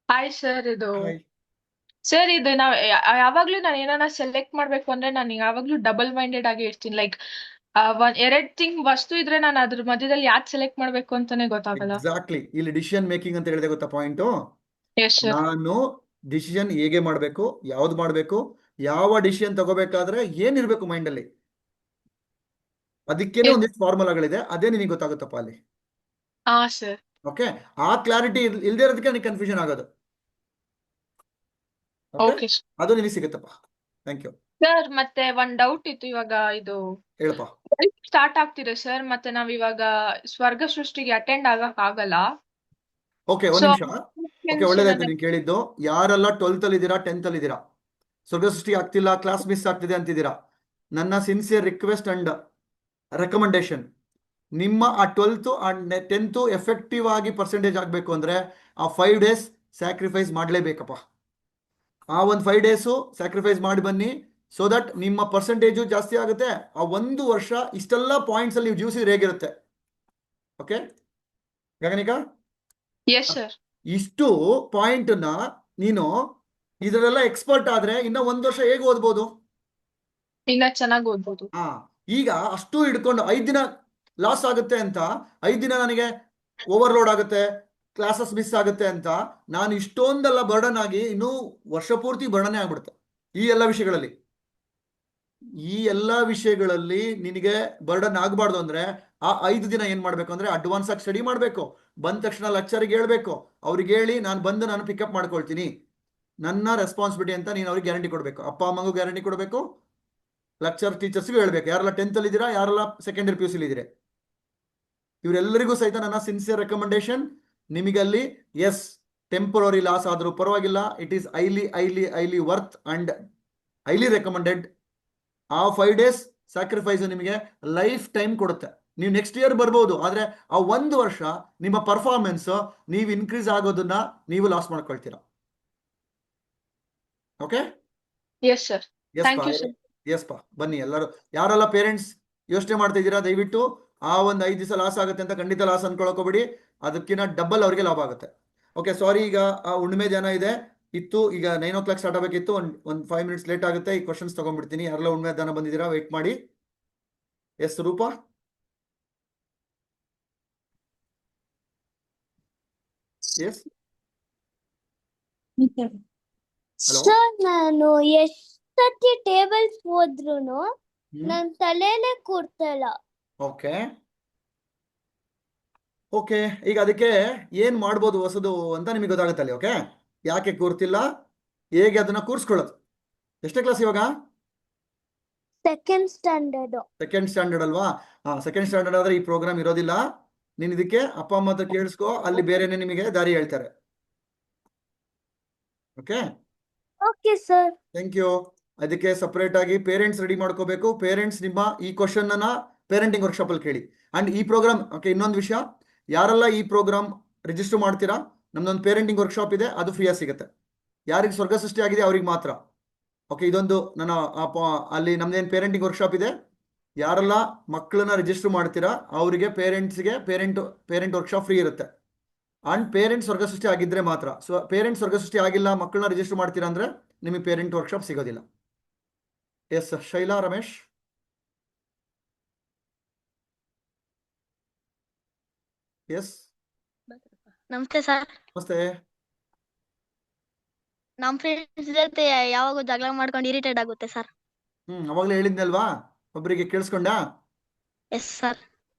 Hi sir. ಇದು Hi. ಸರ್ ಇದು ನಾವ್ ಯಾವಾಗ್ಲೂ ನಾನು ಏನಾನ ಸೆಲೆಕ್ಟ್ ಮಾಡ್ಬೇಕು ಅಂದ್ರೆ ನಾನು ಯಾವಾಗ್ಲೂ ಡಬಲ್ ಮೈಂಡೆಡ್ ಆಗಿ ಇರ್ತೀನಿ. ಲೈಕ್ ಎರಡ್ ವಸ್ತು ಇದ್ರೆ ನಾನು ಅದ್ರ ಮಧ್ಯದಲ್ಲಿ ಯಾವ್ದು ಸೆಲೆಕ್ಟ್ ಮಾಡ್ಬೇಕು ಅಂತಾನೆ ಗೊತ್ತಾಗಲ್ಲ. ಎಕ್ಸಾಕ್ಟ್ಲಿ, ಇಲ್ಲಿ ಡಿಸಿಷನ್ ಮೇಕಿಂಗ್ ಅಂತ ಹೇಳಿದೆ ಗೊತ್ತಾ ಪಾಯಿಂಟ್. Yes sir. ನಾನು ಡಿಸಿಷನ್ ಹೇಗೆ ಮಾಡ್ಬೇಕು, ಯಾವ್ದು ಮಾಡ್ಬೇಕು, ಯಾವ ಡಿಸಿಷನ್ ತಗೋಬೇಕಾದ್ರೆ ಏನಿರ್ಬೇಕು ಮೈಂಡ್ ಅಲ್ಲಿ, ಅದಕ್ಕೇನೆ ಒಂದಿಷ್ಟು ಫಾರ್ಮುಲಾಗಳಿದೆ, ಅದೇ ನಿನಗೆ ಗೊತ್ತಾಗುತ್ತಪ್ಪ ಅಲ್ಲಿ. ಹಾ ಸರ್. ಓಕೆ, ಆ ಕ್ಲಾರಿಟಿ ಇಲ್ದೇ ಇರೋದಕ್ಕೆ ನನಗೆ ಕನ್ಫ್ಯೂಷನ್ ಆಗೋದು. ಓಕೆ ಅದು ನಿನಗೆ ಸಿಗುತ್ತಪ್ಪ. Thank you sir. ಮತ್ತೆ ಒಂದ್ ಡೌಟ್ ಇತ್ತು. ಇವಾಗ ಇದು ಹೇಳಪ್ಪ. ಸ್ಟಾರ್ಟ್ ಆಗ್ತಿದೆ ಸರ್, ಮತ್ತೆ ನಾವ್ ಇವಾಗ ಸ್ವರ್ಗ ಸೃಷ್ಟಿಗೆ ಅಟೆಂಡ್ ಆಗಕ್ ಆಗಲ್ಲ. ಓಕೆ, ಒಂದ್ ನಿಮಿಷ. ಓಕೆ, ಒಳ್ಳೇದಾಯ್ತು ನೀನ್ ಕೇಳಿದ್ದು. ಯಾರೆಲ್ಲ 12th ಅಲ್ಲಿ ಇದ್ದೀರಾ, 10th ಅಲ್ಲಿ ಇದ್ದೀರಾ, ಸ್ವರ್ಗ ಸೃಷ್ಟಿ ಆಗ್ತಿಲ್ಲ, ಕ್ಲಾಸ್ ಮಿಸ್ ಆಗ್ತಿದೆ ಅಂತಿದ್ದೀರಾ, ನನ್ನ ಸಿನ್ಸಿಯರ್ ರಿಕ್ವೆಸ್ಟ್ ಅಂಡ್ ರೆಕಮೆಂಡೇಶನ್, ನಿಮ್ಮ ಆ 12th ಅಂಡ್ 10th ಎಫೆಕ್ಟಿವ್ ಆಗಿ ಪರ್ಸೆಂಟೇಜ್ ಆಗಬೇಕು ಅಂದ್ರೆ ಆ 5 days ಸ್ಯಾಕ್ರಿಫೈಸ್ ಮಾಡಲೇಬೇಕಪ್ಪ. ಆ ಒಂದು 5 days ಸ್ಯಾಕ್ರಿಫೈಸ್ ಮಾಡಿ ಬನ್ನಿ, ಸೊ ದಟ್ ನಿಮ್ಮ ಪರ್ಸೆಂಟೇಜು ಜಾಸ್ತಿ ಆಗುತ್ತೆ. ಆ 1 ವರ್ಷ ಇಷ್ಟೆಲ್ಲ ಪಾಯಿಂಟ್ಸ್ ಅಲ್ಲಿ ನೀವು ಜೀವಿಸಿದ್ರೆ ಹೇಗಿರುತ್ತೆ. Okay Gaganika, yes sir. ಇಷ್ಟು ಪಾಯಿಂಟ್ ನ ನೀನು ಇದರೆಲ್ಲ ಎಕ್ಸ್ಪರ್ಟ್ ಆದ್ರೆ ಇನ್ನ 1 ವರ್ಷ ಹೇಗೆ ಓದ್ಬೋದು? ಇನ್ನ ಚೆನ್ನಾಗಿ ಓದ್ಬೋದು. ಈಗ ಅಷ್ಟು ಹಿಡ್ಕೊಂಡು 5 ದಿನ ಲಾಸ್ ಆಗುತ್ತೆ ಅಂತ, 5 ದಿನ ನನಗೆ ಓವರ್ಲೋಡ್ ಆಗುತ್ತೆ, ಕ್ಲಾಸಸ್ ಮಿಸ್ ಆಗುತ್ತೆ ಅಂತ ನಾನು ಇಷ್ಟೊಂದೆಲ್ಲ ಬರ್ಡನ್ ಆಗಿ ಇನ್ನೂ ವರ್ಷ ಪೂರ್ತಿ ಬರ್ಡನೆ ಆಗ್ಬಿಡುತ್ತೆ. ಈ ಎಲ್ಲ ವಿಷಯಗಳಲ್ಲಿ ನಿನಗೆ ಬರ್ಡನ್ ಆಗಬಾರ್ದು ಅಂದ್ರೆ ಆ 5 ದಿನ ಏನ್ ಮಾಡ್ಬೇಕು ಅಂದ್ರೆ ಅಡ್ವಾನ್ಸ್ ಆಗಿ ಸ್ಟಡಿ ಮಾಡ್ಬೇಕು. ಬಂದ ತಕ್ಷಣ ಲೆಕ್ಚರ್ಗೆ ಹೇಳ್ಬೇಕು, ಅವ್ರಿಗೆ ಹೇಳಿ ನಾನು ಬಂದು ನಾನು ಪಿಕಪ್ ಮಾಡ್ಕೊಳ್ತೀನಿ, ನನ್ನ ರೆಸ್ಪಾನ್ಸಿಬಿಲಿಟಿ ಅಂತ ನೀನು ಅವ್ರಿಗೆ ಗ್ಯಾರಂಟಿ ಕೊಡ್ಬೇಕು. ಅಪ್ಪ ಅಮ್ಮಗೂ ಗ್ಯಾರಂಟಿ ಕೊಡಬೇಕು, ಲೆಕ್ಚರ್ ಟೀಚರ್ಸ್ಗೂ ಹೇಳ್ಬೇಕು. ಯಾರೆಲ್ಲ 10th ಅಲ್ಲಿ ಇದ್ದೀರಾ, ಯಾರೆಲ್ಲ ಸೆಕೆಂಡರಿ PUC ಇದ್ದೀರಾ, ಇವರೆಲ್ಲರಿಗೂ ಸಹಿತ ನನ್ನ ಸಿನ್ಸಿಯರ್ ರೆಕಮೆಂಡೇಶನ್, ನಿಮಗಲ್ಲಿ ಎಸ್ ಟೆಂಪರರಿ ಲಾಸ್ ಆದ್ರೂ ಪರವಾಗಿಲ್ಲ, it is highly worth and highly recommended. ಆ 5 days ಸ್ಯಾಕ್ರಿಫೈಸ್ ನಿಮಗೆ ಲೈಫ್ ಟೈಮ್ ಕೊಡುತ್ತೆ. ನೀವು ನೆಕ್ಸ್ಟ್ ಇಯರ್ ಬರ್ಬೋದು, ಆದ್ರೆ ಆ 1 ವರ್ಷ ನಿಮ್ಮ ಪರ್ಫಾರ್ಮೆನ್ಸ್ ನೀವು ಇನ್ಕ್ರೀಸ್ ಆಗೋದನ್ನ ನೀವು ಲಾಸ್ ಮಾಡ್ಕೊಳ್ತೀರಾ. Okay, yes sir. Thank you sir. Yes ಪಾ, ಬನ್ನಿ ಎಲ್ಲರೂ. ಯಾರೆಲ್ಲ ಪೇರೆಂಟ್ಸ್ ಯೋಚನೆ ಮಾಡ್ತಾ ಇದ್ದೀರಾ, ದಯವಿಟ್ಟು ಆ ಒಂದು 5 ದಿವಸ ಲಾಸ್ ಆಗುತ್ತೆ ಅಂತ ಖಂಡಿತ ಲಾಸ್ ಅನ್ಕೊಳಕೋಬೇಡಿ, ಅದಕ್ಕಿಂತ ಡಬಲ್ ಅವ್ರಿಗೆ ಲಾಭ ಆಗುತ್ತೆ. ಓಕೆ, ಸಾರಿ, ಈಗ ಆ ಹುಣ್ಣಿಮೆ ದಿನ ಇತ್ತು, ಈಗ 9 o'clock ಸ್ಟಾರ್ಟ್ ಆಗಬೇಕಿತ್ತು, ಒಂದು 5 minutes ಲೇಟ್ ಆಗುತ್ತೆ. ಈ ಕ್ವಶನ್ಸ್ ತಗೊಂಡ್ಬಿಡ್ತೀನಿ. ಯಾರೆಲ್ಲ ಹುಣ್ಣಿಮೆ ದಿನ ಬಂದಿದ್ದೀರಾ ವೇಟ್ ಮಾಡಿ. Yes Rupa. Yes hello. Sir, ನಾನು ಎಷ್ಟೊತ್ತಿ ಟೇಬಲ್ಸ್ ಹೋದ್ರುನು ನನ್ ತಲೆನೇ ಕೂರ್ತಿಲ್ಲ. ಓಕೆ ಓಕೆ, ಈಗ ಅದಕ್ಕೆ ಏನ್ ಮಾಡ್ಬೋದು ಹೊಸದು ಅಂತ ನಿಮಗೆ ಗೊತ್ತಾಗುತ್ತಲ್ಲಿ. ಓಕೆ, ಯಾಕೆ ಕೂರ್ತಿಲ್ಲ, ಹೇಗೆ ಅದನ್ನ ಕೂರ್ಸ್ಕೊಳ್ಳೋದು. ಎಷ್ಟೇ ಕ್ಲಾಸ್ ಇವಾಗ? Second standard. ಸೆಕೆಂಡ್ ಸ್ಟ್ಯಾಂಡರ್ಡ್ ಅಲ್ವಾ? ಸೆಕೆಂಡ್ ಸ್ಟ್ಯಾಂಡರ್ಡ್ ಆದ್ರೆ ಈ ಪ್ರೋಗ್ರಾಮ್ ಇರೋದಿಲ್ಲ. ನೀನ್ ಇದಕ್ಕೆ ಅಪ್ಪ ಅಮ್ಮ ಹತ್ರ ಕೇಳಿಸ್ಕೋ, ಅಲ್ಲಿ ಬೇರೆನೆ ನಿಮಗೆ ದಾರಿ ಹೇಳ್ತಾರೆ. Okay okay sir. Thank you. ಅದಕ್ಕೆ ಸಪರೇಟ್ ಆಗಿ ಪೇರೆಂಟ್ಸ್ ರೆಡಿ ಮಾಡ್ಕೋಬೇಕು. ಪೇರೆಂಟ್ಸ್ ನಿಮ್ಮ ಈ ಕ್ವಶನ್ ಅನ್ನ ಪೇರೆಂಟಿಂಗ್ ವರ್ಕ್ಶಾಪ್ ಅಲ್ಲಿ ಕೇಳಿ. ಅಂಡ್ ಈ ಪ್ರೋಗ್ರಾಮ್, ಓಕೆ, ಇನ್ನೊಂದು ವಿಷಯ, ಯಾರೆಲ್ಲ ಈ ಪ್ರೋಗ್ರಾಮ್ ರಿಜಿಸ್ಟರ್ ಮಾಡ್ತೀರಾ, ನಮ್ದೊಂದು ಪೇರೆಂಟಿಂಗ್ ವರ್ಕ್ಶಾಪ್ ಇದೆ, ಅದು ಫ್ರೀಯಾಗಿ ಸಿಗುತ್ತೆ. ಯಾರಿಗೆ ಸ್ವರ್ಗ ಸೃಷ್ಟಿ ಆಗಿದೆ ಅವ್ರಿಗೆ ಮಾತ್ರ. ಓಕೆ, ಇದೊಂದು ನನ್ನ ಅಲ್ಲಿ ನಮ್ದೇನು ಪೇರೆಂಟಿಂಗ್ ವರ್ಕ್ಶಾಪ್ ಇದೆ, ಯಾರೆಲ್ಲ ಮಕ್ಕಳನ್ನ ರಿಜಿಸ್ಟರ್ ಮಾಡ್ತೀರಾ ಅವರಿಗೆ ಪೇರೆಂಟ್ಸ್ಗೆ ಪೇರೆಂಟ್ ವರ್ಕ್ಶಾಪ್ ಫ್ರೀ ಇರುತ್ತೆ. ಅಂಡ್ ಪೇರೆಂಟ್ಸ್ ಸ್ವರ್ಗ ಸೃಷ್ಟಿ ಆಗಿದ್ರೆ ಮಾತ್ರ. ಸೊ ಪೇರೆಂಟ್ಸ್ ಸ್ವರ್ಗ ಸೃಷ್ಟಿ ಆಗಿಲ್ಲ, ಮಕ್ಕಳನ್ನ ರಿಜಿಸ್ಟರ್ ಮಾಡ್ತೀರಾ ಅಂದ್ರೆ ನಿಮಗೆ ಪೇರೆಂಟ್ ವರ್ಕ್ಶಾಪ್ ಸಿಗೋದಿಲ್ಲ. ಎಸ್ ಶೈಲಾ ರಮೇಶ್. ಎಸ್ ನಮಸ್ತೆ ಸರ್. ನಮಸ್ತೆ. ನಮ್ ಫ್ರೆಂಡ್ಸ್ ಜೊತೆ ಯಾವಾಗ ಜಗಳ ಮಾಡ್ಕೊಂಡು ಇರಿಟೇಟ್ ಆಗುತ್ತೆ ಸರ್. ಅವಾಗಲೇ ಹೇಳಿದ್ನಲ್ವಾ, ಒಬ್ಬರಿಗೆ ಕೇಳಿಸ್ಕೊಂಡ? Yes sir.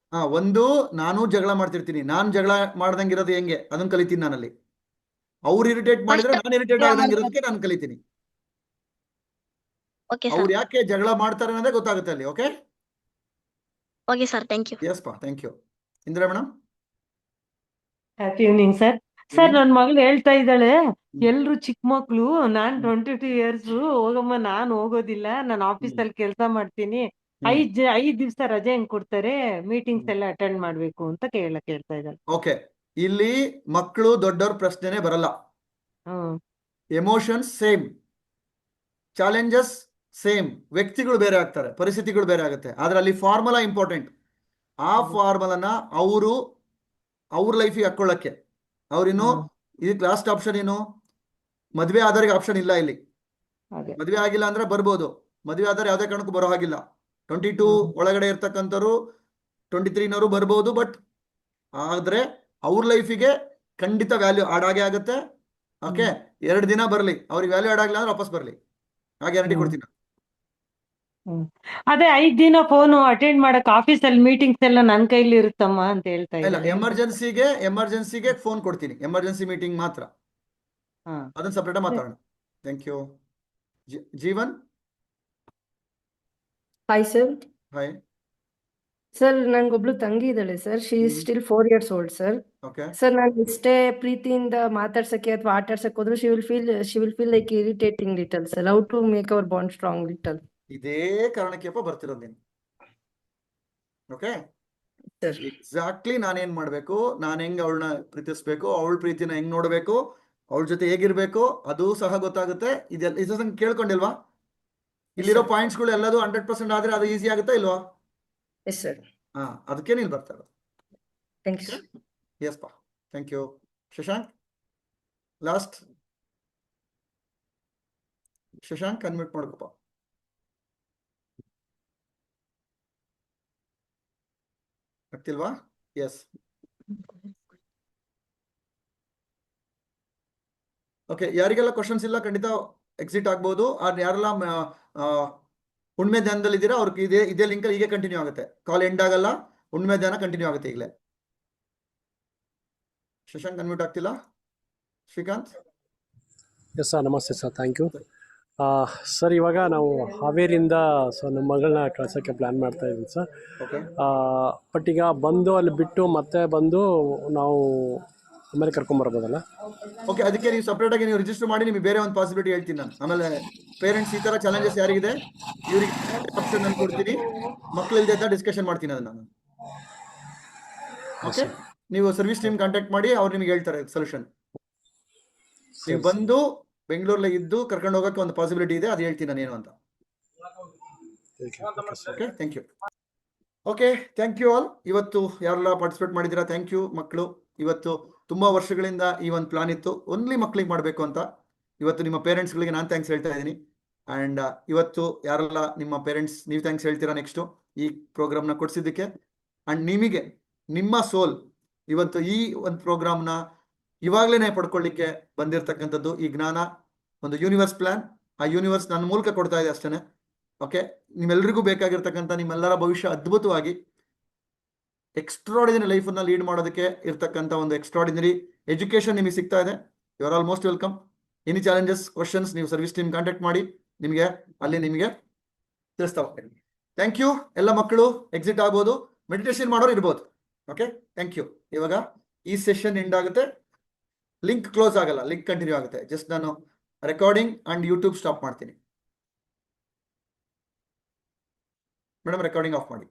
ಒಂದು ನಾನು ಜಗಳ ಮಾಡ್ತಿರ್ತೀನಿ, ನಾನು ಜಗಳ ಮಾಡ್ದಂಗಿರೋದು ಹೆಂಗೆ ಅದನ್ನ ಕಲಿತೀನಿ ನಾನಲ್ಲಿ. ಅವ್ರು ಇರಿಟೇಟ್ ಮಾಡಿದ್ರೆ ನಾನು ಇರಿಟೇಟ್ ಆಗ್ದಂಗಿರೋದಕ್ಕೆ ನಾನು ಕಲಿತೀನಿ. ಓಕೆ ಅವ್ರು ಸರ್ ಯಾಕೆ ಜಗಳ ಮಾಡ್ತಾರೆ ಅನ್ನೋದೇ ಗೊತ್ತಾಗುತ್ತೆ ಅಲ್ಲಿ. Okay, okay sir thank you. Yes ಪಾ, thank you. Indira madam. Happy evening sir. Sir ನನ್ನ ಮಗಳು ಹೇಳ್ತಾ ಇದ್ದಾಳೆ, ಎಲ್ರು ಚಿಕ್ಕ ಮಕ್ಳು, ನಾನ್ 22 ಇಯರ್ಸ್, ಹೋಗಮ್ಮ ನಾನ್ ಹೋಗೋದಿಲ್ಲ, ನಾನು ಆಫೀಸಲ್ಲಿ ಕೆಲಸ ಮಾಡ್ತೀನಿ, 5 ದಿವಸ ರಜೆ ಹೆಂಗ್ ಕೊಡ್ತಾರೆ, ಮೀಟಿಂಗ್ಸ್ ಎಲ್ಲ ಅಟೆಂಡ್ ಮಾಡ್ಬೇಕು ಅಂತ ಕೇಳ್ತಾ ಇದ್ದಾಳೆ. ಓಕೆ, ಇಲ್ಲಿ ಮಕ್ಕಳು ದೊಡ್ಡವ್ರ ಪ್ರಶ್ನೆನೇ ಬರಲ್ಲ. ಎಮೋಷನ್ಸ್ ಸೇಮ್, ಚಾಲೆಂಜಸ್ ಸೇಮ್, ವ್ಯಕ್ತಿಗಳು ಬೇರೆ ಆಗ್ತಾರೆ, ಪರಿಸ್ಥಿತಿಗಳು ಬೇರೆ ಆಗುತ್ತೆ. ಆದ್ರೆ ಅಲ್ಲಿ ಫಾರ್ಮುಲಾ ಇಂಪಾರ್ಟೆಂಟ್. ಆ ಫಾರ್ಮುಲಾನ ಅವ್ರ ಲೈಫಿಗೆ ಹಾಕೊಳ್ಳಕ್ಕೆ ಅವ್ರಿನ್ನು ಇದಕ್ಕೆ ಲಾಸ್ಟ್ ಆಪ್ಷನ್ ಏನು, ಮದ್ವೆ ಆದವ್ರಿಗೆ ಆಪ್ಷನ್ ಇಲ್ಲ ಇಲ್ಲಿ. ಮದ್ವೆ ಆಗಿಲ್ಲ ಅಂದ್ರೆ ಬರ್ಬೋದು, ಮದ್ವೆ ಆದ್ರೆ ಯಾವ್ದೇ ಕಾರಣಕ್ಕೂ ಬರೋ ಹಾಗಿಲ್ಲ. 22 ಒಳಗಡೆ ಇರ್ತಕ್ಕಂಥವ್ರು 23ನವರು ಬರ್ಬೋದು, ಬಟ್ ಆದ್ರೆ ಅವ್ರ ಲೈಫಿಗೆ ಖಂಡಿತ ವ್ಯಾಲ್ಯೂ ಆಡ್ ಆಗೇ ಆಗುತ್ತೆ. ಓಕೆ, 2 ದಿನ ಬರ್ಲಿ, ಅವ್ರಿಗೆ ವ್ಯಾಲ್ಯೂ ಆಡ್ ಆಗಿಲ್ಲ ಅಂದ್ರೆ ವಾಪಸ್ ಬರ್ಲಿ, ಆ ಗ್ಯಾರಂಟಿ ಕೊಡ್ತೀನಿ. ಅದೇ 5 ದಿನ ಫೋನ್ ಅಟೆಂಡ್ ಮಾಡಕ್ ಆಫೀಸಲ್ಲಿ ಮೀಟಿಂಗ್ಸ್ ಎಲ್ಲ ನನ್ನ ಕೈಲಿ ಇರುತ್ತಮ್ಮ ಅಂತ ಹೇಳ್ತಾ ಇಲ್ಲ, ಇದ್ದಾಳೆ. ಎಮರ್ಜೆನ್ಸಿಗೆ ಫೋನ್ ಕೊಡ್ತೀನಿ, ಎಮರ್ಜೆನ್ಸಿ ಮೀಟಿಂಗ್ ಮಾತ್ರ, ಅದನ್ನ ಸಪ್ರೇಟ್ ಮಾತಾಡೋಣ. Thank you. Jeevan. Hi sir. Hi sir, ನನ್ಗೊಬ್ಳು ತಂಗಿ ಇದ್ದಾಳೆ sir. She is still 4 years old sir. Okay, sir, ನಾನು ಎಷ್ಟೇ ಪ್ರೀತಿಯಿಂದ ಮಾತಾಡ್ಸಕ್ಕೆ ಅಥವಾ ಆಟಾಡ್ಸಕ್ ಹೋದ್ರು she will feel like irritating little sir. How to make our bond strong little? ಇದೇ ಕಾರಣಕ್ಕೆಪ್ಪ ಬರ್ತಿರೋದು ನೀನು. Okay, sir. ಎಕ್ಸಾಕ್ಟ್ಲಿ ನಾನೇನ್ ಮಾಡ್ಬೇಕು, ನಾನು ಹೆಂಗ್ ಅವಳನ್ನ ಪ್ರೀತಿಸ್ಬೇಕು, ಅವಳ ಪ್ರೀತಿನ ಹೆಂಗ್ ನೋಡ್ಬೇಕು, ಅವಳ ಜೊತೆ ಹೇಗಿರ್ಬೇಕು, ಅದು ಸಹ ಗೊತ್ತಾಗುತ್ತೆ. ಇದೆಲ್ಲ ಕೇಳ್ಕೊಂಡಿಲ್ವಾ? ಇಲ್ಲಿರೋ ಪಾಯಿಂಟ್ಸ್ಗಳು ಎಲ್ಲದು 100% ಆದ್ರೆ ಅದು ಈಸಿ ಆಗುತ್ತಾ ಇಲ್ವಾ? Yes sir. ಅದಕ್ಕೆ ನೀನು ಬರ್ತಾ ಇರೋದು. Thank you. ಎಸ್ ಪಾ, thank you. Shashank last. Shashank unmute ಮಾಡ್ಕೊಪ್ಪ. ಆಗ್ತಿಲ್ವಾ? ಎಸ್. ಓಕೆ, ಯಾರಿಗೆಲ್ಲ ಕ್ವಶನ್ಸ್ ಇಲ್ಲ ಖಂಡಿತ ಎಕ್ಸಿಟ್ ಆಗ್ಬೋದು. ಯಾರೆಲ್ಲ ಹುಣ್ಮೆ ಧ್ಯಾನದಲ್ಲಿ ಇದ್ದೀರಾ ಅವ್ರಿಗೆ ಇದೇ ಲಿಂಕ್ ಅಲ್ಲಿ ಹೀಗೆ ಕಂಟಿನ್ಯೂ ಆಗುತ್ತೆ. ಕಾಲ್ ಎಂಡ್ ಆಗಲ್ಲ, ಹುಣ್ಮೆ ಧ್ಯಾನ ಕಂಟಿನ್ಯೂ ಆಗುತ್ತೆ ಈಗಲೇ. ಶಶಾಂಕ್ ಅನ್ಮ್ಯೂಟ್ ಆಗ್ತಿಲ್ಲ. ಶ್ರೀಕಾಂತ್. ಎಸ್ ಸರ್, ನಮಸ್ತೆ ಸರ್, ಥ್ಯಾಂಕ್ ಯು ಸರ್. ಇವಾಗ ನಾವು ಹಾವೇರಿಯಿಂದ ನಮ್ಮ ಮಗಳನ್ನ ಕಳ್ಸೋಕ್ಕೆ ಪ್ಲ್ಯಾನ್ ಮಾಡ್ತಾ ಇದ್ದೀನಿ ಸರ್. ಬಟ್ ಈಗ ಬಂದು ಅಲ್ಲಿ ಬಿಟ್ಟು ಮತ್ತೆ ಬಂದು ನಾವು ಆಮೇಲೆ ಕರ್ಕೊಂಬರ್ಬೋದಲ್ಲ? ಓಕೆ, ಅದಕ್ಕೆ ನೀವು ಸಪ್ರೇಟ್ ಆಗಿ ನೀವು ರಿಜಿಸ್ಟರ್ ಮಾಡಿ, ನಿಮಗೆ ಬೇರೆ ಒಂದು ಪಾಸಿಬಿಲಿಟಿ ಹೇಳ್ತೀನಿ ನಾನು. ಆಮೇಲೆ ಪೇರೆಂಟ್ಸ್ ಈ ತರ ಚಾಲೆಂಜಸ್ ಯಾರಿಗಿದೆ ಇವ್ರಿಗೆ ಆಪ್ಷನ್ ನಾನು ಕೊಡ್ತೀನಿ, ಮಕ್ಕಳು ಇಲ್ಲದೆ ಡಿಸ್ಕಷನ್ ಮಾಡ್ತೀನಿ ಅದನ್ನ ನಾನು. ಓಕೆ, ನೀವು ಸರ್ವಿಸ್ ಟೀಮ್ ಕಾಂಟ್ಯಾಕ್ಟ್ ಮಾಡಿ, ಅವ್ರು ನಿಮ್ಗೆ ಹೇಳ್ತಾರೆ ಸೊಲ್ಯೂಷನ್. ನೀವು ಬಂದು ಬೆಂಗಳೂರಲ್ಲಿ ಇದ್ದು ಕರ್ಕೊಂಡು ಹೋಗೋಕ್ಕೆ ಒಂದು ಪಾಸಿಬಿಲಿಟಿ ಇದೆ, ಅದು ಹೇಳ್ತೀನಿ ನಾನು ಏನು ಅಂತ. Okay, thank you. Okay, thank you all. ಇವತ್ತು ಯಾರೆಲ್ಲ ಪಾರ್ಟಿಸಿಪೇಟ್ ಮಾಡಿದ್ದೀರಾ ಥ್ಯಾಂಕ್ ಯು. ಮಕ್ಕಳು, ಇವತ್ತು ತುಂಬಾ ವರ್ಷಗಳಿಂದ ಈ ಒಂದು ಪ್ಲಾನ್ ಇತ್ತು, ಓನ್ಲಿ ಮಕ್ಳಿಗೆ ಮಾಡಬೇಕು ಅಂತ. ಇವತ್ತು ನಿಮ್ಮ ಪೇರೆಂಟ್ಸ್ಗಳಿಗೆ ನಾನು ಥ್ಯಾಂಕ್ಸ್ ಹೇಳ್ತಾ ಇದ್ದೀನಿ. ಆ್ಯಂಡ್ ಇವತ್ತು ಯಾರೆಲ್ಲ ನಿಮ್ಮ ಪೇರೆಂಟ್ಸ್ ನೀವು ಥ್ಯಾಂಕ್ಸ್ ಹೇಳ್ತೀರಾ ನೆಕ್ಸ್ಟು ಈ ಪ್ರೋಗ್ರಾಮ್ನ ಕೊಡಿಸಿದ್ದಕ್ಕೆ. ಆ್ಯಂಡ್ ನಿಮಗೆ ನಿಮ್ಮ ಸೋಲ್ ಇವತ್ತು ಈ ಒಂದು ಪ್ರೋಗ್ರಾಮ್ನ ಇವಾಗಲೇ ಪಡ್ಕೊಳ್ಳಿಕ್ಕೆ ಬಂದಿರತಕ್ಕಂಥದ್ದು ಈ ಜ್ಞಾನ, ಒಂದು ಯೂನಿವರ್ಸ್ ಪ್ಲಾನ್. ಆ ಯೂನಿವರ್ಸ್ ನನ್ನ ಮೂಲಕ ಕೊಡ್ತಾ ಇದೆ ಅಷ್ಟೇ. ಓಕೆ, ನಿಮ್ಮೆಲ್ಲರಿಗೂ ಬೇಕಾಗಿರ್ತಕ್ಕಂಥ ನಿಮ್ಮೆಲ್ಲರ ಭವಿಷ್ಯ ಅದ್ಭುತವಾಗಿ ಎಕ್ಸ್ಟ್ರಾಡಿನರಿ ಲೈಫನ್ನು ಲೀಡ್ ಮಾಡೋದಕ್ಕೆ ಇರ್ತಕ್ಕಂಥ ಒಂದು ಎಕ್ಸ್ಟ್ರಾಡಿನರಿ ಎಜುಕೇಶನ್ ನಿಮಗೆ ಸಿಗ್ತಾ ಇದೆ. You are all most welcome. Any challenges, questions ನೀವು ಸರ್ವಿಸ್ ಟೀಮ್ ಕಾಂಟ್ಯಾಕ್ಟ್ ಮಾಡಿ, ನಿಮಗೆ ಅಲ್ಲಿ ನಿಮಗೆ ತಿಳಿಸ್ತಾ ಹೋಗ್ತೀನಿ. Thank you. ಎಲ್ಲ ಮಕ್ಕಳು ಎಕ್ಸಿಟ್ ಆಗ್ಬೋದು, ಮೆಡಿಟೇಷನ್ ಮಾಡೋರು ಇರ್ಬೋದು. Okay, thank you. ಇವಾಗ ಈ ಸೆಷನ್ ಎಂಡ್ ಆಗುತ್ತೆ, ಲಿಂಕ್ ಕ್ಲೋಸ್ ಆಗಲ್ಲ, ಲಿಂಕ್ ಕಂಟಿನ್ಯೂ ಆಗುತ್ತೆ. ಜಸ್ಟ್ ನಾನು ರೆಕಾರ್ಡಿಂಗ್ ಅಂಡ್ ಯೂಟ್ಯೂಬ್ ಸ್ಟಾಪ್ ಮಾಡ್ತೀನಿ. ಮೇಡಮ್ ರೆಕಾರ್ಡಿಂಗ್ ಆಫ್ ಮಾಡಿ.